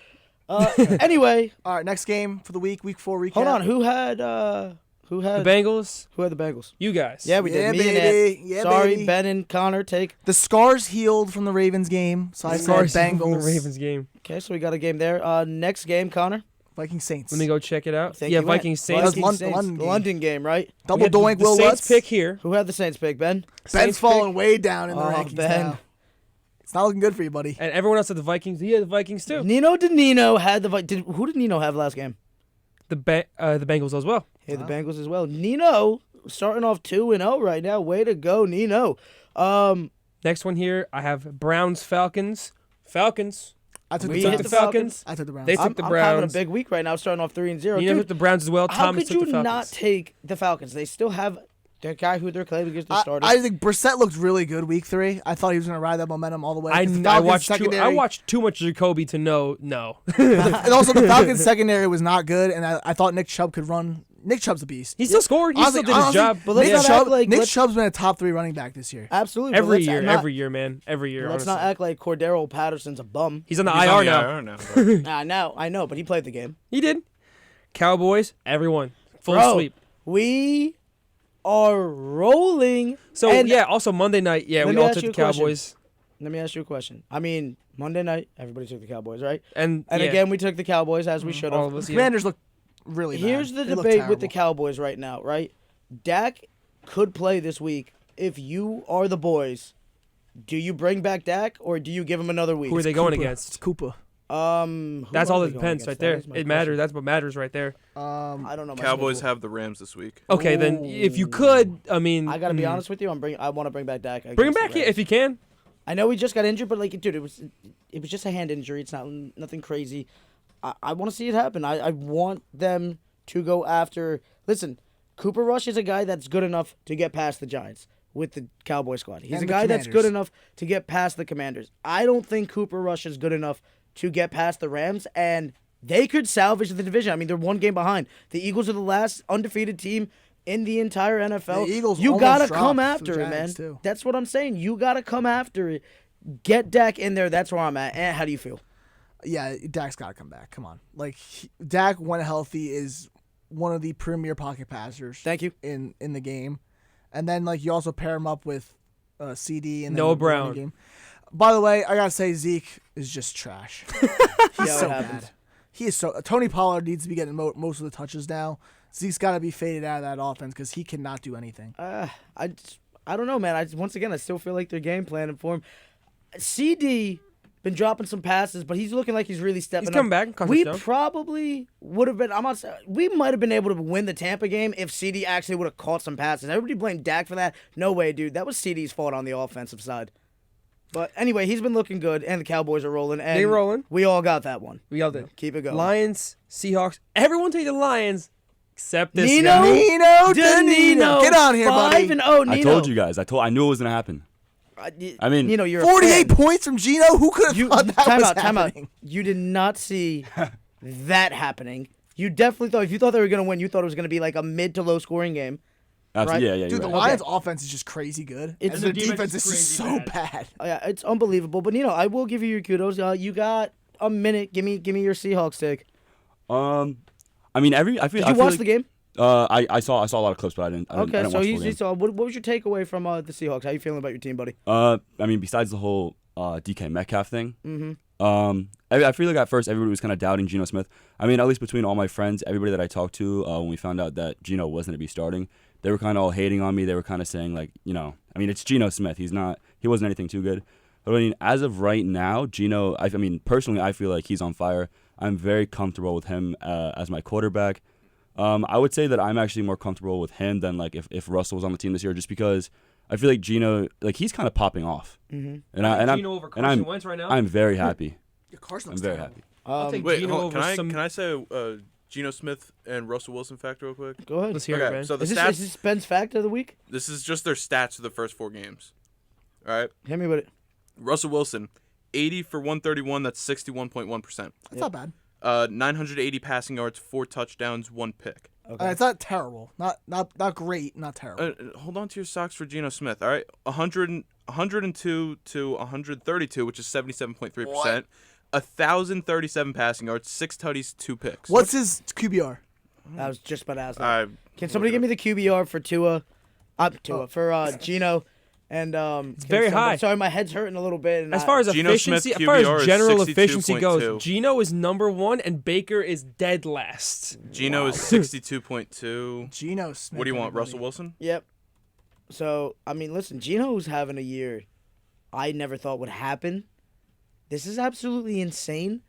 Speaker 1: Anyway,
Speaker 3: All right, next game for the week 4 recap.
Speaker 1: hold on. Who had
Speaker 2: The Bengals,
Speaker 1: who had the Bengals?
Speaker 2: you guys.
Speaker 1: Yeah, we
Speaker 3: Yeah,
Speaker 1: did. Me and
Speaker 3: baby.
Speaker 1: Ant.
Speaker 3: Yeah,
Speaker 1: Sorry,
Speaker 3: baby.
Speaker 1: Ben and Connor take.
Speaker 3: The scars healed from the Ravens game, so I said
Speaker 2: Scars from
Speaker 3: Bengals.
Speaker 2: the Ravens game.
Speaker 1: Okay, so we got a game there. Next game, Connor.
Speaker 3: Vikings Saints.
Speaker 2: Let me go check it out.
Speaker 1: Thank
Speaker 2: Yeah,
Speaker 1: you,
Speaker 2: Vikings
Speaker 1: Ant.
Speaker 2: Saints.
Speaker 3: That was
Speaker 1: Vikings
Speaker 3: London
Speaker 1: Saints.
Speaker 3: game.
Speaker 1: London game, right?
Speaker 3: Double
Speaker 2: We had
Speaker 3: doink,
Speaker 2: the
Speaker 3: Will
Speaker 2: Saints
Speaker 3: Lutz.
Speaker 2: pick here.
Speaker 1: Who had the Saints pick, Ben?
Speaker 3: Ben's
Speaker 2: Saints
Speaker 3: falling way down in the
Speaker 1: Oh,
Speaker 3: rankings
Speaker 1: Ben.
Speaker 3: now. It's not looking good for you, buddy.
Speaker 2: And everyone else had the Vikings. He had the Vikings too.
Speaker 1: Nino had the who did Nino have last game?
Speaker 2: The Bengals as well.
Speaker 1: Hey, the Bengals as well. Nino starting off 2-0 right now. Way to go, Nino.
Speaker 2: Next one here, I have Browns Falcons. Falcons.
Speaker 3: I took
Speaker 1: We
Speaker 3: the
Speaker 1: hit
Speaker 3: Browns.
Speaker 1: the Falcons.
Speaker 3: I took the Browns.
Speaker 2: They took
Speaker 1: I'm
Speaker 2: the
Speaker 1: having a
Speaker 2: Browns.
Speaker 1: big week right now, starting off 3-0.
Speaker 2: You know
Speaker 1: Dude,
Speaker 2: the Browns as well.
Speaker 1: how
Speaker 2: Thomas
Speaker 1: could
Speaker 2: took
Speaker 1: you
Speaker 2: the Falcons.
Speaker 1: not take the Falcons? They still have their guy who they're claiming is the starter.
Speaker 3: I think Brissett looked really good week 3. I thought he was going to ride that momentum all the way.
Speaker 2: I
Speaker 3: 'cause the Falcons
Speaker 2: watched
Speaker 3: secondary,
Speaker 2: I watched too much Jacoby to know no.
Speaker 3: and also the Falcons secondary was not good, and I thought Nick Chubb could run. Nick Chubb's a beast.
Speaker 2: He still scored. He
Speaker 3: Honestly-
Speaker 2: still did his
Speaker 3: honestly,
Speaker 2: job.
Speaker 1: But let's
Speaker 3: Nick,
Speaker 1: not
Speaker 3: Chubb,
Speaker 1: act like
Speaker 3: Nick Chubb's been a top 3 running back this year.
Speaker 1: Absolutely. but
Speaker 2: Every
Speaker 1: let's
Speaker 2: year,
Speaker 1: not-
Speaker 2: every year, man. Every year,
Speaker 1: Let's
Speaker 2: honestly.
Speaker 1: not act like Cordero Patterson's a bum.
Speaker 2: He's on the
Speaker 5: He's
Speaker 2: IR
Speaker 5: on the
Speaker 2: now.
Speaker 5: IR now, but-
Speaker 1: I know, but he played the game.
Speaker 2: He did. Cowboys, everyone. Full
Speaker 1: Bro,
Speaker 2: sweep.
Speaker 1: we are rolling.
Speaker 2: So,
Speaker 1: And
Speaker 2: yeah, also Monday night, yeah,
Speaker 1: Let
Speaker 2: we
Speaker 1: me
Speaker 2: all
Speaker 1: ask
Speaker 2: took
Speaker 1: you
Speaker 2: the
Speaker 1: a question.
Speaker 2: Cowboys.
Speaker 1: Let me ask you a question. I mean, Monday night, everybody took the Cowboys, right?
Speaker 2: And
Speaker 1: And
Speaker 2: yeah,
Speaker 1: again, we took the Cowboys as we should
Speaker 2: all
Speaker 1: have.
Speaker 2: of us, yeah.
Speaker 3: Commanders look really bad.
Speaker 1: Here's the
Speaker 3: They look
Speaker 1: debate with the
Speaker 3: terrible.
Speaker 1: Cowboys right now, right? Dak could play this week. If you are the boys, do you bring back Dak or do you give him another week?
Speaker 2: Who are they going
Speaker 3: Cooper.
Speaker 2: against?
Speaker 3: It's Cooper.
Speaker 1: Who
Speaker 2: That's
Speaker 1: are
Speaker 2: all
Speaker 1: they
Speaker 2: that
Speaker 1: going
Speaker 2: depends
Speaker 1: against?
Speaker 2: right
Speaker 1: That
Speaker 2: there.
Speaker 1: is my
Speaker 2: It matters.
Speaker 1: question.
Speaker 2: That's what matters right there.
Speaker 1: I don't know. My
Speaker 5: Cowboys
Speaker 1: schedule.
Speaker 5: have the Rams this week.
Speaker 2: Okay, then if you could, I mean,
Speaker 1: I gotta be honest with you. I want to bring back Dak.
Speaker 2: Bring him
Speaker 1: against the
Speaker 2: back here
Speaker 1: Rams.
Speaker 2: if you can.
Speaker 1: I know he just got injured, but like, dude, it was just a hand injury. It's not nothing crazy. I want to see it happen. I want them to go after. Listen, Cooper Rush is a guy that's good enough to get past the Giants with the Cowboy squad. He's
Speaker 3: And
Speaker 1: a
Speaker 3: the
Speaker 1: guy that's good
Speaker 3: Commanders.
Speaker 1: enough to get past the Commanders. I don't think Cooper Rush is good enough to get past the Rams, and they could salvage the division. I mean, they're one game behind. The Eagles are the last undefeated team in the entire NFL.
Speaker 3: The Eagles
Speaker 1: you
Speaker 3: almost
Speaker 1: gotta
Speaker 3: dropped
Speaker 1: come
Speaker 3: to the
Speaker 1: after it, man.
Speaker 3: Giants, too.
Speaker 1: That's what I'm saying. You gotta come after it. Get Dak in there. That's where I'm at. And how do you feel?
Speaker 3: Yeah, Dak's got to come back. Come on. Like, Dak, when healthy, is one of the premier pocket passers.
Speaker 1: Thank you.
Speaker 3: In the game. And then, like, you also pair him up with CD and then
Speaker 2: Noah
Speaker 3: the running
Speaker 2: Brown.
Speaker 3: Game. By the way, I got to say, Zeke is just trash. He's
Speaker 1: Yeah,
Speaker 3: so
Speaker 1: what happened?
Speaker 3: bad. He is so. Tony Pollard needs to be getting most of the touches now. Zeke's got to be faded out of that offense because he cannot do anything.
Speaker 1: I don't know, man. Once again, I still feel like they're game planning for him. CD been dropping some passes, but he's looking like he's really stepping
Speaker 2: He's coming
Speaker 1: up.
Speaker 2: back. Caught
Speaker 1: We
Speaker 2: touchdown.
Speaker 1: probably would have been. I'm not. We might have been able to win the Tampa game if CD actually would have caught some passes. Everybody blamed Dak for that. No way, dude. That was CD's fault on the offensive side. But anyway, he's been looking good, and the Cowboys are rolling. And
Speaker 2: They rolling.
Speaker 1: We all got that one.
Speaker 2: We all did.
Speaker 1: Keep it going.
Speaker 2: Lions, Seahawks. Everyone take the Lions except this
Speaker 1: Nino?
Speaker 2: guy.
Speaker 3: Nino
Speaker 1: Danino.
Speaker 3: Get on here, buddy.
Speaker 1: 5-0, Nino.
Speaker 8: I told you guys. I knew it was gonna happen. I mean,
Speaker 1: Nino, you're a
Speaker 3: 48
Speaker 1: fan.
Speaker 3: points from Gino? Who could have
Speaker 1: You
Speaker 3: thought that was
Speaker 1: time out.
Speaker 3: happening?
Speaker 1: You did not see that happening. You definitely thought if you thought they were gonna win, you thought it was gonna be like a mid to low scoring game.
Speaker 8: absolutely,
Speaker 1: right?
Speaker 8: yeah,
Speaker 3: Dude, the
Speaker 8: you're right.
Speaker 3: Lions' offense is just crazy good.
Speaker 1: It's-
Speaker 3: and their
Speaker 1: their
Speaker 3: defense is just so bad.
Speaker 1: Yeah, it's unbelievable. But I will give you your kudos. You got a minute. Give me your Seahawks take.
Speaker 8: I mean, I feel.
Speaker 1: Did
Speaker 8: I
Speaker 1: you
Speaker 8: feel
Speaker 1: watch
Speaker 8: like,
Speaker 1: the game?
Speaker 8: I saw a lot of clips, but I didn't. I
Speaker 1: Okay,
Speaker 8: didn't
Speaker 1: so
Speaker 8: watch the full game.
Speaker 1: so what was your takeaway from the Seahawks? How you feeling about your team, buddy?
Speaker 8: I mean, besides the whole DK Metcalf thing, I feel like at first everybody was kind of doubting Geno Smith. I mean, at least between all my friends, everybody that I talked to, when we found out that Geno wasn't to be starting, they were kind of all hating on me. They were kind of saying like, I mean, it's Geno Smith. He wasn't anything too good. But I mean, as of right now, Geno, I mean, personally, I feel like he's on fire. I'm very comfortable with him as my quarterback. I would say that I'm actually more comfortable with him than like if Russell was on the team this year, just because I feel like Gino, like he's kind of popping off,
Speaker 1: Mm-hmm.
Speaker 2: Gino over Carson Wentz right now.
Speaker 8: I'm very happy.
Speaker 3: Carson's
Speaker 8: I'm very
Speaker 3: terrible.
Speaker 8: happy.
Speaker 2: I'll take
Speaker 5: Wait,
Speaker 2: Gino
Speaker 5: hold on.
Speaker 2: over
Speaker 5: Can I say Geno Smith and Russell Wilson fact real quick?
Speaker 1: Go ahead.
Speaker 2: Let's hear it, man.
Speaker 5: So the
Speaker 1: Is
Speaker 5: stats.
Speaker 1: this Ben's fact of the week?
Speaker 5: This is just their stats for the first 4 games. All right.
Speaker 1: Hit me with it.
Speaker 5: Russell Wilson, 80 for 131. That's 61.1%.
Speaker 3: That's not bad.
Speaker 5: 980 passing yards, 4 touchdowns, 1 pick.
Speaker 1: Okay.
Speaker 3: It's not terrible. Not great. Not terrible.
Speaker 5: Hold on to your socks for Geno Smith. All right, 102 to 132, which is 77.3%. 1,037 passing yards, 6 tutties, 2 picks.
Speaker 3: What's his QBR?
Speaker 1: I was just about to ask that.
Speaker 5: I
Speaker 1: Can somebody give me the QBR for for Gino? And
Speaker 2: It's very high.
Speaker 1: Sorry, my head's hurting a little bit. And
Speaker 2: As far as
Speaker 5: Geno
Speaker 2: efficiency,
Speaker 5: Smith
Speaker 2: as far
Speaker 5: QBR
Speaker 2: as
Speaker 5: is
Speaker 2: general efficiency
Speaker 5: 62.2.
Speaker 2: goes, Gino is number 1 and Baker is dead last.
Speaker 5: Geno is 62.2.
Speaker 3: Geno Smith.
Speaker 5: What do you want,
Speaker 3: everybody.
Speaker 5: Russell Wilson?
Speaker 1: Yep. So I mean, listen, Gino's having a year I never thought would happen. This is absolutely insane,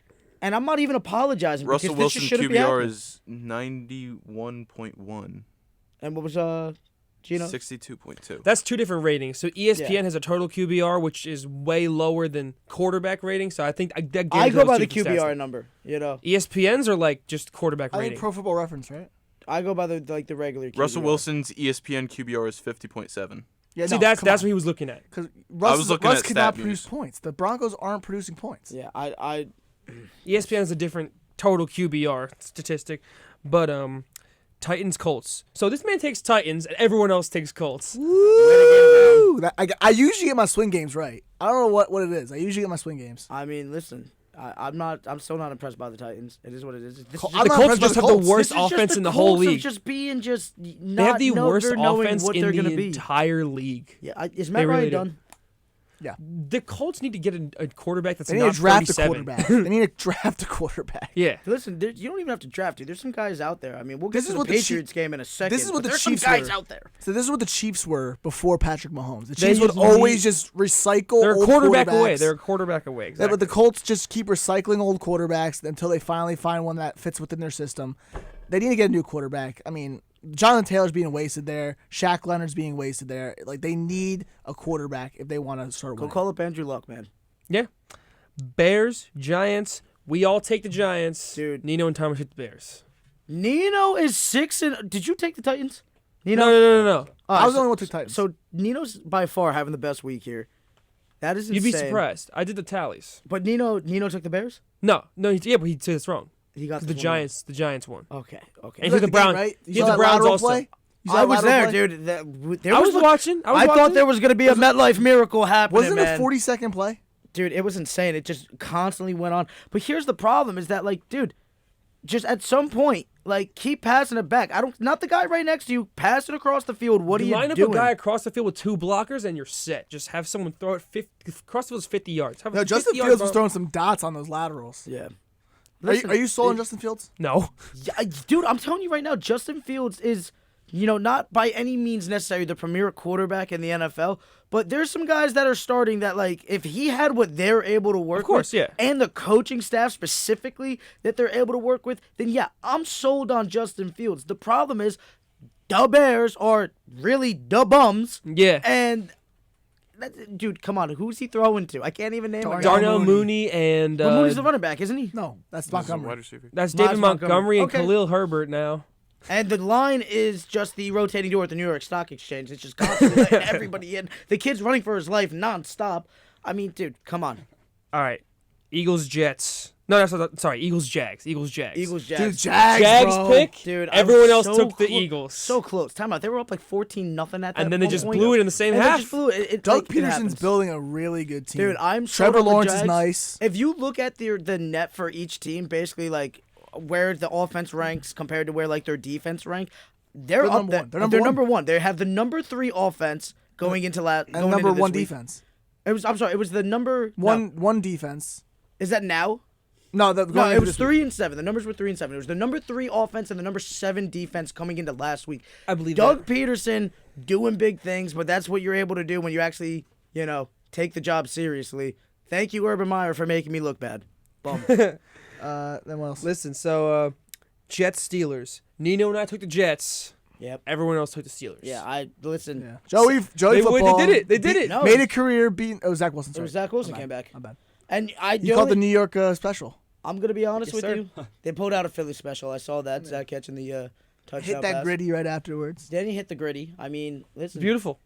Speaker 1: and I'm not even apologizing.
Speaker 5: Russell
Speaker 1: because
Speaker 5: Wilson
Speaker 1: this just shouldn't be
Speaker 5: QBR
Speaker 1: happening.
Speaker 5: is 91.1.
Speaker 1: And what was Gino?
Speaker 5: 62.2.
Speaker 2: That's 2 different ratings. So ESPN
Speaker 1: Yeah.
Speaker 2: has a total QBR, which is way lower than quarterback rating. So I think that gives
Speaker 1: I go
Speaker 2: those
Speaker 1: by
Speaker 2: two
Speaker 1: the
Speaker 2: different
Speaker 1: QBR
Speaker 2: stats.
Speaker 1: number. You know,
Speaker 2: ESPNs are like just quarterback
Speaker 3: I
Speaker 2: rating.
Speaker 3: think Pro Football Reference, right?
Speaker 1: I go by the regular QBR.
Speaker 5: Russell Wilson's ESPN QBR is 50.7.
Speaker 3: Yeah,
Speaker 2: See,
Speaker 3: no,
Speaker 2: that's
Speaker 3: come
Speaker 2: what
Speaker 3: on.
Speaker 2: he was looking at.
Speaker 3: Because
Speaker 5: was looking
Speaker 3: Russ
Speaker 5: at
Speaker 3: cannot
Speaker 5: stat
Speaker 3: produce
Speaker 5: news.
Speaker 3: points. The Broncos aren't producing points.
Speaker 1: Yeah, I
Speaker 2: ESPN has a different total QBR statistic, but Titans Colts. So this man takes Titans and everyone else takes Colts.
Speaker 3: Woo! I usually get my swing games right. I don't know what it is. I usually get my swing games.
Speaker 1: I mean, listen, I'm still not impressed by the Titans. It is what it is. This is
Speaker 3: I'm
Speaker 2: The
Speaker 3: not
Speaker 2: Colts
Speaker 3: impressed by
Speaker 2: just
Speaker 3: the
Speaker 2: have the
Speaker 3: Colts.
Speaker 2: worst
Speaker 1: this is just
Speaker 2: offense
Speaker 1: the
Speaker 2: in the whole
Speaker 1: Colts of
Speaker 2: league.
Speaker 1: just being just not
Speaker 2: They have the worst
Speaker 1: knowing
Speaker 2: offense
Speaker 1: what
Speaker 2: in
Speaker 1: they're
Speaker 2: the
Speaker 1: gonna be.
Speaker 2: entire league.
Speaker 1: Yeah, is
Speaker 2: They
Speaker 1: Matt
Speaker 2: really
Speaker 1: Ryan
Speaker 2: do.
Speaker 1: done?
Speaker 2: The Colts need to get a quarterback that's
Speaker 3: They need
Speaker 2: not
Speaker 3: to draft a
Speaker 2: 37.
Speaker 3: quarterback. They need to draft a quarterback.
Speaker 2: Yeah.
Speaker 1: Listen, you don't even have to draft it. There's some guys out there. I mean, we'll get
Speaker 3: This
Speaker 1: to
Speaker 3: is
Speaker 1: the
Speaker 3: what the
Speaker 1: Patriots game in a second.
Speaker 3: this is what
Speaker 1: but
Speaker 3: the
Speaker 1: there's
Speaker 3: Chiefs
Speaker 1: some guys
Speaker 3: were.
Speaker 1: out there.
Speaker 3: So this is what the Chiefs were before Patrick Mahomes. The
Speaker 2: They
Speaker 3: Chiefs would
Speaker 2: usually-
Speaker 3: always just recycle
Speaker 2: They're a
Speaker 3: old
Speaker 2: quarterback away.
Speaker 3: quarterbacks.
Speaker 2: They're a quarterback away.
Speaker 3: Yeah,
Speaker 2: Exactly.
Speaker 3: but the Colts just keep recycling old quarterbacks until they finally find one that fits within their system. They need to get a new quarterback. I mean, Jonathan Taylor's being wasted there. Shaq Leonard's being wasted there. Like, they need a quarterback if they want to start
Speaker 1: Go
Speaker 3: winning.
Speaker 1: call up Andrew Luck, man.
Speaker 2: Yeah. Bears, Giants. We all take the Giants.
Speaker 1: Dude.
Speaker 2: Nino and Thomas hit the Bears.
Speaker 1: Nino is 6 and. Did you take the Titans? Nino.
Speaker 2: No.
Speaker 3: I was the only one who took Titans.
Speaker 1: So Nino's by far having the best week here. That is insane.
Speaker 2: You'd be surprised. I did the tallies.
Speaker 1: But Nino took the Bears.
Speaker 2: No, yeah, but he said it's wrong.
Speaker 1: He got
Speaker 2: The
Speaker 1: this one
Speaker 2: Giants won.
Speaker 1: wrong. Okay.
Speaker 2: And
Speaker 3: You
Speaker 2: he
Speaker 3: like
Speaker 2: the
Speaker 3: the game,
Speaker 2: Browns.
Speaker 3: right? You
Speaker 2: He
Speaker 3: saw
Speaker 2: had the
Speaker 3: that
Speaker 2: Browns
Speaker 3: lateral
Speaker 2: also.
Speaker 3: play? You saw
Speaker 1: I
Speaker 3: that
Speaker 1: was
Speaker 3: lateral
Speaker 1: there,
Speaker 3: play?
Speaker 1: dude. There
Speaker 2: I was
Speaker 1: was
Speaker 2: watching.
Speaker 1: I thought there was gonna be a MetLife miracle happening.
Speaker 3: Wasn't it
Speaker 1: man.
Speaker 3: a 40-second play?
Speaker 1: Dude, it was insane. It just constantly went on. But here's the problem: is that like, dude, just at some point, like, keep passing it back. Not the guy right next to you. Pass it across the field. What are you
Speaker 2: line up
Speaker 1: doing?
Speaker 2: a guy across the field with 2 blockers and you're set. Just have someone throw it across the field is 50 yards. Have a
Speaker 3: No, Justin
Speaker 2: 50 yard
Speaker 3: Fields was
Speaker 2: ball.
Speaker 3: throwing some dots on those laterals.
Speaker 1: Yeah.
Speaker 3: Are you sold on Justin Fields?
Speaker 2: No.
Speaker 1: Yeah, dude, I'm telling you right now, Justin Fields is, not by any means necessarily the premier quarterback in the NFL, but there's some guys that are starting that, like, if he had what they're able to work
Speaker 2: course,
Speaker 1: with,
Speaker 2: yeah.
Speaker 1: and the coaching staff specifically that they're able to work with, then yeah, I'm sold on Justin Fields. The problem is, the Bears are really the bums,
Speaker 2: Yeah.
Speaker 1: and dude, come on, who's he throwing to? I can't even name him.
Speaker 2: Darnell Mooney and
Speaker 1: But Mooney's the running back, isn't he?
Speaker 3: No, that's
Speaker 5: This is a
Speaker 3: Montgomery.
Speaker 5: wide receiver.
Speaker 2: that's David
Speaker 1: Mazz
Speaker 2: Montgomery and
Speaker 1: Okay.
Speaker 2: Khalil Herbert now.
Speaker 1: And the line is just the rotating door at the New York Stock Exchange. It's just constantly letting everybody in. The kid's running for his life nonstop. I mean, dude, come on.
Speaker 2: All right. Eagles, Jets. No, that's not, sorry. Eagles, Jags. Eagles, Jags.
Speaker 1: Eagles,
Speaker 3: Dude,
Speaker 1: Jags.
Speaker 3: Jags, bro.
Speaker 2: pick.
Speaker 1: Dude, I
Speaker 2: Everyone
Speaker 1: was
Speaker 2: else
Speaker 1: so
Speaker 2: took the
Speaker 1: clo-
Speaker 2: Eagles.
Speaker 1: So close. Time out. They were up like 14-0 at that
Speaker 2: And then they
Speaker 1: one
Speaker 2: just
Speaker 1: point.
Speaker 2: blew it in the same
Speaker 1: And
Speaker 2: half.
Speaker 1: They just blew it.
Speaker 3: Doug
Speaker 1: Like, it
Speaker 3: Peterson's
Speaker 1: happens.
Speaker 3: building a really good team.
Speaker 1: Dude, I'm sold
Speaker 3: Trevor
Speaker 1: on the
Speaker 3: Lawrence is
Speaker 1: Jags.
Speaker 3: nice.
Speaker 1: If you look at the net for each team, basically like where the offense ranks compared to where like their defense rank, they're up
Speaker 3: number
Speaker 1: there.
Speaker 3: one. They're number one.
Speaker 1: They have the number 3 offense going into
Speaker 3: and number 1
Speaker 1: week.
Speaker 3: defense.
Speaker 1: I'm sorry. It was the number
Speaker 3: One defense.
Speaker 1: Is that now?
Speaker 3: No,
Speaker 1: No,
Speaker 3: going
Speaker 1: it
Speaker 3: into
Speaker 1: was
Speaker 3: this week.
Speaker 1: 3 and 7. The numbers were 3 and 7. It was the number 3 offense and the number 7 defense coming into last week.
Speaker 2: I believe
Speaker 1: Doug Peterson doing big things, but that's what you're able to do when you actually, take the job seriously. Thank you, Urban Meyer, for making me look bad. Bum.
Speaker 3: Then what else?
Speaker 2: Listen, so Jets Steelers. Nino and I took the Jets.
Speaker 1: Yep.
Speaker 2: Everyone else took the Steelers.
Speaker 1: Yeah, I listen.
Speaker 3: Yeah. Joey football.
Speaker 2: They did it. They did it.
Speaker 1: No,
Speaker 3: Made a career beating. Oh, Zach Wilson.
Speaker 1: it
Speaker 3: Sorry.
Speaker 1: was Zach Wilson
Speaker 3: My
Speaker 1: came
Speaker 3: bad.
Speaker 1: back.
Speaker 3: My bad.
Speaker 1: And
Speaker 3: He called the New York special.
Speaker 1: I'm gonna be honest
Speaker 2: Yes,
Speaker 1: with
Speaker 2: sir.
Speaker 1: you. They pulled out a Philly special. I saw that. Zach catching the touchdown
Speaker 3: Hit that
Speaker 1: pass.
Speaker 3: gritty right afterwards.
Speaker 1: Then he hit the gritty. I mean, listen.
Speaker 2: Beautiful.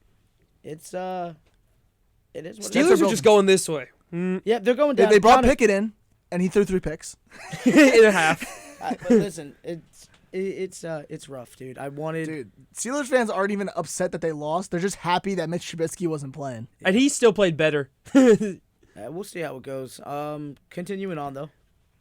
Speaker 1: It's it is what it
Speaker 2: Steelers
Speaker 1: is.
Speaker 2: are just going this way.
Speaker 1: Yeah, they're going
Speaker 3: They,
Speaker 1: down.
Speaker 3: they brought
Speaker 1: Connor-
Speaker 3: Pickett in, and he threw 3 picks.
Speaker 2: In a half.
Speaker 1: But listen, it's rough, dude. I wanted.
Speaker 3: Dude, Steelers fans aren't even upset that they lost. They're just happy that Mitch Trubisky wasn't playing.
Speaker 2: And he still played better.
Speaker 1: We'll see how it goes. Continuing on though.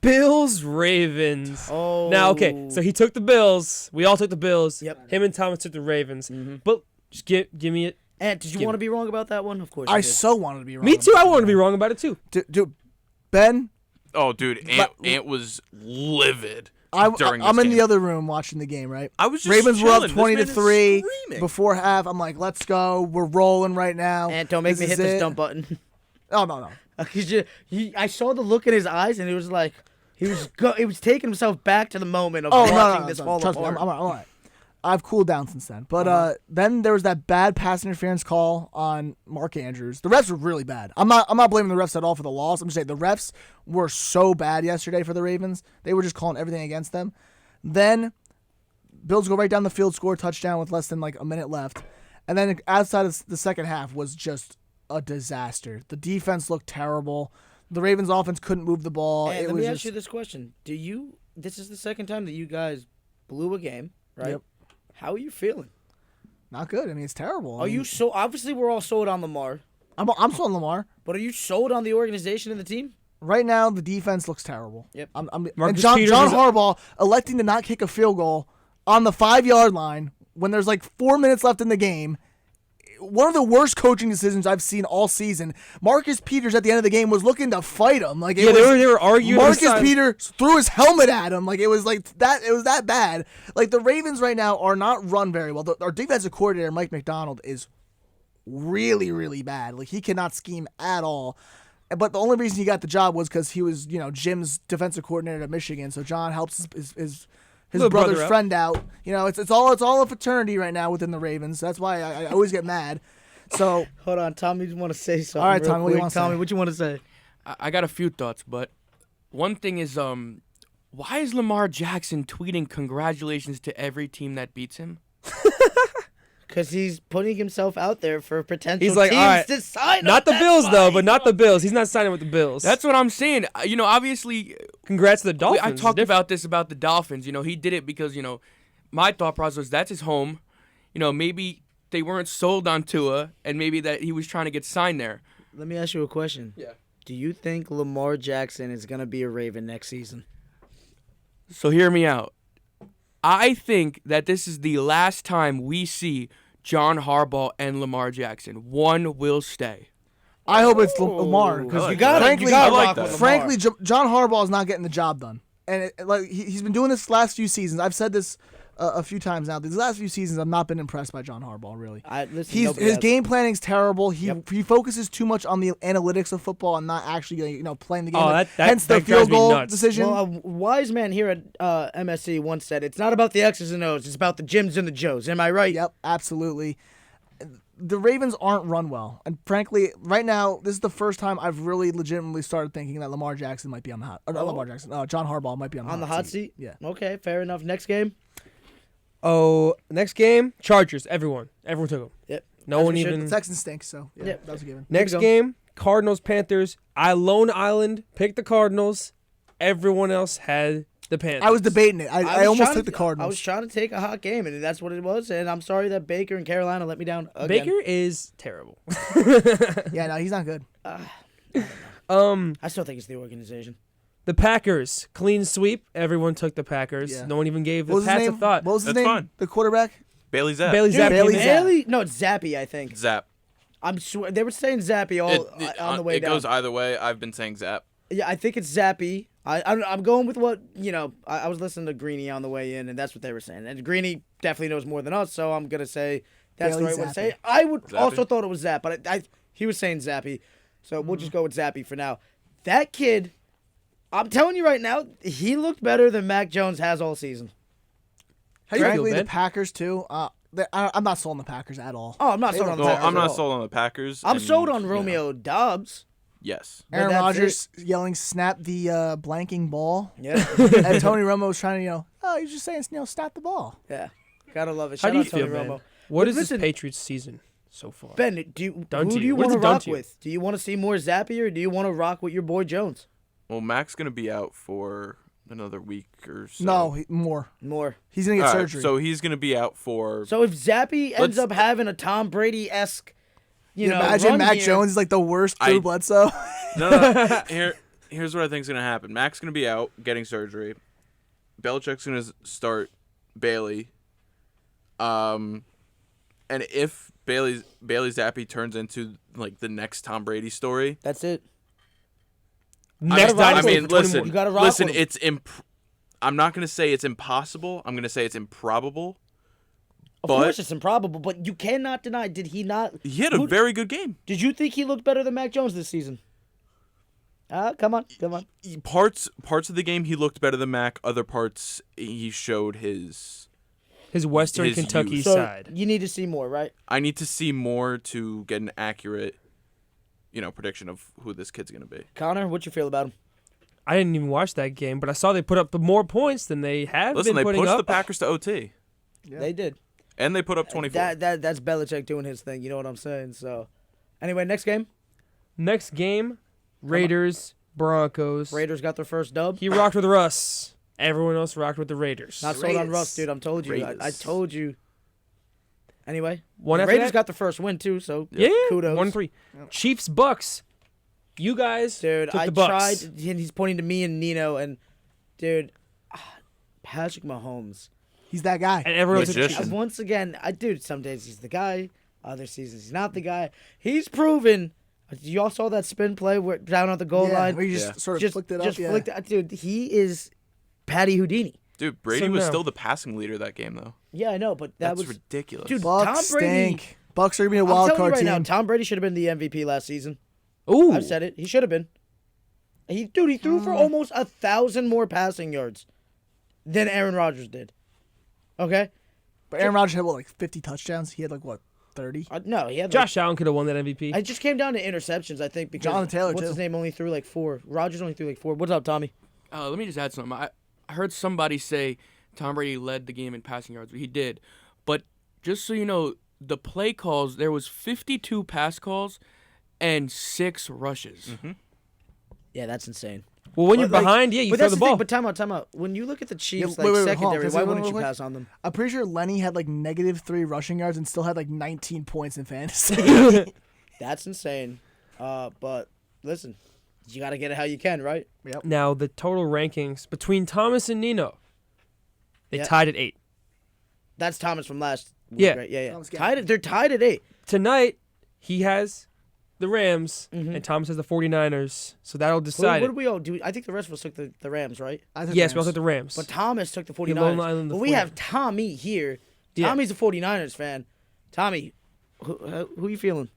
Speaker 2: Bills Ravens.
Speaker 1: Oh.
Speaker 2: Now, okay, so he took the Bills. We all took the Bills.
Speaker 1: Yep.
Speaker 2: Him and Thomas took the Ravens. But just give me it.
Speaker 1: And did you want to be wrong about that one? Of course.
Speaker 3: I
Speaker 1: you did.
Speaker 3: so wanted to be wrong.
Speaker 2: Me too.
Speaker 3: about
Speaker 2: I
Speaker 3: that.
Speaker 2: wanted to be wrong about it too.
Speaker 3: Dude, Ben,
Speaker 5: Oh, dude, Ant was livid during this
Speaker 3: I'm in
Speaker 5: game.
Speaker 3: the other room watching the game, right?
Speaker 5: I was just
Speaker 3: Ravens were up
Speaker 5: chilling.
Speaker 3: 20
Speaker 5: This
Speaker 3: to
Speaker 5: man
Speaker 3: 3
Speaker 5: is screaming.
Speaker 3: before half. I'm like, let's go. We're rolling right now.
Speaker 1: And don't make me
Speaker 3: This
Speaker 1: hit
Speaker 3: is
Speaker 1: this
Speaker 3: it.
Speaker 1: dump button.
Speaker 3: Oh no.
Speaker 1: I saw the look in his eyes, and it was like he was taking himself back to the moment of
Speaker 3: Oh
Speaker 1: watching
Speaker 3: no.
Speaker 1: this fall
Speaker 3: Trust me,
Speaker 1: apart.
Speaker 3: I'm all right. I've cooled down since then. But then there was that bad pass interference call on Mark Andrews. The refs were really bad. I'm not blaming the refs at all for the loss. I'm just saying the refs were so bad yesterday for the Ravens. They were just calling everything against them. Then Bills go right down the field, score a touchdown with less than like a minute left. And then outside of the second half was just a disaster. The defense looked terrible. The Ravens offense couldn't move the ball.
Speaker 1: And
Speaker 3: It
Speaker 1: let
Speaker 3: was
Speaker 1: me
Speaker 3: just,
Speaker 1: ask you this question: This is the second time that you guys blew a game, right?
Speaker 3: Yep.
Speaker 1: How are you feeling?
Speaker 3: not good. I mean, it's terrible. I
Speaker 1: Are
Speaker 3: mean,
Speaker 1: you so? Obviously, we're all sold on Lamar,
Speaker 3: I'm still on Lamar.
Speaker 1: but are you sold on the organization and the team?
Speaker 3: Right now, the defense looks terrible.
Speaker 1: Yep.
Speaker 3: And
Speaker 2: Marcus
Speaker 3: John
Speaker 2: Peters is-
Speaker 3: Harbaugh electing to not kick a field goal on the 5-yard line when there's like 4 minutes left in the game. One of the worst coaching decisions I've seen all season. Marcus Peters at the end of the game was looking to fight him. Like
Speaker 2: Yeah, they were arguing.
Speaker 3: Marcus Peters threw his helmet at him. Like it was like that. It was that bad. Like the Ravens right now are not run very well. Our defensive coordinator Mike McDonald is really, really bad. Like he cannot scheme at all. But the only reason he got the job was because he was, Jim's defensive coordinator at Michigan. So John helps his
Speaker 2: Little brother
Speaker 3: brother's
Speaker 2: out.
Speaker 3: friend out. It's all a fraternity right now within the Ravens. That's why I always get mad. So
Speaker 1: Hold on, Tommy, you want to say something?
Speaker 3: All right,
Speaker 1: real
Speaker 3: Tommy, what do you
Speaker 1: quick.
Speaker 3: wanna say?
Speaker 1: Tommy, what you want to say?
Speaker 4: I got a few thoughts, but one thing is, why is Lamar Jackson tweeting congratulations to every team that beats him?
Speaker 1: Because he's putting himself out there for potential
Speaker 2: He's like,
Speaker 1: teams
Speaker 2: all right,
Speaker 1: to sign.
Speaker 2: Not
Speaker 1: up.
Speaker 2: the
Speaker 1: That's
Speaker 2: Bills
Speaker 1: why
Speaker 2: though,
Speaker 1: he
Speaker 2: but not the
Speaker 1: wants-
Speaker 2: Bills. He's not signing with the Bills.
Speaker 4: That's what I'm saying. Obviously,
Speaker 2: Congrats to the Dolphins.
Speaker 4: I
Speaker 2: It's
Speaker 4: talked
Speaker 2: different.
Speaker 4: about this about the Dolphins. He did it because, my thought process was that's his home. Maybe they weren't sold on Tua, and maybe that he was trying to get signed there.
Speaker 1: Let me ask you a question.
Speaker 4: Yeah.
Speaker 1: Do you think Lamar Jackson is going to be a Raven next season?
Speaker 4: So hear me out. I think that this is the last time we see John Harbaugh and Lamar Jackson. One will stay.
Speaker 3: I hope it's Lamar because
Speaker 1: You got
Speaker 3: frankly,
Speaker 1: you gotta
Speaker 5: I like
Speaker 1: rock
Speaker 5: that.
Speaker 1: with Lamar.
Speaker 3: frankly, John Harbaugh is not getting the job done, and he's been doing this last few seasons. I've said this a few times now. These last few seasons, I've not been impressed by John Harbaugh really.
Speaker 1: Listen, nobody
Speaker 3: His
Speaker 1: has.
Speaker 3: game planning's terrible. He
Speaker 1: Yep.
Speaker 3: he focuses too much on the analytics of football and not actually playing the game.
Speaker 2: Oh, that
Speaker 3: Hence the
Speaker 2: drives
Speaker 3: field
Speaker 2: me
Speaker 3: goal
Speaker 2: nuts.
Speaker 3: decision.
Speaker 1: Well, a wise man here at MSC once said, "It's not about the X's and O's; it's about the Jims and the Joes." Am I right?
Speaker 3: Yep, absolutely. The Ravens aren't run well, and frankly, right now this is the first time I've really legitimately started thinking that Lamar Jackson might be on the hot. Not Lamar Jackson. John Harbaugh might be on
Speaker 1: On the hot seat.
Speaker 3: Yeah.
Speaker 1: Okay, fair enough. Next game.
Speaker 2: Oh, next game, Chargers. Everyone took them.
Speaker 1: Yep.
Speaker 2: No
Speaker 1: As
Speaker 2: one
Speaker 1: we should.
Speaker 2: even.
Speaker 3: Texans stink, so yeah,
Speaker 1: Yep.
Speaker 3: that was a given.
Speaker 2: Next
Speaker 1: go.
Speaker 2: game, Cardinals Panthers. Lone Island picked the Cardinals. Everyone else had the Panthers.
Speaker 3: I was debating it. I
Speaker 1: was
Speaker 3: almost
Speaker 1: trying
Speaker 3: took the
Speaker 1: I
Speaker 3: Cardinals.
Speaker 1: was trying to take a hot game, and that's what it was. And I'm sorry that Baker and Carolina let me down again.
Speaker 2: Baker is terrible.
Speaker 3: Yeah, no, he's not good.
Speaker 1: I still think it's the organization.
Speaker 2: The Packers clean sweep. Everyone took the Packers.
Speaker 3: Yeah.
Speaker 2: No one even gave
Speaker 3: What
Speaker 2: the
Speaker 3: was his
Speaker 2: Pats a
Speaker 3: name?
Speaker 2: thought.
Speaker 3: What was his
Speaker 5: That's
Speaker 3: name?
Speaker 5: fine.
Speaker 3: The quarterback.
Speaker 5: Bailey Zapp.
Speaker 2: Bailey Zapp.
Speaker 3: Bailey
Speaker 2: came in.
Speaker 3: Zapp.
Speaker 1: Bailey? No, it's Zappy, I think.
Speaker 5: Zapp.
Speaker 1: They were saying Zappy all on the way
Speaker 5: it
Speaker 1: down.
Speaker 5: goes either way. I've been saying Zapp.
Speaker 1: Yeah, I think it's Zappy. I'm going with what, I was listening to Greeny on the way in, and that's what they were saying. And Greeny definitely knows more than us, so I'm going to say that's
Speaker 3: Bailey
Speaker 1: the right one to
Speaker 3: Zappi.
Speaker 1: say. I would
Speaker 5: Zappy.
Speaker 1: also thought it was Zapp, but he was saying Zappy, so we'll just go with Zappy for now. That kid I'm telling you right now, he looked better than Mac Jones has all season.
Speaker 2: How do you feel,
Speaker 3: Frankly, the
Speaker 2: Ben?
Speaker 3: Packers too. I'm not sold on the Packers at all.
Speaker 1: Oh, I'm not
Speaker 3: They
Speaker 1: sold
Speaker 3: don't
Speaker 1: on the
Speaker 5: Well,
Speaker 1: Packers.
Speaker 5: I'm
Speaker 1: at
Speaker 5: not
Speaker 1: all.
Speaker 5: sold on the Packers.
Speaker 1: I'm
Speaker 5: and,
Speaker 1: sold on
Speaker 5: you know,
Speaker 1: Romeo Dobbs.
Speaker 5: Yes.
Speaker 3: Aaron
Speaker 1: that's
Speaker 3: Rodgers yelling, "Snap the blanking ball,"
Speaker 1: Yeah.
Speaker 3: and Tony Romo was trying to, oh, he's just saying, snap the ball.
Speaker 1: Yeah. Gotta love it.
Speaker 2: How
Speaker 1: Shout
Speaker 2: do you
Speaker 1: out Tony
Speaker 2: feel, man?
Speaker 1: Romo.
Speaker 2: What is
Speaker 1: Listen-
Speaker 2: this Patriots season so far?
Speaker 1: Ben, who
Speaker 2: Done
Speaker 1: do
Speaker 2: to
Speaker 1: you
Speaker 2: you. What
Speaker 1: want
Speaker 2: has
Speaker 1: to
Speaker 2: it done
Speaker 1: rock
Speaker 2: to you?
Speaker 1: with? Do you want to see more Zappy or do you want to rock with your boy Jones?
Speaker 5: Well, Mac's gonna be out for another week or so.
Speaker 3: No, more.
Speaker 1: More.
Speaker 3: He's gonna get
Speaker 5: All right,
Speaker 3: surgery.
Speaker 5: so he's gonna be out for.
Speaker 1: So if Zappy ends
Speaker 5: Let's-
Speaker 1: up having a Tom Brady-esque, you know,
Speaker 3: Imagine
Speaker 1: run
Speaker 3: Mac
Speaker 1: here,
Speaker 3: Jones is like the worst Drew Bledsoe.
Speaker 5: No. Here's what I think is gonna happen. Mac's gonna be out getting surgery. Belichick's gonna start Bailey. And if Bailey Zappi turns into like the next Tom Brady story,
Speaker 1: That's it.
Speaker 2: Next
Speaker 1: rock
Speaker 2: dynasty
Speaker 1: with
Speaker 2: for
Speaker 1: him.
Speaker 2: 20
Speaker 5: listen,
Speaker 2: more.
Speaker 1: You gotta rock
Speaker 5: listen.
Speaker 1: with him.
Speaker 5: I'm not gonna say it's impossible. I'm gonna say it's improbable.
Speaker 1: Of
Speaker 5: But-
Speaker 1: course it's improbable, but you cannot deny, did he not?
Speaker 5: He had a very good game.
Speaker 1: Did you think he looked better than Mac Jones this season? Come on.
Speaker 5: Parts of the game he looked better than Mac. Other parts he showed his.
Speaker 2: His Western
Speaker 5: his
Speaker 2: Kentucky
Speaker 5: youth.
Speaker 1: So
Speaker 2: side.
Speaker 1: you need to see more, right?
Speaker 5: I need to see more to get an accurate, prediction of who this kid's gonna be.
Speaker 1: Connor, what you feel about him?
Speaker 2: I didn't even watch that game, but I saw they put up more points than they have
Speaker 5: Listen,
Speaker 2: been
Speaker 5: they
Speaker 2: putting
Speaker 5: pushed
Speaker 2: up.
Speaker 5: the Packers to OT,
Speaker 1: They did.
Speaker 5: and they put up 24.
Speaker 1: That's Belichick doing his thing. You know what I'm saying? So, anyway, next game.
Speaker 2: Next game, Raiders, Broncos.
Speaker 1: Raiders got their first dub.
Speaker 2: He rocked with Russ. Everyone else rocked with the Raiders.
Speaker 1: Not sold on
Speaker 3: Raiders.
Speaker 1: Russ, dude. I told you. I
Speaker 5: Raiders.
Speaker 1: told you. Anyway,
Speaker 2: One
Speaker 1: the
Speaker 2: after
Speaker 1: Raiders
Speaker 2: that?
Speaker 1: got the first win too. So
Speaker 2: Yeah,
Speaker 1: kudos.
Speaker 2: 1-3. Chiefs, Bucks. You guys
Speaker 1: Dude,
Speaker 2: took
Speaker 1: I
Speaker 2: the Bucks.
Speaker 1: tried. And he's pointing to me and Nino, and dude, Patrick Mahomes.
Speaker 3: He's that guy.
Speaker 2: And everyone took the
Speaker 5: Magician.
Speaker 2: Chiefs.
Speaker 1: Once again, dude. Some days he's the guy. Other seasons he's not the guy. He's proven. You all saw that spin play where down on the goal
Speaker 3: Yeah,
Speaker 1: line.
Speaker 3: where you just
Speaker 5: Yeah.
Speaker 3: sort of flicked it up. Yeah.
Speaker 1: flicked it. Dude, he is Patty Houdini.
Speaker 5: Dude, Brady
Speaker 2: So
Speaker 5: was
Speaker 2: now-
Speaker 5: still the passing leader that game though.
Speaker 1: Yeah, I know, but that
Speaker 5: That's
Speaker 1: was
Speaker 5: ridiculous.
Speaker 1: dude.
Speaker 3: Bucks
Speaker 1: Tom Brady.
Speaker 3: stink. Bucks are gonna be a
Speaker 1: I'm
Speaker 3: wild
Speaker 1: telling you
Speaker 3: card
Speaker 1: right
Speaker 3: team.
Speaker 1: now, Tom Brady should have been the MVP last season.
Speaker 2: Ooh.
Speaker 1: I've said it. He should have been. He threw for almost 1,000 more passing yards than Aaron Rodgers did. Okay.
Speaker 3: But Aaron Rodgers had like 50 touchdowns. He had 30.
Speaker 1: No, he had
Speaker 2: Josh Allen could have won that MVP.
Speaker 1: It just came down to interceptions, I think, because
Speaker 3: Jonathan Taylor,
Speaker 1: what's
Speaker 3: too.
Speaker 1: his name only threw 4. Rodgers only threw 4. What's up, Tommy?
Speaker 4: Let me just add something. I heard somebody say Tom Brady led the game in passing yards, but he did. But just so you know, the play calls, there was 52 pass calls and 6 rushes.
Speaker 1: Yeah, that's insane.
Speaker 2: Well, when you're
Speaker 1: But,
Speaker 2: behind, yeah, you
Speaker 1: but
Speaker 2: throw
Speaker 1: that's
Speaker 2: the
Speaker 1: thing,
Speaker 2: ball.
Speaker 1: But time out. When you look at the Chiefs
Speaker 3: wait, hold on,
Speaker 1: secondary,
Speaker 3: can I
Speaker 1: why
Speaker 3: say
Speaker 1: wouldn't
Speaker 3: one
Speaker 1: you
Speaker 3: real
Speaker 1: pass on them?
Speaker 3: I'm pretty sure Lenny had -3 rushing yards and still had 19 points in fantasy.
Speaker 1: That's insane. But listen, you got to get it how you can, right?
Speaker 2: Now, the total rankings between Thomas and Nino, they
Speaker 1: Yeah.
Speaker 2: tied at 8.
Speaker 1: That's Thomas from last week,
Speaker 2: Yeah.
Speaker 1: right? Yeah.
Speaker 3: Thomas got
Speaker 1: They're tied at 8.
Speaker 2: Tonight, he has the Rams, and Thomas has the 49ers, so that'll
Speaker 1: What
Speaker 2: decide
Speaker 1: did
Speaker 2: it.
Speaker 1: we all do? I think the rest of us took the Rams, right?
Speaker 3: I took
Speaker 2: Yes, we all
Speaker 3: Rams.
Speaker 2: took the Rams.
Speaker 1: But Thomas took the
Speaker 2: Long
Speaker 1: 49ers.
Speaker 2: Island, the
Speaker 1: But we
Speaker 2: 49ers.
Speaker 1: have Tommy here.
Speaker 2: Yeah.
Speaker 1: Tommy's a 49ers fan. Tommy, who you feeling?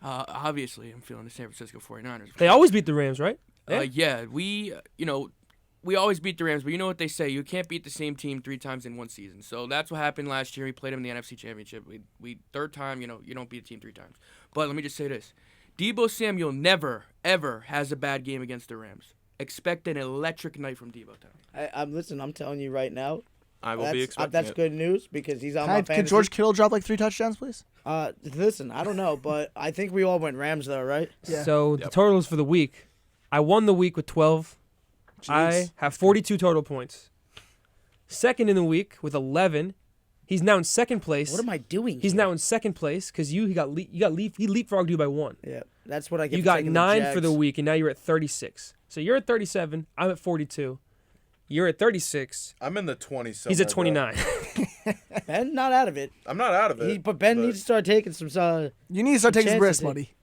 Speaker 4: Obviously, I'm feeling the San Francisco 49ers.
Speaker 2: They always beat the Rams, right?
Speaker 4: Yeah, we always beat the Rams, but you know what they say, you can't beat the same team 3 times in one season. So that's what happened last year. We played them in the NFC Championship. We third time, you don't beat a team 3 times. But let me just say this. Deebo Samuel never, ever has a bad game against the Rams. Expect an electric night from Deebo Town.
Speaker 1: I'm telling you right now.
Speaker 5: I will be expecting
Speaker 1: That's
Speaker 5: it.
Speaker 1: good news because he's on my fantasy.
Speaker 3: Can George Kittle drop 3 touchdowns, please?
Speaker 1: Listen, I don't know, but I think we all went Rams though, right?
Speaker 3: Yeah.
Speaker 2: So the totals for the week, I won the week with 12. I
Speaker 3: Jeez.
Speaker 2: have 42 total points. Second in the week with 11. He's now in second place.
Speaker 1: What am I doing?
Speaker 2: He's
Speaker 1: here?
Speaker 2: now in second place because he leapfrogged you by 1.
Speaker 1: Yeah, that's what I get.
Speaker 2: You
Speaker 1: for
Speaker 2: got
Speaker 1: taking
Speaker 2: 9 for the
Speaker 1: Jags.
Speaker 2: week, and now you're at 36. So you're at 37. I'm at 42. You're at 36.
Speaker 5: I'm in the 20s.
Speaker 2: He's at 29.
Speaker 1: Ben, not out of it.
Speaker 5: I'm not out of it.
Speaker 1: But Ben needs to start taking some.
Speaker 3: You need to start taking some
Speaker 1: chances,
Speaker 3: risks,
Speaker 1: dude.
Speaker 3: buddy.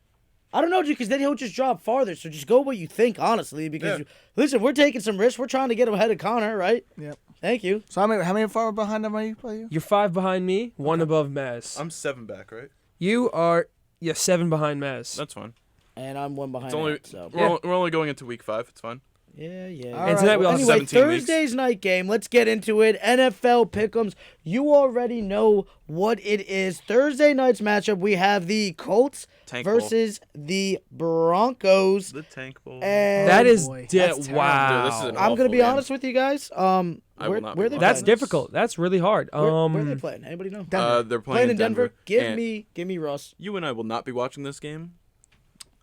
Speaker 1: I don't know, dude, because then he'll just drop farther. So just go what you think, honestly. Because listen, we're taking some risks. We're trying to get ahead of Connor, right?
Speaker 3: Yep.
Speaker 1: Thank you.
Speaker 3: So how many far behind am I? You?
Speaker 2: You're 5 behind me, 1 above Mazz.
Speaker 5: I'm 7 back, right?
Speaker 2: You are 7 behind Mazz.
Speaker 5: That's fine.
Speaker 1: And I'm 1 behind.
Speaker 5: It's only
Speaker 1: it, so
Speaker 5: we're only going into week 5. It's fine.
Speaker 1: Yeah.
Speaker 2: And tonight we also
Speaker 1: anyway,
Speaker 5: 17 weeks.
Speaker 1: Thursday's night game. Let's get into it. NFL pick'ems. You already know what it is. Thursday night's matchup. We have the Colts
Speaker 5: Tank
Speaker 1: versus the Broncos.
Speaker 5: The Tank Bowl.
Speaker 1: And
Speaker 2: That is
Speaker 3: boy,
Speaker 2: wow.
Speaker 3: that's
Speaker 5: Dude, this is an
Speaker 1: I'm gonna
Speaker 5: awful
Speaker 1: be
Speaker 5: game.
Speaker 1: honest with you guys.
Speaker 5: I will
Speaker 1: Where
Speaker 5: not
Speaker 1: are
Speaker 5: be
Speaker 1: they
Speaker 2: That's
Speaker 1: playing?
Speaker 2: difficult. That's really hard.
Speaker 1: Where are they playing? Anybody know?
Speaker 5: They're
Speaker 1: Playing in Denver. Give
Speaker 5: And
Speaker 1: me Russ.
Speaker 5: You and I will not be watching this game.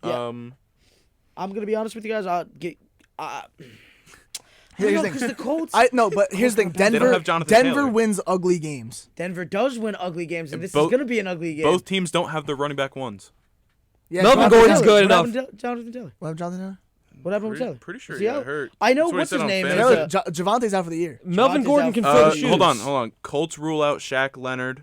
Speaker 1: Yeah. I'm gonna be honest with you guys. I'll get.
Speaker 3: Here's the
Speaker 1: because
Speaker 3: thing.
Speaker 1: the Colts.
Speaker 3: But here's the thing.
Speaker 5: don't
Speaker 3: Denver,
Speaker 5: have Jonathan
Speaker 3: Denver
Speaker 5: Taylor.
Speaker 3: wins ugly games.
Speaker 1: Denver does win ugly games, and this is
Speaker 5: both-
Speaker 1: gonna be an ugly game.
Speaker 5: Both teams don't have their running back ones.
Speaker 3: Yeah,
Speaker 2: Melvin
Speaker 3: Jonathan
Speaker 2: Gordon's
Speaker 3: Taylor.
Speaker 2: good
Speaker 1: What
Speaker 2: enough.
Speaker 1: happened to Jonathan Taylor?
Speaker 3: What happened to Jonathan Taylor?
Speaker 1: What happened with Taylor?
Speaker 5: Pretty sure
Speaker 1: Is
Speaker 5: he
Speaker 1: he
Speaker 5: got
Speaker 1: out?
Speaker 5: hurt.
Speaker 1: I know
Speaker 5: That's what he
Speaker 1: what's
Speaker 5: said
Speaker 1: his
Speaker 5: on
Speaker 1: name is.
Speaker 5: Fantasy.
Speaker 3: Javante's out for the year.
Speaker 2: Melvin
Speaker 1: Javonte's
Speaker 2: Gordon
Speaker 1: out
Speaker 2: can
Speaker 1: for
Speaker 2: fill
Speaker 1: the
Speaker 2: the shoes.
Speaker 5: Hold on. Colts rule out Shaq Leonard.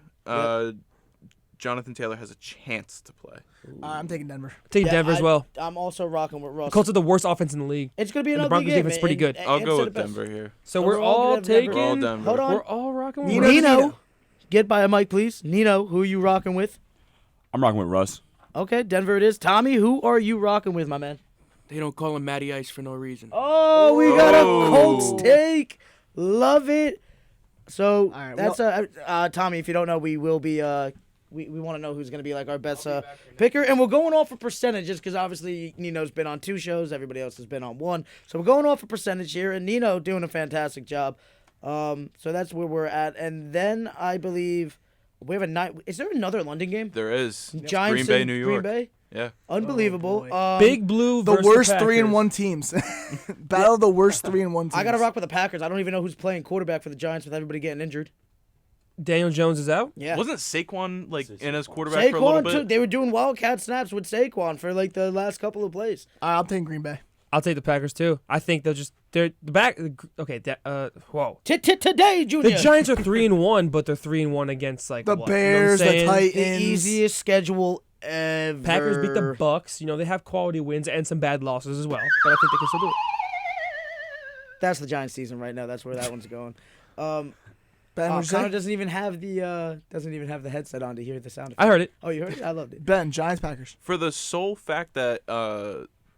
Speaker 5: Jonathan Taylor has a chance to play.
Speaker 3: I'm taking Denver.
Speaker 2: Take
Speaker 1: Yeah,
Speaker 2: Denver as well.
Speaker 1: I'm also rocking with Russ.
Speaker 2: Colts are the worst offense in the league.
Speaker 1: It's gonna be an
Speaker 2: and the
Speaker 1: ugly
Speaker 2: Broncos
Speaker 1: game.
Speaker 2: defense is pretty good.
Speaker 5: I'll go
Speaker 1: said
Speaker 5: with
Speaker 1: it best.
Speaker 5: Denver here.
Speaker 2: So
Speaker 1: So
Speaker 2: we're
Speaker 1: we're all
Speaker 2: all
Speaker 1: gonna have Denver.
Speaker 2: taking.
Speaker 5: We're all Denver.
Speaker 1: Hold on.
Speaker 2: We're all rocking with
Speaker 3: Nino,
Speaker 2: Russ.
Speaker 1: Nino, get by a mic, please. Nino, who are you rocking with?
Speaker 8: I'm rocking with Russ.
Speaker 1: Okay, Denver it is. Tommy, who are you rocking with, my man?
Speaker 4: They don't call him Matty Ice for no reason.
Speaker 1: Oh, we got a
Speaker 5: Oh.
Speaker 1: Colts take. Love it. So
Speaker 3: right,
Speaker 1: that's Tommy. If you don't know, we will be. We want to know who's going to be like our best picker, and we're going off of percentages because obviously Nino's been on 2 shows, everybody else has been on 1, so we're going off a percentage here, and Nino doing a fantastic job. So that's where we're at, and then I believe we have a night. Is there another London game?
Speaker 5: There is.
Speaker 1: Giants
Speaker 5: Green Bay,
Speaker 1: in
Speaker 5: New York.
Speaker 1: Green Bay.
Speaker 5: Yeah.
Speaker 1: Unbelievable.
Speaker 3: boy.
Speaker 2: Big Blue
Speaker 3: The
Speaker 2: versus
Speaker 3: worst
Speaker 2: Packers.
Speaker 3: 3-1 teams. Battle of the worst 3-1 teams.
Speaker 1: I got to rock with the Packers. I don't even know who's playing quarterback for the Giants with everybody getting injured.
Speaker 2: Daniel Jones is out.
Speaker 1: Yeah.
Speaker 5: Wasn't Saquon in as quarterback for a little
Speaker 1: Saquon
Speaker 5: bit?
Speaker 1: too. They were doing wildcat snaps with Saquon for like the last couple of plays.
Speaker 3: I'm taking Green Bay.
Speaker 2: I'll take the Packers too. I think they're the back. Okay, whoa.
Speaker 1: Today, Junior.
Speaker 2: The Giants are 3-1, but they're 3-1 against like
Speaker 3: The
Speaker 2: what? You know what I'm
Speaker 3: Bears, the
Speaker 2: saying?
Speaker 3: Titans.
Speaker 1: the easiest schedule ever.
Speaker 2: Packers beat the Bucks. You know they have quality wins and some bad losses as well, but I think they can still do it.
Speaker 1: That's the Giants season right now. That's where that one's going.
Speaker 3: Ben, what'd you
Speaker 1: Connor
Speaker 3: say?
Speaker 1: doesn't even have the headset on to hear the sound.
Speaker 2: I heard it.
Speaker 1: Oh, you heard it? I loved it.
Speaker 3: Ben, Giants, Packers.
Speaker 5: For the sole fact that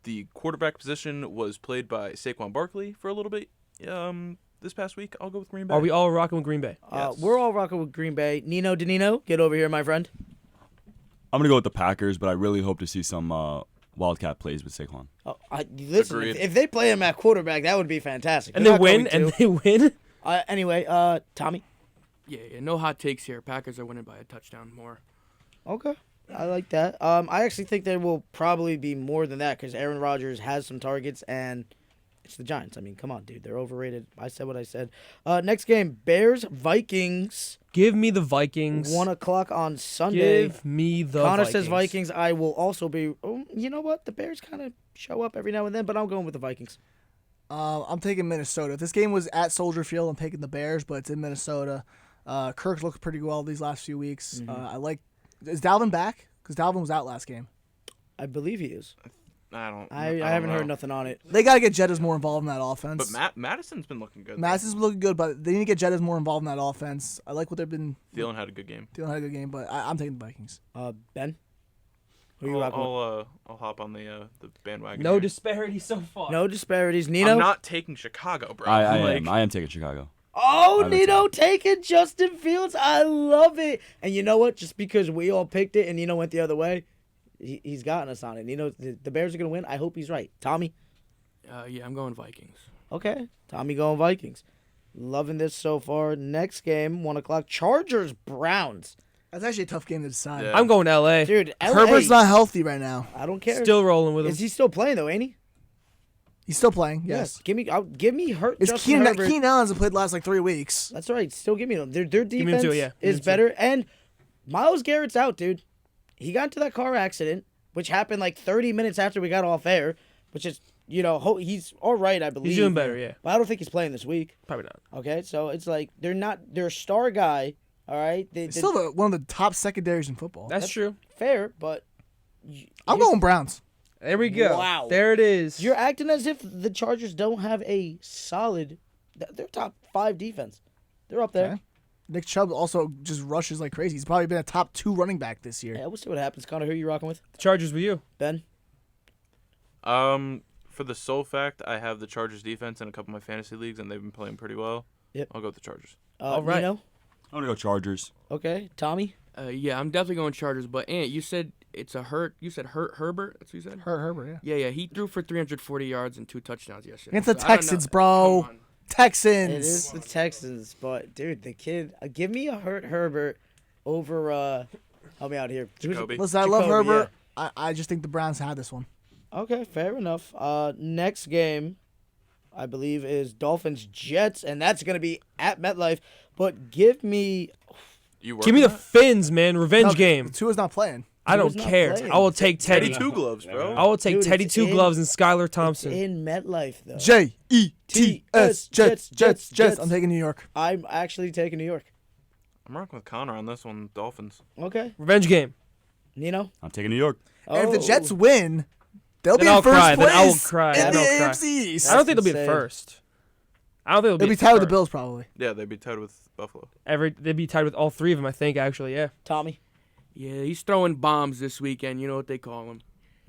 Speaker 5: the quarterback position was played by Saquon Barkley for a little bit this past week, I'll go with Green Bay.
Speaker 2: Are we all rocking with Green Bay?
Speaker 5: Yes.
Speaker 1: We're all rocking with Green Bay. Nino DeNino, get over here, my friend.
Speaker 8: I'm gonna go with the Packers, but I really hope to see some Wildcat plays with Saquon.
Speaker 1: Oh, listen,
Speaker 5: Agreed.
Speaker 1: if they play him at quarterback, that would be fantastic.
Speaker 2: And
Speaker 1: They're
Speaker 2: they
Speaker 1: not
Speaker 2: win.
Speaker 1: going
Speaker 2: And
Speaker 1: to.
Speaker 2: they win.
Speaker 1: Anyway, Tommy.
Speaker 4: Yeah, no hot takes here. Packers are winning by a touchdown more.
Speaker 1: Okay. I like that. I actually think there will probably be more than that because Aaron Rodgers has some targets and it's the Giants. I mean, come on, dude. They're overrated. I said what I said. Next game, Bears-Vikings.
Speaker 2: Give me the Vikings.
Speaker 1: 1 o'clock on Sunday.
Speaker 2: Give me the
Speaker 1: Connor
Speaker 2: Vikings.
Speaker 1: says Vikings. I will also be. Oh, you know what? The Bears kind of show up every now and then, but I'm going with the Vikings.
Speaker 3: I'm taking Minnesota. If this game was at Soldier Field, I'm taking the Bears, but it's in Minnesota. Kirk's looked pretty well these last few weeks. I like. Is Dalvin back? Because Dalvin was out last game.
Speaker 1: I believe he is.
Speaker 5: I don't
Speaker 1: haven't
Speaker 5: know.
Speaker 1: heard nothing on it.
Speaker 3: They got to get Jettas more involved in that offense.
Speaker 5: But Madison's been looking good.
Speaker 3: Madison's looking good, but they need to get Jettas more involved in that offense. I like what they've been
Speaker 5: Thielen had a good game.
Speaker 3: doing. Had a good game, but I'm taking the Vikings.
Speaker 1: Ben? Who you rocking with?
Speaker 5: I'll hop on the bandwagon.
Speaker 2: No
Speaker 5: here.
Speaker 2: disparity so far.
Speaker 1: No disparities. Nino?
Speaker 5: I'm not taking Chicago, bro.
Speaker 8: I am taking Chicago.
Speaker 1: Oh,
Speaker 8: I would
Speaker 1: Nino taking Justin Fields. I love it. And you know what? Just because we all picked it and Nino went the other way, he's gotten us on it. Nino, the Bears are going to win. I hope he's right. Tommy?
Speaker 4: Yeah, I'm going Vikings.
Speaker 1: Okay. Tommy going Vikings. Loving this so far. Next game, 1 o'clock. Chargers-Browns.
Speaker 3: That's actually a tough game to decide.
Speaker 5: Yeah.
Speaker 2: I'm going LA.
Speaker 1: Dude, LA,
Speaker 3: Herbert's not healthy right now.
Speaker 1: I don't care.
Speaker 2: Still rolling with him.
Speaker 1: Is he still playing, though, ain't he?
Speaker 3: He's still playing. Yes.
Speaker 1: Give me hurt.
Speaker 3: It's
Speaker 1: Justin
Speaker 3: Keenan
Speaker 1: Herbert.
Speaker 3: Allen hasn't played the last like 3 weeks.
Speaker 1: That's right. Still give me them. Their
Speaker 2: me
Speaker 1: defense
Speaker 2: them too, yeah. Give me
Speaker 1: is
Speaker 2: them too.
Speaker 1: better. And Myles Garrett's out, dude. He got into that car accident, which happened like 30 minutes after we got off air, which is, he's all right, I believe.
Speaker 2: He's doing better, yeah.
Speaker 1: But I don't think he's playing this week.
Speaker 2: Probably not.
Speaker 1: Okay, so it's like they're a star guy, all right?
Speaker 3: He's still one of the top secondaries in football.
Speaker 2: That's true.
Speaker 1: fair, but
Speaker 3: I'm going Browns.
Speaker 2: There we go.
Speaker 1: Wow.
Speaker 2: There it is.
Speaker 1: you're acting as if the Chargers don't have a solid. They're top 5 defense. They're up there.
Speaker 3: Okay. Nick Chubb also just rushes like crazy. He's probably been a top 2 running back this year.
Speaker 1: Yeah, we'll see what happens. Connor, who are you rocking with?
Speaker 2: The Chargers with you.
Speaker 1: Ben?
Speaker 5: For the sole fact, I have the Chargers defense in a couple of my fantasy leagues, and they've been playing pretty well.
Speaker 1: Yep.
Speaker 5: I'll go with the Chargers.
Speaker 1: All right. Nino?
Speaker 8: I'm gonna go Chargers.
Speaker 1: Okay. Tommy?
Speaker 4: Yeah, I'm definitely going Chargers. But Ant, you said it's a hurt. You said Herbert. That's what you said.
Speaker 3: Herbert, yeah.
Speaker 4: Yeah. He threw for 340 yards and 2 touchdowns yesterday.
Speaker 3: Against the
Speaker 4: So, I don't know.
Speaker 3: Texans, bro.
Speaker 4: Come on.
Speaker 3: Texans.
Speaker 1: It is the Texans, but dude, the kid. Give me a Herbert over. Help me out here.
Speaker 5: Jacoby.
Speaker 3: Listen, I love
Speaker 1: Jacoby,
Speaker 3: Herbert. I just think the Browns had this one.
Speaker 1: Okay, fair enough. Next game, I believe, is Dolphins-Jets, and that's going to be at MetLife. But give me...
Speaker 5: You
Speaker 2: Give me the
Speaker 5: working
Speaker 2: Fins, man. Revenge game.
Speaker 3: Tua's not playing.
Speaker 2: I don't
Speaker 1: Tua's not
Speaker 2: care.
Speaker 1: playing.
Speaker 2: I will take
Speaker 5: that?
Speaker 2: Teddy.
Speaker 5: Teddy Two Gloves, bro.
Speaker 2: I will take
Speaker 1: Dude,
Speaker 2: Teddy
Speaker 1: it's
Speaker 2: Two
Speaker 1: in-
Speaker 2: Gloves and Skylar
Speaker 1: It's
Speaker 2: Thompson.
Speaker 1: in MetLife, though.
Speaker 3: Jets, Jets.
Speaker 1: Jets.
Speaker 3: I'm taking New York.
Speaker 1: I'm actually taking New York.
Speaker 5: I'm rocking with Connor on this one. Dolphins.
Speaker 1: Okay.
Speaker 2: Revenge game.
Speaker 1: Nino?
Speaker 8: I'm taking New York.
Speaker 3: And if the
Speaker 1: Oh.
Speaker 3: Jets win, they'll
Speaker 2: Then
Speaker 3: be
Speaker 2: I'll
Speaker 3: in first
Speaker 2: cry.
Speaker 3: place
Speaker 2: Then I will cry.
Speaker 3: in
Speaker 2: Then
Speaker 3: the
Speaker 2: I'll cry.
Speaker 3: AFC East.
Speaker 2: I don't think they'll be
Speaker 1: insane.
Speaker 2: first. I don't think they'll
Speaker 3: They'll be
Speaker 2: be
Speaker 3: tied with the
Speaker 2: first.
Speaker 3: Bills probably.
Speaker 5: Yeah, they'd be tied with Buffalo.
Speaker 2: They'd be tied with all three of them, I think, actually, yeah.
Speaker 1: Tommy?
Speaker 4: Yeah, he's throwing bombs this weekend. You know what they call him.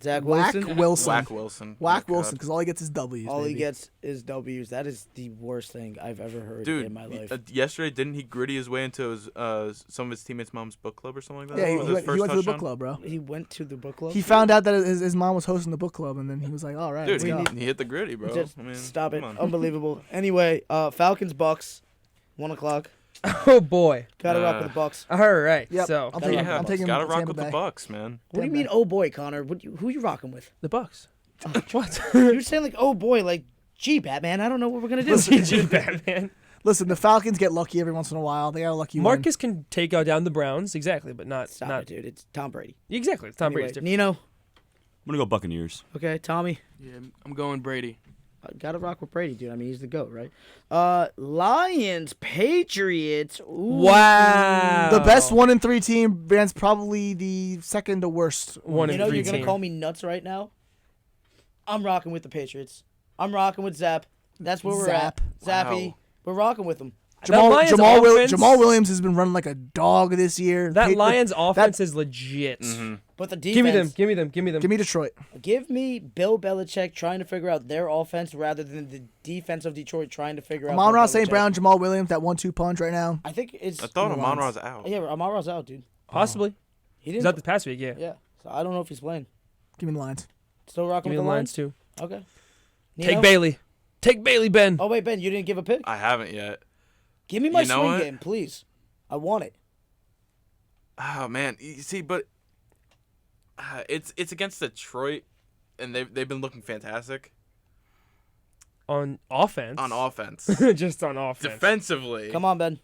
Speaker 1: Zach
Speaker 3: Whack
Speaker 1: Wilson?
Speaker 3: Wilson.
Speaker 5: Whack Wilson.
Speaker 3: Whack
Speaker 5: Oh, God.
Speaker 3: Wilson, because all he gets is W's.
Speaker 1: All he
Speaker 3: baby.
Speaker 1: gets is W's. That is the worst thing I've ever heard
Speaker 5: Dude,
Speaker 1: in my life.
Speaker 5: yesterday, didn't he gritty his way into his, some of his teammates' mom's book club or something like that?
Speaker 3: Yeah,
Speaker 5: With
Speaker 3: he
Speaker 5: his
Speaker 3: went
Speaker 5: first
Speaker 3: to the book
Speaker 5: touchdown?
Speaker 3: club, bro.
Speaker 1: He went to the book club?
Speaker 3: He found out that his mom was hosting the book club, and then he was like, all right,
Speaker 5: Dude,
Speaker 3: let's go.
Speaker 5: he hit the gritty, bro.
Speaker 1: Just
Speaker 5: I mean,
Speaker 1: stop it.
Speaker 5: come on.
Speaker 1: Unbelievable. Anyway, Falcons-Bucks, 1 o'clock.
Speaker 2: Oh, boy.
Speaker 1: Gotta rock with the Bucks.
Speaker 2: All right,
Speaker 3: Yep,
Speaker 2: so
Speaker 3: I'm
Speaker 1: Gotta
Speaker 3: taking,
Speaker 1: rock
Speaker 3: I'm taking
Speaker 5: Gotta rock
Speaker 3: Tampa
Speaker 5: with the
Speaker 3: Bay.
Speaker 5: Bucks, man.
Speaker 1: What do you mean, oh boy, Connor? Who you rocking with?
Speaker 2: the Bucks. What?
Speaker 1: You're saying like, oh boy, like, gee, Batman, I don't know what we're gonna do.
Speaker 2: CG Batman.
Speaker 3: Listen, the Falcons get lucky every once in a while. They got a lucky win.
Speaker 2: Marcus can take out down the Browns, exactly, but not
Speaker 1: Stop
Speaker 2: not
Speaker 1: it, dude. It's Tom Brady.
Speaker 2: exactly. It's Tom
Speaker 1: Anyway,
Speaker 2: Brady's different.
Speaker 1: Nino.
Speaker 8: I'm gonna go Buccaneers.
Speaker 1: Okay, Tommy.
Speaker 4: Yeah, I'm going Brady.
Speaker 1: Gotta rock with Brady, dude. I mean, he's the GOAT, right? Lions, Patriots. Ooh.
Speaker 2: Wow.
Speaker 3: The best 1-3 team against probably the second to worst.
Speaker 2: One
Speaker 1: You
Speaker 2: and
Speaker 1: know
Speaker 2: three
Speaker 1: you're gonna
Speaker 2: team.
Speaker 1: call me nuts right now. I'm rocking with the Patriots. I'm rocking with Zap. That's where we're
Speaker 3: Zap.
Speaker 1: at. Zappy.
Speaker 5: Wow.
Speaker 1: We're rocking with them.
Speaker 2: Lions offense-
Speaker 3: Jamal Williams has been running like a dog this year.
Speaker 2: That Lions offense is legit.
Speaker 5: Mm-hmm.
Speaker 1: But the defense.
Speaker 2: Give me them. Give me them. Give me them.
Speaker 3: Give me Detroit.
Speaker 1: Give me Bill Belichick trying to figure out their offense rather than the defense of Detroit trying to figure out.
Speaker 3: Amon-Ra
Speaker 1: Bill
Speaker 3: St.
Speaker 1: Belichick.
Speaker 3: Brown, Jamal Williams, that 1-2 punch right now.
Speaker 1: I think it's.
Speaker 5: I thought
Speaker 3: the
Speaker 5: Amon
Speaker 3: Lions.
Speaker 5: Ra's out.
Speaker 1: Yeah, Amon-Ra's out, dude.
Speaker 2: Possibly.
Speaker 1: He
Speaker 2: He's
Speaker 1: didn't.
Speaker 2: out the past week, yeah.
Speaker 1: Yeah. So I don't know if he's playing.
Speaker 3: Give me the Lions.
Speaker 1: Still rocking
Speaker 2: Give me
Speaker 1: with
Speaker 2: the
Speaker 1: the
Speaker 2: Lions, too.
Speaker 1: Okay.
Speaker 2: Take
Speaker 1: Nino?
Speaker 2: Bailey. Take Bailey, Ben.
Speaker 1: Oh wait, Ben, you didn't give a pick.
Speaker 5: I haven't yet.
Speaker 1: Give me my
Speaker 5: You know
Speaker 1: swing
Speaker 5: what?
Speaker 1: game, please. I want it.
Speaker 5: Oh man, you see, but it's against Detroit, and they've been looking fantastic
Speaker 2: On offense.
Speaker 5: on offense.
Speaker 2: Just on offense.
Speaker 5: Defensively,
Speaker 1: Come on, Ben.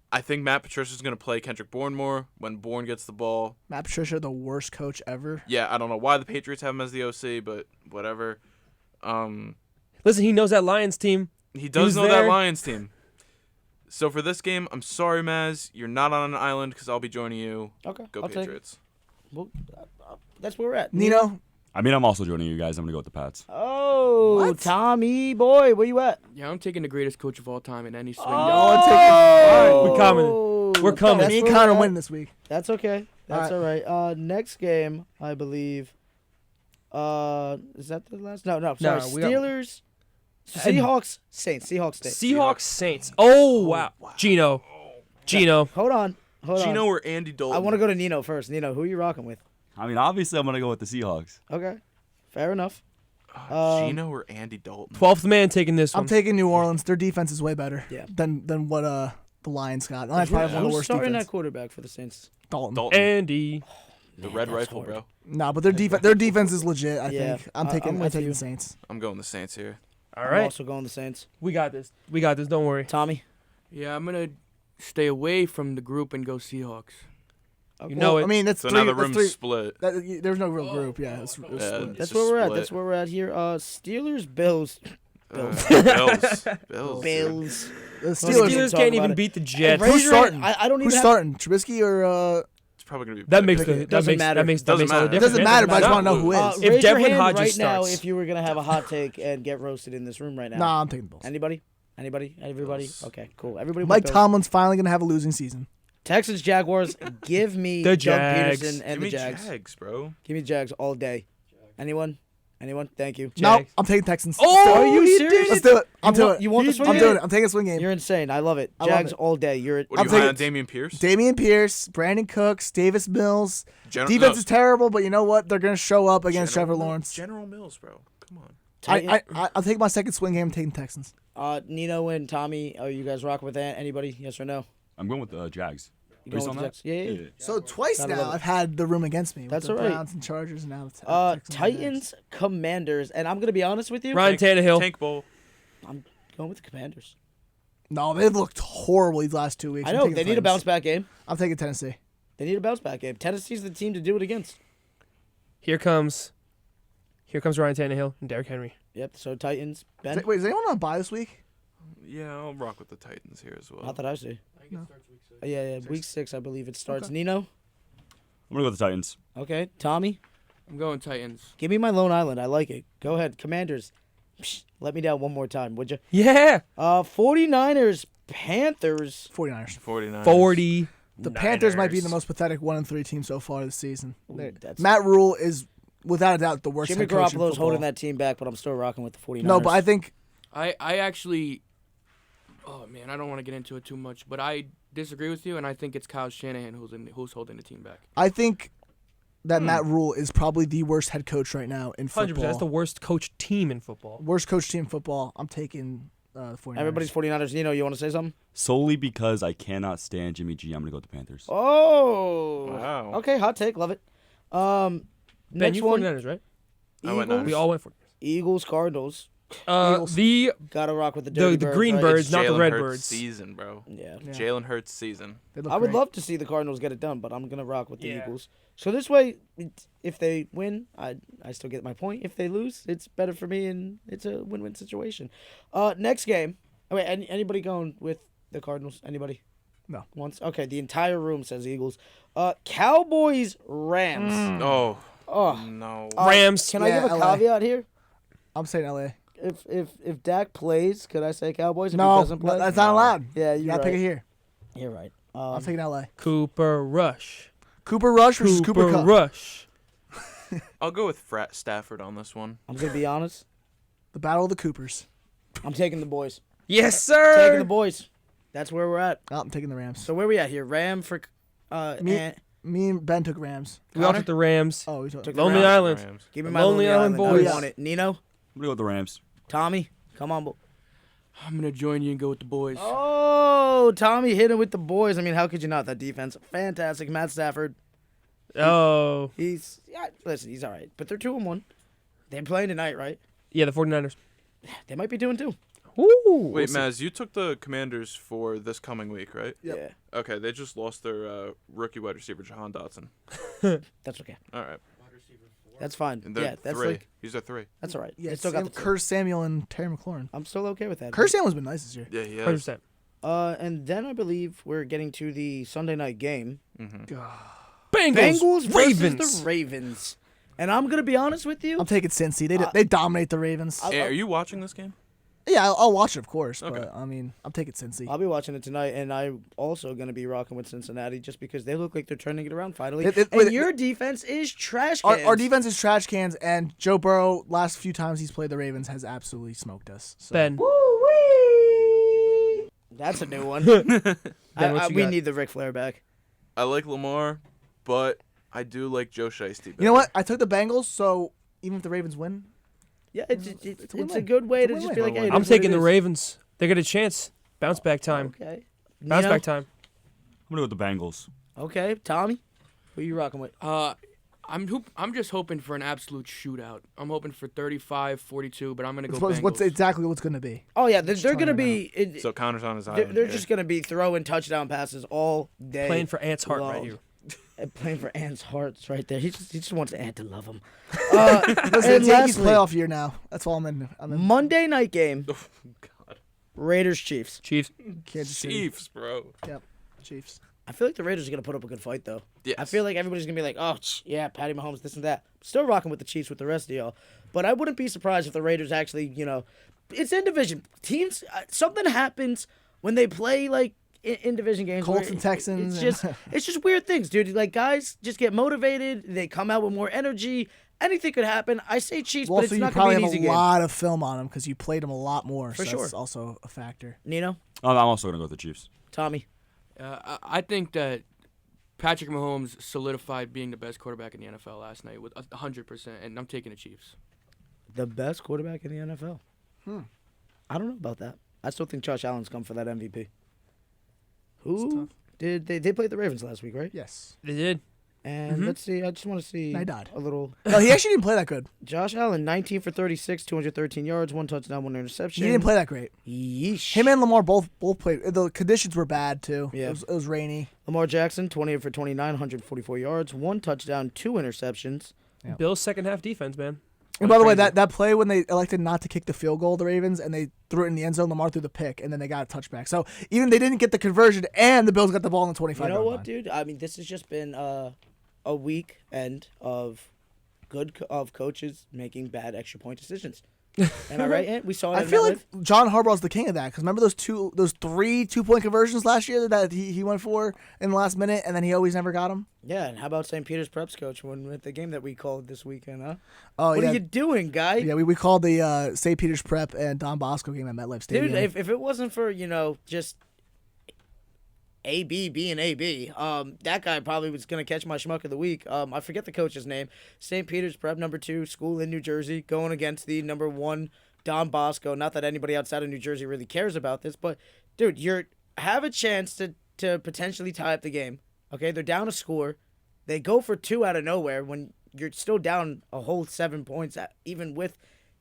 Speaker 5: I think Matt Patricia's going to play Kendrick Bourne more when Bourne gets the ball.
Speaker 3: Matt Patricia, the worst coach ever.
Speaker 5: Yeah, I don't know why the Patriots have him as the OC, but whatever.
Speaker 2: Listen, he knows that Lions team.
Speaker 5: He does
Speaker 2: Who's
Speaker 5: know
Speaker 2: there?
Speaker 5: that Lions team. So for this game, I'm sorry, Mazz, you're not on an island because I'll be joining you.
Speaker 1: Okay.
Speaker 5: Go
Speaker 1: I'll take it.
Speaker 5: Patriots.
Speaker 1: Well, that's where we're at.
Speaker 3: Nino,
Speaker 8: I mean, I'm also joining you guys. I'm gonna go with the Pats.
Speaker 1: Oh,
Speaker 3: What?
Speaker 1: Tommy boy, where you at?
Speaker 4: Yeah, I'm taking the greatest coach of all time in any swing.
Speaker 1: Oh,
Speaker 2: We're coming. We're coming.
Speaker 1: That's
Speaker 3: me and
Speaker 1: where
Speaker 3: Connor
Speaker 1: we're at.
Speaker 3: win this week.
Speaker 1: That's okay. That's
Speaker 3: All
Speaker 1: all right. Next game, I believe. Is that the last? No, sorry.
Speaker 2: we got-
Speaker 1: Steelers, Seahawks, Saints. Seahawks, Saints.
Speaker 2: Seahawks, Saints. Oh, wow. Gino.
Speaker 1: Hold on.
Speaker 5: Gino or Andy Dalton?
Speaker 1: I want to go to Nino first. Nino, who are you rocking with?
Speaker 8: I mean, obviously, I'm gonna go with the Seahawks.
Speaker 1: Okay, fair enough.
Speaker 5: Gino or Andy Dalton?
Speaker 2: 12th man taking this
Speaker 3: I'm
Speaker 2: one.
Speaker 3: taking New Orleans. Their defense is way better
Speaker 1: Yeah.
Speaker 3: than what the Lions got. The Lions probably have one of the
Speaker 1: Who's
Speaker 3: worst
Speaker 1: starting
Speaker 3: defense.
Speaker 1: that quarterback for the Saints?
Speaker 3: Dalton.
Speaker 5: Dalton.
Speaker 2: Andy.
Speaker 5: The Red
Speaker 1: that's
Speaker 5: Rifle,
Speaker 1: hard.
Speaker 5: bro.
Speaker 3: No, but their defense is legit. I
Speaker 1: Yeah,
Speaker 3: think. I'm
Speaker 1: I'm
Speaker 3: taking
Speaker 1: with you.
Speaker 3: the Saints.
Speaker 5: I'm going the Saints here.
Speaker 2: All
Speaker 1: I'm
Speaker 2: right.
Speaker 1: also going the Saints.
Speaker 2: We got this. We got this. Don't worry.
Speaker 1: Tommy.
Speaker 4: Yeah, I'm gonna stay away from the group and go Seahawks.
Speaker 1: Okay.
Speaker 2: You know it.
Speaker 3: I mean, that's
Speaker 5: So
Speaker 3: three.
Speaker 5: now the
Speaker 3: that's
Speaker 5: room's
Speaker 3: three.
Speaker 5: split.
Speaker 3: There's no real group. Yeah, it's
Speaker 5: Yeah,
Speaker 3: split.
Speaker 1: That's
Speaker 5: it's
Speaker 1: where we're at.
Speaker 5: split.
Speaker 1: That's where we're at here. Steelers, Bills.
Speaker 5: Bills. Bills.
Speaker 1: Bills.
Speaker 3: The
Speaker 1: Steelers
Speaker 3: Steelers.
Speaker 2: Steelers
Speaker 1: talk
Speaker 2: can't
Speaker 1: about
Speaker 2: even
Speaker 1: it.
Speaker 2: beat the Jets.
Speaker 1: Raise
Speaker 3: Who's
Speaker 1: your hand.
Speaker 3: starting?
Speaker 1: I don't even
Speaker 3: Who's
Speaker 1: have-
Speaker 3: starting? Trubisky or
Speaker 5: It's probably gonna be.
Speaker 2: That makes
Speaker 1: Doesn't
Speaker 2: the that makes
Speaker 1: matter.
Speaker 2: that makes
Speaker 5: Doesn't
Speaker 2: all the
Speaker 5: matter.
Speaker 3: It
Speaker 2: difference.
Speaker 3: doesn't matter, but I just want to know who is.
Speaker 2: If
Speaker 1: Raise your
Speaker 2: Devlin
Speaker 1: hand
Speaker 2: Hodges
Speaker 1: right now
Speaker 2: starts.
Speaker 1: if you were gonna have a hot take and get roasted in this room right now.
Speaker 3: Nah, I'm taking the Bills.
Speaker 1: Anybody? Everybody?
Speaker 5: Bills.
Speaker 1: Okay, cool. Everybody.
Speaker 3: Mike
Speaker 1: with Bills.
Speaker 3: Tomlin's finally gonna have a losing season.
Speaker 1: Texans, Jaguars. Give me
Speaker 2: The
Speaker 1: Doug
Speaker 2: Jags.
Speaker 1: Peterson and
Speaker 5: Give
Speaker 1: the
Speaker 5: me
Speaker 1: Jags.
Speaker 5: Jags, bro.
Speaker 1: Give me Jags all day. Anyone? Anyone? Thank you.
Speaker 3: No,
Speaker 2: Jags.
Speaker 3: I'm taking Texans.
Speaker 1: Oh, are you
Speaker 3: Let's do it.
Speaker 1: serious?
Speaker 3: Let's do it. I'm doing it.
Speaker 1: You want the swing
Speaker 3: I'm
Speaker 1: game?
Speaker 3: doing it. I'm taking a swing game.
Speaker 1: You're insane. I love it.
Speaker 3: I love
Speaker 1: Jags
Speaker 3: it.
Speaker 1: all day. You're.
Speaker 5: What are
Speaker 3: I'm
Speaker 5: you high
Speaker 3: taking-
Speaker 5: on Damian Pierce?
Speaker 3: Damian Pierce, Brandon Cooks, Davis Mills. Defense
Speaker 5: no,
Speaker 3: is terrible, but you know what? They're going to show up against
Speaker 5: General
Speaker 3: Trevor
Speaker 5: Mills-
Speaker 3: Lawrence.
Speaker 5: General Mills, bro. Come on.
Speaker 3: I'll take my second swing game. I'm taking Texans.
Speaker 1: Nino and Tommy, are you guys rocking with that? Anybody? Yes or no?
Speaker 8: I'm going with the Jags.
Speaker 1: You
Speaker 8: Based
Speaker 1: going
Speaker 8: on
Speaker 1: with
Speaker 8: that?
Speaker 1: the Jags? Yeah.
Speaker 3: So twice
Speaker 1: Gotta
Speaker 3: now
Speaker 1: love it.
Speaker 3: I've had the room against me.
Speaker 1: That's
Speaker 3: with the
Speaker 1: all right.
Speaker 3: Browns and Chargers and now the Texans and Jags.
Speaker 1: Titans, Commanders, and I'm gonna be honest with you.
Speaker 2: Ryan Tannehill.
Speaker 5: Tank Bowl.
Speaker 1: I'm going with the Commanders.
Speaker 3: No, they've looked horrible these last 2 weeks.
Speaker 1: I
Speaker 3: I'm
Speaker 1: know
Speaker 3: taking
Speaker 1: they need a
Speaker 3: Titans.
Speaker 1: bounce back game.
Speaker 3: I'm taking Tennessee.
Speaker 1: They need a bounce back game. Tennessee's the team to do it against.
Speaker 2: Here comes Ryan Tannehill and Derrick Henry.
Speaker 1: Yep. So Titans, Ben.
Speaker 3: Wait, is anyone on a bye this week?
Speaker 5: Yeah, I'll rock with the Titans here as well.
Speaker 1: Not that I see.
Speaker 3: No.
Speaker 1: Yeah. Week 6, I believe it starts.
Speaker 3: Okay.
Speaker 1: Nino.
Speaker 8: I'm going to go with the Titans.
Speaker 1: Okay. Tommy.
Speaker 4: I'm going Titans.
Speaker 1: Give me my Lone Island. I like it. Go ahead. Commanders. Psh, let me down one more time, would you?
Speaker 2: Yeah.
Speaker 1: 49ers, Panthers.
Speaker 3: 49ers.
Speaker 5: 49ers.
Speaker 2: 40.
Speaker 3: The Panthers might be the most pathetic 1-3 team so far this season.
Speaker 1: That's-
Speaker 3: Matt Rule is, without a doubt, the worst
Speaker 1: Jimmy
Speaker 3: head coach in
Speaker 1: Garoppolo's
Speaker 3: football.
Speaker 1: holding that team back, but I'm still rocking with the 49ers.
Speaker 3: No, but I think
Speaker 4: I actually, oh man, I don't want to get into it too much, but I disagree with you, and I think it's Kyle Shanahan who's holding the team back.
Speaker 3: that Matt Rule is probably the worst head coach right now in
Speaker 2: 100%.
Speaker 3: football.
Speaker 2: That's the worst coach team in football.
Speaker 3: Worst coach team in football. I'm taking the 49ers.
Speaker 1: Everybody's 49ers. Nino, you want to say something?
Speaker 8: Solely because I cannot stand Jimmy G, I'm going to go with the Panthers.
Speaker 1: Oh.
Speaker 5: Wow.
Speaker 1: Okay, hot take. Love it.
Speaker 2: Ben,
Speaker 1: Next
Speaker 2: you
Speaker 1: one.
Speaker 2: 49ers, right?
Speaker 5: I went
Speaker 1: Eagles,
Speaker 5: Niners.
Speaker 2: We all went for
Speaker 1: Eagles, Cardinals.
Speaker 3: Eagles.
Speaker 2: the
Speaker 1: Gotta rock with the Dirty
Speaker 2: the
Speaker 1: Birds,
Speaker 2: Green
Speaker 1: right?
Speaker 2: Birds,
Speaker 5: It's
Speaker 2: not the
Speaker 5: Jalen
Speaker 2: Red
Speaker 5: Hurts
Speaker 2: Birds.
Speaker 5: season, bro.
Speaker 1: Yeah.
Speaker 3: Yeah.
Speaker 5: Jalen Hurts season.
Speaker 3: They look
Speaker 1: I would
Speaker 3: great.
Speaker 1: love to see the Cardinals get it done, but I'm gonna rock with the
Speaker 2: Yeah.
Speaker 1: Eagles. So this way, if they win, I still get my point. If they lose, it's better for me, and it's a win-win situation. Next game. Oh, wait, anybody going with the Cardinals? Anybody?
Speaker 3: No.
Speaker 1: Once. Okay. The entire room says Eagles. Cowboys, Rams.
Speaker 5: Oh,
Speaker 1: Oh.
Speaker 5: no.
Speaker 2: Rams.
Speaker 1: Can I
Speaker 3: Yeah,
Speaker 1: give a
Speaker 3: LA.
Speaker 1: caveat here?
Speaker 3: I'm saying LA.
Speaker 1: If Dak plays, could I say Cowboys? If he
Speaker 3: No,
Speaker 1: doesn't play,
Speaker 3: that's not allowed.
Speaker 1: Yeah,
Speaker 3: You
Speaker 1: you're
Speaker 3: gotta
Speaker 1: right.
Speaker 3: pick it here.
Speaker 1: You're right.
Speaker 3: I'm taking LA.
Speaker 2: Cooper Rush.
Speaker 3: Cooper Rush versus Cooper Kupp.
Speaker 2: Rush.
Speaker 5: I'll go with Stafford on this one.
Speaker 1: I'm gonna be honest.
Speaker 3: The Battle of the Coopers.
Speaker 1: I'm taking the boys.
Speaker 2: Yes, sir.
Speaker 1: Taking the boys. That's where we're at.
Speaker 3: Oh, I'm taking the Rams.
Speaker 1: So where we at here? Ram for
Speaker 3: Me and Ben took Rams.
Speaker 2: We all
Speaker 1: Connor?
Speaker 2: took the Rams.
Speaker 3: Oh, we took.
Speaker 1: Took the
Speaker 2: Lonely
Speaker 1: Rams.
Speaker 2: Island.
Speaker 5: Rams.
Speaker 1: Give me
Speaker 2: The
Speaker 1: my
Speaker 2: Lonely Island
Speaker 1: I
Speaker 2: boys.
Speaker 1: want it. Nino,
Speaker 8: I'm going to go with the Rams.
Speaker 1: Tommy, come on.
Speaker 4: I'm gonna join you and go with the boys.
Speaker 1: Oh, Tommy hit it with the boys. I mean, how could you not? That defense, fantastic. Matt Stafford,
Speaker 2: Oh.
Speaker 1: listen, he's all right. But they're 2-1. They're playing tonight, right?
Speaker 2: Yeah, the 49ers.
Speaker 1: They might be doing 2.
Speaker 2: Ooh.
Speaker 5: Wait, Mazz, you took the Commanders for this coming week, right?
Speaker 3: Yep.
Speaker 1: Yeah,
Speaker 5: Okay, they just lost their rookie wide receiver, Jahan Dotson.
Speaker 1: that's okay.
Speaker 5: All right.
Speaker 1: That's fine.
Speaker 5: And they're
Speaker 1: Yeah, that's
Speaker 5: 3.
Speaker 1: like
Speaker 5: He's at 3.
Speaker 1: that's all right.
Speaker 3: Yeah,
Speaker 1: They still got the 2.
Speaker 3: Curtis Samuel and Terry McLaurin.
Speaker 1: I'm still okay with that.
Speaker 3: Curtis Samuel's been nice this year.
Speaker 5: Yeah, he has.
Speaker 2: 100%.
Speaker 1: And then I believe we're getting to the Sunday night game.
Speaker 5: Mm-hmm.
Speaker 2: Bengals.
Speaker 1: Bengals
Speaker 2: Ravens.
Speaker 1: versus the Ravens. And I'm gonna be honest with you.
Speaker 3: I'm taking Cincy. They dominate the Ravens.
Speaker 5: Hey, are you watching this game?
Speaker 3: Yeah, I'll watch it, of course.
Speaker 5: Okay.
Speaker 3: But I mean, I'm taking Cincy.
Speaker 1: I'll be watching it tonight, and I'm also going to be rocking with Cincinnati just because they look like they're turning it around finally.
Speaker 3: Wait,
Speaker 1: your defense is trash cans.
Speaker 3: Our defense is trash cans, and Joe Burrow, last few times he's played the Ravens, has absolutely smoked us. So.
Speaker 2: Ben.
Speaker 1: That's a new one.
Speaker 2: Ben, what you
Speaker 1: We
Speaker 2: got?
Speaker 1: need the Ric Flair back.
Speaker 5: I like Lamar, but I do like Joe Shiesty.
Speaker 3: You know what? I took the Bengals, so even if the Ravens win,
Speaker 1: Yeah,
Speaker 3: It's a
Speaker 1: it's a
Speaker 3: win-win.
Speaker 1: good way
Speaker 3: It's a
Speaker 1: to just
Speaker 3: win-win.
Speaker 1: be like, hey,
Speaker 2: I'm
Speaker 1: this is what
Speaker 2: taking
Speaker 1: it
Speaker 2: the
Speaker 1: is.
Speaker 2: Ravens. They got a chance. Bounce back time.
Speaker 1: Okay.
Speaker 2: Bounce
Speaker 1: Nino?
Speaker 2: back time.
Speaker 8: I'm going to go with the Bengals.
Speaker 1: Okay, Tommy, who you rocking with?
Speaker 4: I'm just hoping for an absolute shootout. I'm hoping for 35-42, but I'm gonna go
Speaker 3: what's
Speaker 4: Bengals.
Speaker 3: exactly what's going to be.
Speaker 1: Oh yeah, they're going to
Speaker 3: trying
Speaker 1: be.
Speaker 5: So Connor's on his
Speaker 1: They're,
Speaker 5: island.
Speaker 1: they're
Speaker 5: here.
Speaker 1: just going to be throwing touchdown passes all day.
Speaker 2: Playing for Ant's heart right
Speaker 1: long.
Speaker 2: here.
Speaker 1: Playing for Ant's hearts right there. He just wants Ant to love him.
Speaker 3: Listen,
Speaker 1: and
Speaker 3: it's Yankees
Speaker 1: lastly,
Speaker 3: playoff year now. That's all I'm in.
Speaker 1: Monday night game.
Speaker 5: Oh, God.
Speaker 1: Raiders Chiefs.
Speaker 2: Chiefs.
Speaker 3: Kansas City.
Speaker 5: Chiefs, bro.
Speaker 3: Chiefs.
Speaker 1: I feel like the Raiders are going to put up a good fight, though.
Speaker 5: Yes.
Speaker 1: I feel like everybody's going to be like, oh, yeah, Patty Mahomes, this and that. Still rocking with the Chiefs with the rest of y'all. But I wouldn't be surprised if the Raiders actually, it's in division. Teams, something happens when they play, like, in division games.
Speaker 3: Colts
Speaker 1: where
Speaker 3: and Texans
Speaker 1: It's just weird things, dude. Like, guys just get motivated. They come out with more energy. anything could happen. I say Chiefs,
Speaker 3: Well,
Speaker 1: but
Speaker 3: also,
Speaker 1: it's
Speaker 3: you
Speaker 1: not
Speaker 3: probably
Speaker 1: going to
Speaker 3: have
Speaker 1: be an easy
Speaker 3: a
Speaker 1: game.
Speaker 3: lot of film on him because you played him a lot more.
Speaker 1: For
Speaker 3: so
Speaker 1: sure.
Speaker 3: That's also a factor.
Speaker 1: Nino,
Speaker 8: I'm also gonna go with the Chiefs.
Speaker 1: Tommy.
Speaker 4: I think that Patrick Mahomes solidified being the best quarterback in the NFL last night with 100%, and I'm taking the Chiefs.
Speaker 1: The best quarterback in the NFL. I don't know about that. I still think Josh Allen's come for that MVP. Who did they played the Ravens last week, right?
Speaker 3: Yes.
Speaker 2: They did.
Speaker 1: And let's see. I just want to see
Speaker 3: I died.
Speaker 1: a little.
Speaker 3: No, he actually didn't play that good.
Speaker 1: Josh Allen, 19 for 36, 213 yards, 1 touchdown, 1 interception.
Speaker 3: He didn't play that great.
Speaker 1: Yeesh.
Speaker 3: Him and Lamar both played. The conditions were bad too.
Speaker 1: Yeah.
Speaker 3: It was rainy.
Speaker 1: Lamar Jackson, 28 for 29, 144 yards, 1 touchdown, 2 interceptions.
Speaker 3: Yeah.
Speaker 2: Bills' second half defense, man.
Speaker 3: And by the way, that play when they elected not to kick the field goal, the Ravens, and they threw it in the end zone, Lamar threw the pick, and then they got a touchback. So even they didn't get the conversion, and the Bills got the ball in the 25.
Speaker 1: You know
Speaker 3: yard
Speaker 1: what,
Speaker 3: line.
Speaker 1: dude? I mean, this has just been a week end of of coaches making bad extra point decisions. Am I right, Ant? We saw it.
Speaker 3: I
Speaker 1: in
Speaker 3: feel
Speaker 1: MetLife.
Speaker 3: like John Harbaugh's the king of that. Because remember those 3 2-point conversions last year that he went for in the last minute, and then he always never got them.
Speaker 1: Yeah, and how about St. Peter's Preps coach when with the game that we called this weekend, huh?
Speaker 3: Oh
Speaker 1: What
Speaker 3: yeah,
Speaker 1: are you doing, guy?
Speaker 3: yeah. We called the St. Peter's Prep and Don Bosco game at MetLife Stadium.
Speaker 1: Dude, if it wasn't for, just AB being AB, that guy probably was going to catch my schmuck of the week. I forget the coach's name. St. Peter's Prep, number 2 school in New Jersey, going against the number 1 Don Bosco. Not that anybody outside of New Jersey really cares about this, but, dude, have a chance to potentially tie up the game. Okay, they're down a score. They go for 2 out of nowhere when you're still down a whole 7 points, even with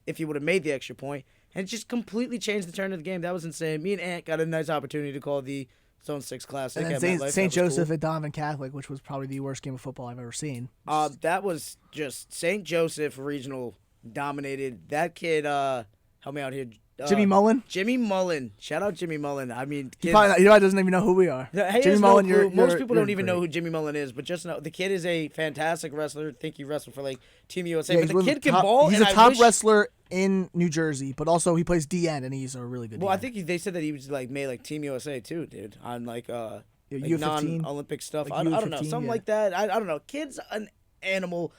Speaker 1: if you would have made the extra point. And it just completely changed the turn of the game. That was insane. Me and Ant got a nice opportunity to call the Zone 6 Classic.
Speaker 3: and
Speaker 1: at
Speaker 3: then
Speaker 1: MetLife.
Speaker 3: St.
Speaker 1: That was
Speaker 3: Joseph
Speaker 1: cool.
Speaker 3: at Donovan Catholic, which was probably the worst game of football I've ever seen.
Speaker 1: That was just St. Joseph Regional dominated. That kid, help me out here.
Speaker 3: Jimmy Mullen.
Speaker 1: Jimmy Mullen. Shout out Jimmy Mullen. I mean,
Speaker 3: He
Speaker 1: kids,
Speaker 3: probably doesn't even know who we are.
Speaker 1: he has
Speaker 3: Jimmy
Speaker 1: no
Speaker 3: Mullen,
Speaker 1: clue. Most people
Speaker 3: you're
Speaker 1: don't even
Speaker 3: great.
Speaker 1: know who Jimmy Mullen is, but just know the kid is a fantastic wrestler. I think he wrestled for Team USA.
Speaker 3: Yeah,
Speaker 1: but
Speaker 3: he's
Speaker 1: the kid can
Speaker 3: top-
Speaker 1: ball.
Speaker 3: He's
Speaker 1: and
Speaker 3: a
Speaker 1: I
Speaker 3: top
Speaker 1: wish,
Speaker 3: wrestler in New Jersey, but also he plays DN, and he's a really good.
Speaker 1: Well,
Speaker 3: DN.
Speaker 1: I think they said that he was made Team USA too, dude. On
Speaker 3: U15,
Speaker 1: non-Olympic stuff.
Speaker 3: like
Speaker 1: I don't know,
Speaker 3: U15,
Speaker 1: something
Speaker 3: yeah.
Speaker 1: like that. I don't know. Kid's an animal,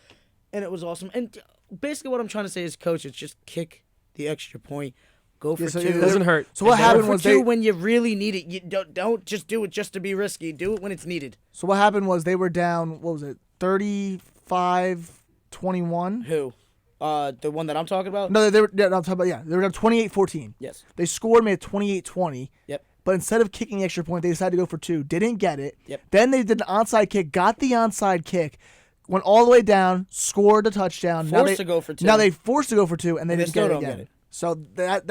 Speaker 1: and it was awesome. And basically, what I'm trying to say is, coach, it's just kick the extra point, go for
Speaker 3: Yeah, so
Speaker 1: 2.
Speaker 3: it
Speaker 2: Doesn't hurt.
Speaker 3: So what
Speaker 1: Go
Speaker 3: happened
Speaker 1: for
Speaker 3: was
Speaker 1: 2 when you really need it. You don't just do it just to be risky. Do it when it's needed.
Speaker 3: So what happened was they were down. What was it? 35-21.
Speaker 1: Who? The one that I'm talking about.
Speaker 3: No, they were. Yeah, I'm talking about. Yeah, they were down 28-14.
Speaker 1: Yes.
Speaker 3: They scored, made it 28-20.
Speaker 1: Yep.
Speaker 3: But instead of kicking the extra point, they decided to go for 2. Didn't get it.
Speaker 1: Yep.
Speaker 3: Then they did an onside kick. Got the onside kick. Went all the way down. Scored a touchdown.
Speaker 1: Forced to go for 2.
Speaker 3: Now they forced to go for 2, and they
Speaker 1: And they
Speaker 3: didn't
Speaker 1: still
Speaker 3: get it
Speaker 1: don't
Speaker 3: again.
Speaker 1: get it.
Speaker 3: So that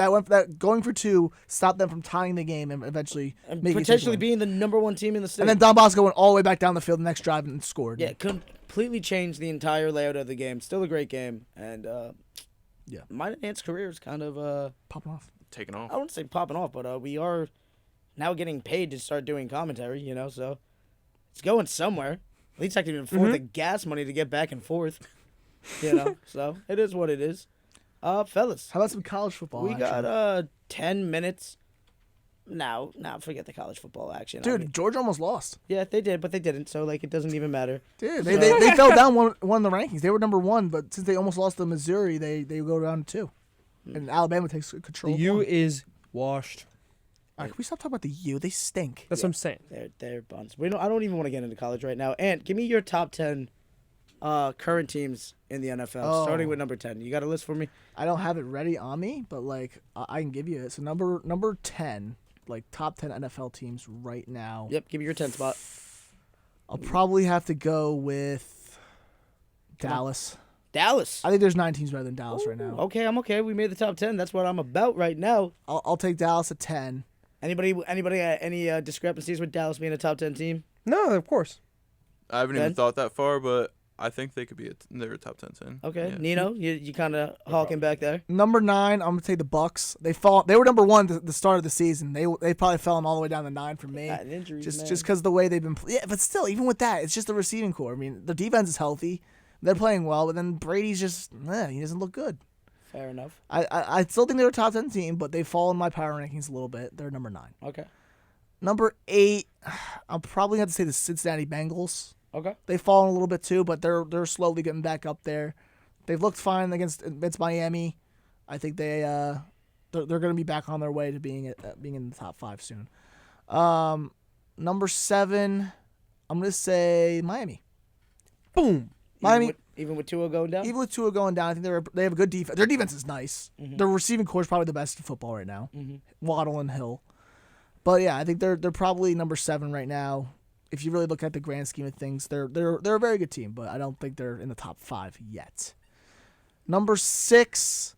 Speaker 3: going for 2 stopped them from tying the game and eventually
Speaker 1: and
Speaker 3: making it
Speaker 1: potentially
Speaker 3: 6-1.
Speaker 1: being the number 1 team in the state.
Speaker 3: And then Don Bosco went all the way back down the field the next drive and scored.
Speaker 1: Yeah, completely changed the entire layout of the game. Still a great game, and
Speaker 3: Yeah.
Speaker 1: mine and Ant's career is kind of
Speaker 3: Popping off.
Speaker 5: Taking
Speaker 1: I
Speaker 5: off.
Speaker 1: wouldn't say popping off, but we are now getting paid to start doing commentary. So it's going somewhere. At least I can afford the gas money to get back and forth. So it is what it is. Fellas,
Speaker 3: How about some college football?
Speaker 1: we
Speaker 3: action?
Speaker 1: got 10 minutes. Now, forget the college football action. I
Speaker 3: Dude,
Speaker 1: mean,
Speaker 3: Georgia almost lost.
Speaker 1: yeah, they did, but they didn't. So it doesn't even matter.
Speaker 3: Dude, they fell down one in the rankings. They were number 1, but since they almost lost to Missouri, they go down to 2. And Alabama takes control.
Speaker 2: The
Speaker 3: of
Speaker 2: U
Speaker 3: 1.
Speaker 2: is washed.
Speaker 3: All right, can we stop talking about the U? They stink.
Speaker 2: That's what I'm saying.
Speaker 1: They're buns. I don't even want to get into college right now. Ant, give me your top 10 current teams in the NFL, starting with number 10. You got a list for me?
Speaker 3: I don't have it ready on me, but I can give you it. So number 10, top 10 NFL teams right now.
Speaker 1: Yep, give me your 10 spot.
Speaker 3: I'll probably have to go with Dallas.
Speaker 1: Dallas.
Speaker 3: I think there's 9 teams better than Dallas right now.
Speaker 1: Okay, I'm okay. We made the top 10. That's what I'm about right now.
Speaker 3: I'll take Dallas at 10.
Speaker 1: Anybody any discrepancies with Dallas being a top 10 team?
Speaker 2: No, of course.
Speaker 5: I haven't
Speaker 1: Ben?
Speaker 5: even thought that far, but I think they could be they're a top 10 team.
Speaker 1: Okay.
Speaker 5: Yeah.
Speaker 1: Nino, you kind of hawking back there.
Speaker 3: Number 9, I'm gonna take the Bucks. They were number 1 at the start of the season. They probably fell all the way down to 9 for me.
Speaker 1: Injuries,
Speaker 3: Just
Speaker 1: man.
Speaker 3: because the way they've been. Yeah, but still, even with that, it's just the receiving core. I mean, the defense is healthy. They're playing well, but then Brady's just he doesn't look good.
Speaker 1: Fair enough.
Speaker 3: I still think they're a top 10 team, but they fall in my power rankings a little bit. They're number 9.
Speaker 1: Okay.
Speaker 3: Number 8, I'm probably going to say the Cincinnati Bengals.
Speaker 1: Okay.
Speaker 3: They've fallen a little bit too, but they're slowly getting back up there. They've looked fine against Miami. I think they're going to be back on their way to being in the top 5 soon. Number 7, I'm going to say Miami.
Speaker 2: Boom.
Speaker 3: Miami.
Speaker 1: Even with Tua going down?
Speaker 3: Even with Tua going down, I think they have a good defense. Their defense is nice.
Speaker 1: Mm-hmm.
Speaker 3: Their receiving core is probably the best in football right now.
Speaker 1: Mm-hmm.
Speaker 3: Waddle and Hill. But yeah, I think they're probably number 7 right now. If you really look at the grand scheme of things, they're a very good team, but I don't think they're in the top 5 yet. Number 6.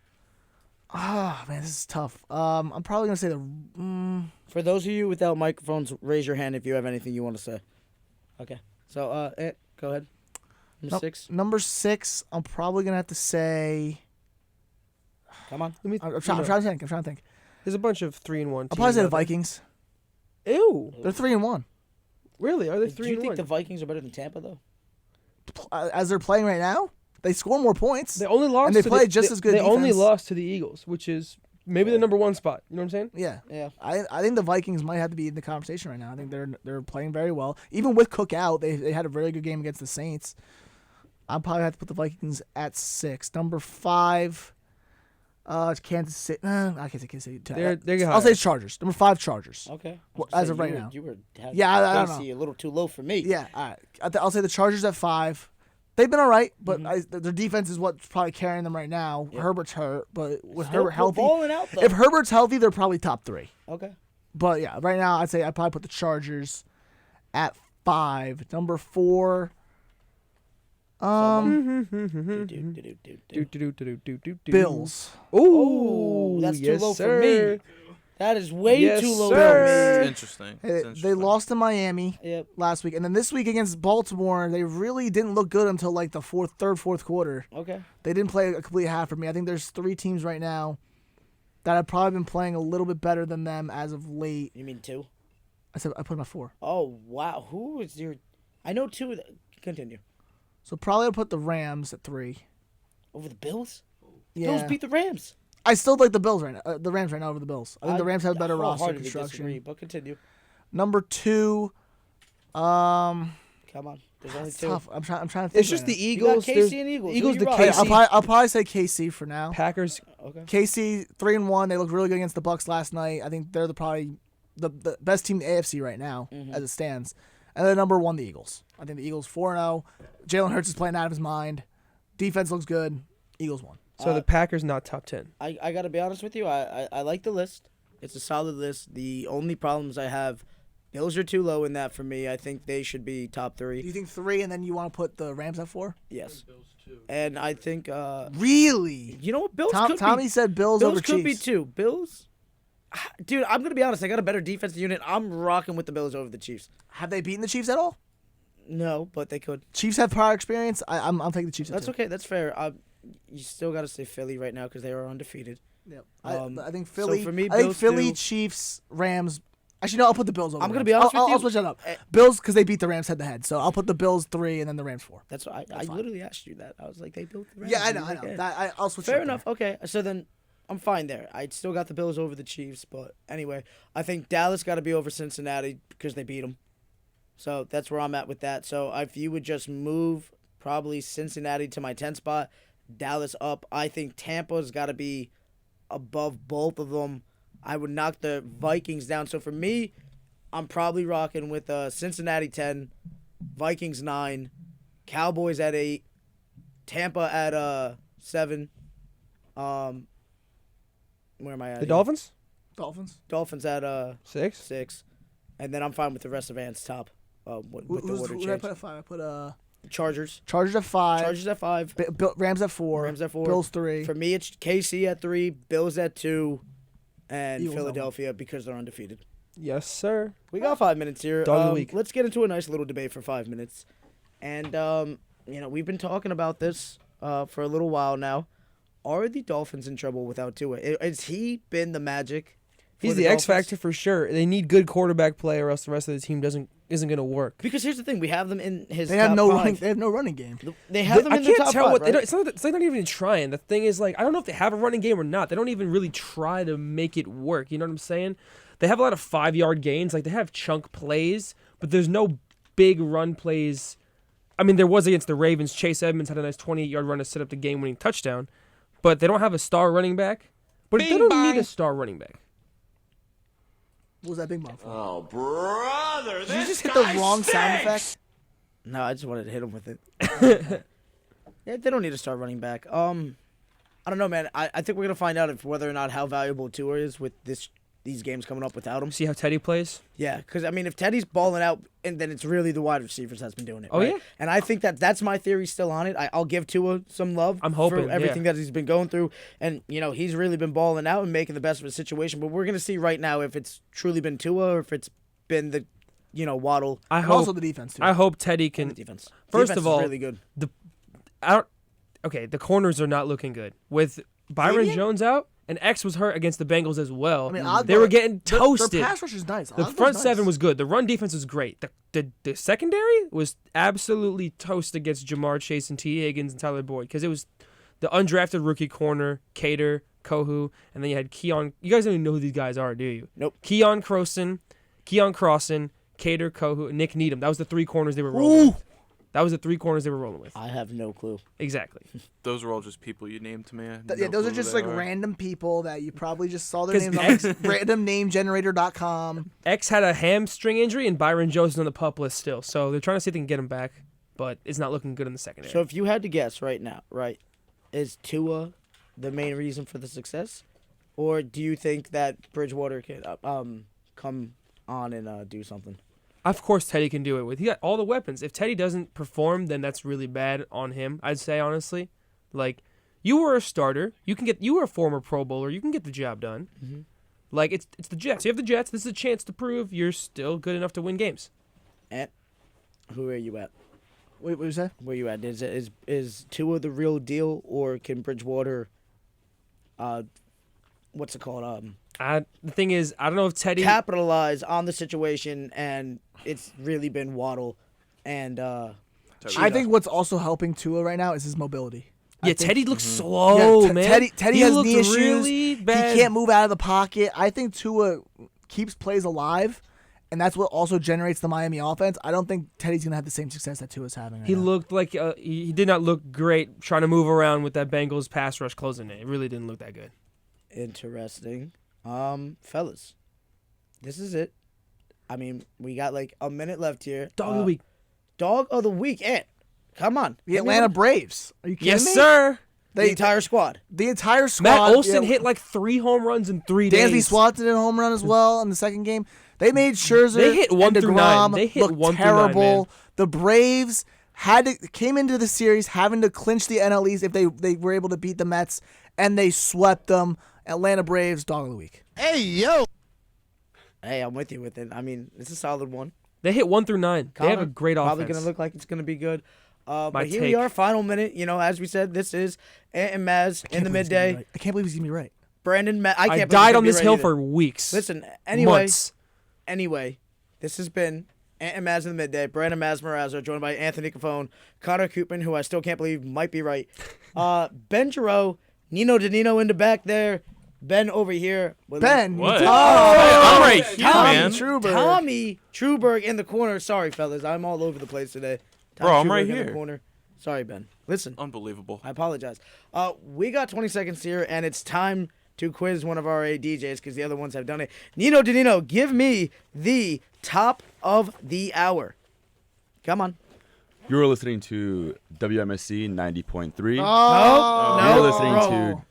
Speaker 3: Ah, man, this is tough. I'm probably gonna say
Speaker 1: For those of you without microphones, raise your hand if you have anything you want to say. Okay. So, go ahead. Number 6.
Speaker 3: Number 6. I'm probably gonna have to say.
Speaker 1: Come on.
Speaker 3: I'm trying to think.
Speaker 2: There's a bunch of 3-1 teams.
Speaker 3: I'll probably say the
Speaker 2: out there.
Speaker 3: Vikings.
Speaker 2: Ew.
Speaker 3: They're 3-1.
Speaker 2: Really? Are they
Speaker 1: Do you
Speaker 2: 3-1?
Speaker 1: think the Vikings are better than Tampa, though?
Speaker 3: As they're playing right now, they score more points.
Speaker 2: They only lost.
Speaker 3: And they
Speaker 2: to
Speaker 3: play
Speaker 2: the,
Speaker 3: just
Speaker 2: they,
Speaker 3: as good
Speaker 2: They only
Speaker 3: defense.
Speaker 2: lost to the Eagles, which is maybe the number 1 spot. You know what I'm saying?
Speaker 3: Yeah.
Speaker 1: Yeah.
Speaker 3: I think the Vikings might have to be in the conversation right now. I think they're playing very well. Even with Cook out, they had a really good game against the Saints. I'll probably have to put the Vikings at 6. Number 5, it's Kansas City. I can't say Kansas City.
Speaker 2: They're
Speaker 3: I'll say it's Chargers. Number 5, Chargers.
Speaker 1: Okay.
Speaker 3: Well, as of right now.
Speaker 1: You were
Speaker 3: Yeah, I don't
Speaker 1: Casey a little too low for me.
Speaker 3: Yeah, all right. I'll say the Chargers at 5. They've been all right, but their defense is what's probably carrying them right now.
Speaker 1: Yep.
Speaker 3: Herbert's hurt, but with
Speaker 1: Still
Speaker 3: Herbert healthy,
Speaker 1: balling out, though.
Speaker 3: if Herbert's healthy, they're probably top 3.
Speaker 1: Okay.
Speaker 3: But yeah, right now I'd say I'd probably put the Chargers at 5. Number 4. Bills.
Speaker 2: Ooh,
Speaker 1: that's too
Speaker 2: yes,
Speaker 1: low
Speaker 2: sir.
Speaker 1: for me. That is way
Speaker 2: Yes,
Speaker 1: too low
Speaker 2: sir.
Speaker 1: for me.
Speaker 5: Interesting.
Speaker 3: Hey,
Speaker 5: It's
Speaker 3: they
Speaker 5: interesting.
Speaker 3: lost to Miami
Speaker 1: Yep.
Speaker 3: last week, and then this week against Baltimore, they really didn't look good until like the fourth quarter.
Speaker 1: Okay.
Speaker 3: They didn't play a complete half for me. I think there's 3 teams right now that have probably been playing a little bit better than them as of late.
Speaker 1: You mean 2?
Speaker 3: I put them at 4.
Speaker 1: Oh, wow. Who is your... I know 2. Continue.
Speaker 3: So probably I'll put the Rams at 3.
Speaker 1: Over the Bills?
Speaker 3: Yeah.
Speaker 1: Bills beat the Rams.
Speaker 3: I still like the Bills right now. The Rams right now over the Bills. I think the Rams have a better roster
Speaker 1: wholeheartedly
Speaker 3: construction.
Speaker 1: disagree, but continue.
Speaker 3: Number 2,
Speaker 1: Come on. There's only
Speaker 3: it's
Speaker 1: 2.
Speaker 3: tough. I'm trying to think.
Speaker 2: It's just
Speaker 3: right
Speaker 2: the
Speaker 1: You got
Speaker 2: Eagles.
Speaker 1: KC
Speaker 2: There's
Speaker 1: and Eagles. Who
Speaker 2: Eagles,
Speaker 1: you
Speaker 2: the
Speaker 1: rock?
Speaker 3: now.
Speaker 2: KC,
Speaker 3: I'll probably say KC for now.
Speaker 2: Packers.
Speaker 1: Okay.
Speaker 3: KC 3-1. They looked really good against the Bucks last night. I think they're probably the best team in the AFC right now as it stands. And then number 1, the Eagles. I think the Eagles 4-0. Jalen Hurts is playing out of his mind. Defense looks good. Eagles 1.
Speaker 2: So the Packers not top 10.
Speaker 1: I got to be honest with you. I like the list. It's a solid list. The only problems I have, Bills are too low in that for me. I think they should be top 3.
Speaker 3: Do you think 3 and then you want to put the Rams at 4?
Speaker 1: Yes. And I think,
Speaker 3: Really?
Speaker 1: you know what? Bills could
Speaker 3: Tommy
Speaker 1: be,
Speaker 3: said Bills over
Speaker 1: could be
Speaker 3: Chiefs.
Speaker 1: 2. Bills? Dude, I'm going to be honest. I got a better defensive unit. I'm rocking with the Bills over the Chiefs.
Speaker 3: Have they beaten the Chiefs at all?
Speaker 1: No, but they could.
Speaker 3: Chiefs have prior experience. I'm taking the Chiefs at
Speaker 1: That's
Speaker 3: 2.
Speaker 1: okay. That's fair. You still got to say Philly right now because they are undefeated.
Speaker 3: Yep. I think
Speaker 1: so
Speaker 3: Philly.
Speaker 1: for me,
Speaker 3: I think
Speaker 1: Bills
Speaker 3: Philly,
Speaker 1: 2.
Speaker 3: Chiefs, Rams. Actually, no. I'll put the Bills over.
Speaker 1: I'm
Speaker 3: the
Speaker 1: gonna
Speaker 3: Rams.
Speaker 1: be honest with
Speaker 3: I'll
Speaker 1: you.
Speaker 3: switch that up.
Speaker 1: Eh.
Speaker 3: Bills because they beat the Rams head to head. So I'll put the Bills 3 and then the Rams 4.
Speaker 1: That's what I
Speaker 3: fine.
Speaker 1: literally asked you that. I was like, they built the Rams.
Speaker 3: Yeah, I
Speaker 1: And
Speaker 3: know.
Speaker 1: you're
Speaker 3: I
Speaker 1: like,
Speaker 3: know.
Speaker 1: yeah.
Speaker 3: I'll switch.
Speaker 1: Fair
Speaker 3: it up
Speaker 1: enough. Okay, so then I'm fine there. I still got the Bills over the Chiefs, but anyway, I think Dallas got to be over Cincinnati because they beat them. So that's where I'm at with that. So if you would just move probably Cincinnati to my 10 spot, Dallas up. I think Tampa's got to be above both of them. I would knock the Vikings down. So for me, I'm probably rocking with Cincinnati 10, Vikings 9, Cowboys at 8, Tampa at 7. Where am I at?
Speaker 2: The
Speaker 1: here?
Speaker 2: Dolphins?
Speaker 3: Dolphins.
Speaker 1: Dolphins at
Speaker 2: 6?
Speaker 1: 6, and then I'm fine with the rest of Ant's top. With the order
Speaker 3: Who did I
Speaker 1: change.
Speaker 3: put at 5? I put
Speaker 1: Chargers.
Speaker 3: Chargers at 5.
Speaker 1: Chargers at 5.
Speaker 3: Rams at 4.
Speaker 1: Rams at 4.
Speaker 3: Bills 3.
Speaker 1: For me, it's KC at 3, Bills at 2, and
Speaker 3: Eagles at
Speaker 1: Philadelphia because they're undefeated.
Speaker 2: Yes, sir.
Speaker 1: We got 5 minutes here.
Speaker 2: Dog of the week.
Speaker 1: Let's get into a nice little debate for 5 minutes. And, we've been talking about this for a little while now. Are the Dolphins in trouble without Tua? Has he been the magic? for
Speaker 2: He's the X
Speaker 1: Dolphins?
Speaker 2: factor for sure. They need good quarterback play, or else the rest of the team isn't going to work.
Speaker 1: Because here's the thing: we have them in his.
Speaker 3: They have
Speaker 1: top
Speaker 3: no
Speaker 1: 5.
Speaker 3: running. They have no running game.
Speaker 1: They have them
Speaker 2: I
Speaker 1: in the
Speaker 2: can't
Speaker 1: top
Speaker 2: tell
Speaker 1: 5,
Speaker 2: what
Speaker 1: right?
Speaker 2: they don't. It's like not even trying. The thing is, like, I don't know if they have a running game or not. They don't even really try to make it work. You know what I'm saying? They have a lot of 5-yard gains. Like, they have chunk plays, but there's no big run plays I mean, there was against the Ravens. Chase Edmonds had a nice 28-yard run to set up the game-winning touchdown. But they don't have a star running back. But they don't need a star running back.
Speaker 3: What was that bing bong for?
Speaker 9: Oh, brother.
Speaker 3: Did you just hit the wrong sound effect?
Speaker 1: No, I just wanted to hit him with it. Yeah, they don't need to start running back. I don't know, man. I think we're gonna find out whether or not how valuable Tua is with these games coming up without him.
Speaker 2: See how Teddy plays?
Speaker 1: Yeah, because I mean, if Teddy's balling out, and then it's really the wide receivers that's been doing it.
Speaker 2: Oh,
Speaker 1: right?
Speaker 2: yeah?
Speaker 1: And I think that's my theory still on it. I'll give Tua some love.
Speaker 2: I'm hoping,
Speaker 1: for everything that he's been going through, and he's really been balling out and making the best of his situation. But we're gonna see right now if it's truly been Tua or if it's been the Waddle.
Speaker 3: And also the defense too.
Speaker 2: I hope Teddy can.
Speaker 1: The defense.
Speaker 2: First
Speaker 1: Defense
Speaker 2: of all,
Speaker 1: is really good.
Speaker 2: The corners are not looking good with Byron Jones out. And X was hurt against the Bengals as well.
Speaker 3: I mean,
Speaker 2: they were getting toasted.
Speaker 3: Their pass rush is nice.
Speaker 2: The front seven was good. The run defense was great. The secondary was absolutely toast against Jamar Chase and T. Higgins and Tyler Boyd because it was the undrafted rookie corner, Cater, Kohu, and then you had Keon. You guys don't even know who these guys are, do you?
Speaker 1: Nope.
Speaker 2: Keon Crossan, Cater, Kohu, and Nick Needham. That was the three corners they were rolling with. That was the three corners they were rolling with.
Speaker 1: I have no clue.
Speaker 2: Exactly.
Speaker 5: Those are all just people you named to me.
Speaker 3: Those are just like random people that you probably just saw their names on randomnamegenerator.com.
Speaker 2: X had a hamstring injury, and Byron Jones is on the PUP list still. So they're trying to see if they can get him back, but it's not looking good in the secondary.
Speaker 1: So if you had to guess right now, right, is Tua the main reason for the success? Or do you think that Bridgewater can come on and do something?
Speaker 2: Of course, Teddy can do it. He got all the weapons. If Teddy doesn't perform, then that's really bad on him. I'd say honestly, like you were a starter, you were a former Pro Bowler, you can get the job done.
Speaker 1: Mm-hmm.
Speaker 2: Like it's the Jets. You have the Jets. This is a chance to prove you're still good enough to win games.
Speaker 1: And who are you at?
Speaker 3: Wait, what was that?
Speaker 1: Where you at? Is Tua the real deal, or can Bridgewater? What's it called?
Speaker 2: The thing is, I don't know if Teddy
Speaker 1: capitalize on the situation, and it's really been Waddle and
Speaker 3: I think what's also helping Tua right now is his mobility.
Speaker 2: Teddy looks slow, man.
Speaker 3: Teddy has knee issues.
Speaker 2: Really bad.
Speaker 3: He can't move out of the pocket. I think Tua keeps plays alive, and that's what also generates the Miami offense. I don't think Teddy's gonna have the same success that Tua's having. Right
Speaker 2: he
Speaker 3: now.
Speaker 2: looked like he did not look great trying to move around with that Bengals pass rush closing it. It really didn't look that good.
Speaker 1: Interesting. Fellas, this is it. I mean, we got like a minute left here.
Speaker 2: Dog of the week.
Speaker 1: Dog of the week. Come on.
Speaker 3: The Atlanta Braves. Are you kidding me?
Speaker 2: Yes, sir.
Speaker 1: The entire squad.
Speaker 3: The entire squad.
Speaker 2: Matt Olson hit like 3 home runs in 3 days.
Speaker 3: Dansby Swanson did a home run as well in the second game. They made Scherzer
Speaker 2: They hit 1
Speaker 3: and
Speaker 2: through
Speaker 3: DeGrom
Speaker 2: 9. They hit
Speaker 3: look
Speaker 2: 1 through 9,
Speaker 3: terrible.
Speaker 2: man.
Speaker 3: The Braves came into the series having to clinch the NL East if they were able to beat the Mets, and they swept them. Atlanta Braves, dog of the week.
Speaker 7: Hey, yo.
Speaker 1: Hey, I'm with you with it. I mean, it's a solid one.
Speaker 2: They hit 1 through 9. They have a great offense.
Speaker 1: Probably going to look like it's going to be good. But here
Speaker 2: take.
Speaker 1: we are, final minute. As we said, this is Ant and Mazz in the midday.
Speaker 3: I can't believe he's going to be right.
Speaker 1: Brandon,
Speaker 2: I died on this hill for weeks.
Speaker 1: Listen,
Speaker 2: Months.
Speaker 1: Anyway, this has been Ant and Mazz in the midday. Brandon Mazz Morazzo, joined by Anthony Cafone, Connor Koopman, who I still can't believe might be right. Ben Giroux, Nino in the back there. Ben over here.
Speaker 3: Ben.
Speaker 5: What?
Speaker 3: Oh,
Speaker 5: I'm right here, man.
Speaker 1: Tommy Truberg in the corner. Sorry, fellas. I'm all over the place today. Tommy
Speaker 5: Bro, I'm
Speaker 1: Truberg
Speaker 5: right
Speaker 1: in the
Speaker 5: here.
Speaker 1: corner. Sorry, Ben. Listen,
Speaker 5: Unbelievable.
Speaker 1: I apologize. We got 20 seconds here, and it's time to quiz one of our DJs because the other ones have done it. Nino, give me the top of the hour. Come on.
Speaker 8: You were listening to WMSC 90.3.
Speaker 1: No.
Speaker 8: You're listening
Speaker 1: bro.
Speaker 8: to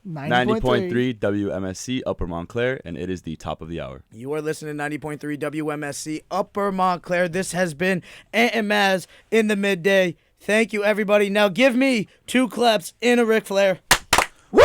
Speaker 8: 90.3 WMSC Upper Montclair, and it is the top of the hour.
Speaker 1: You are listening to 90.3 WMSC Upper Montclair. This has been Ant and Mazz in the midday. Thank you, everybody. Now give me 2 claps in a Ric Flair.
Speaker 3: Woo!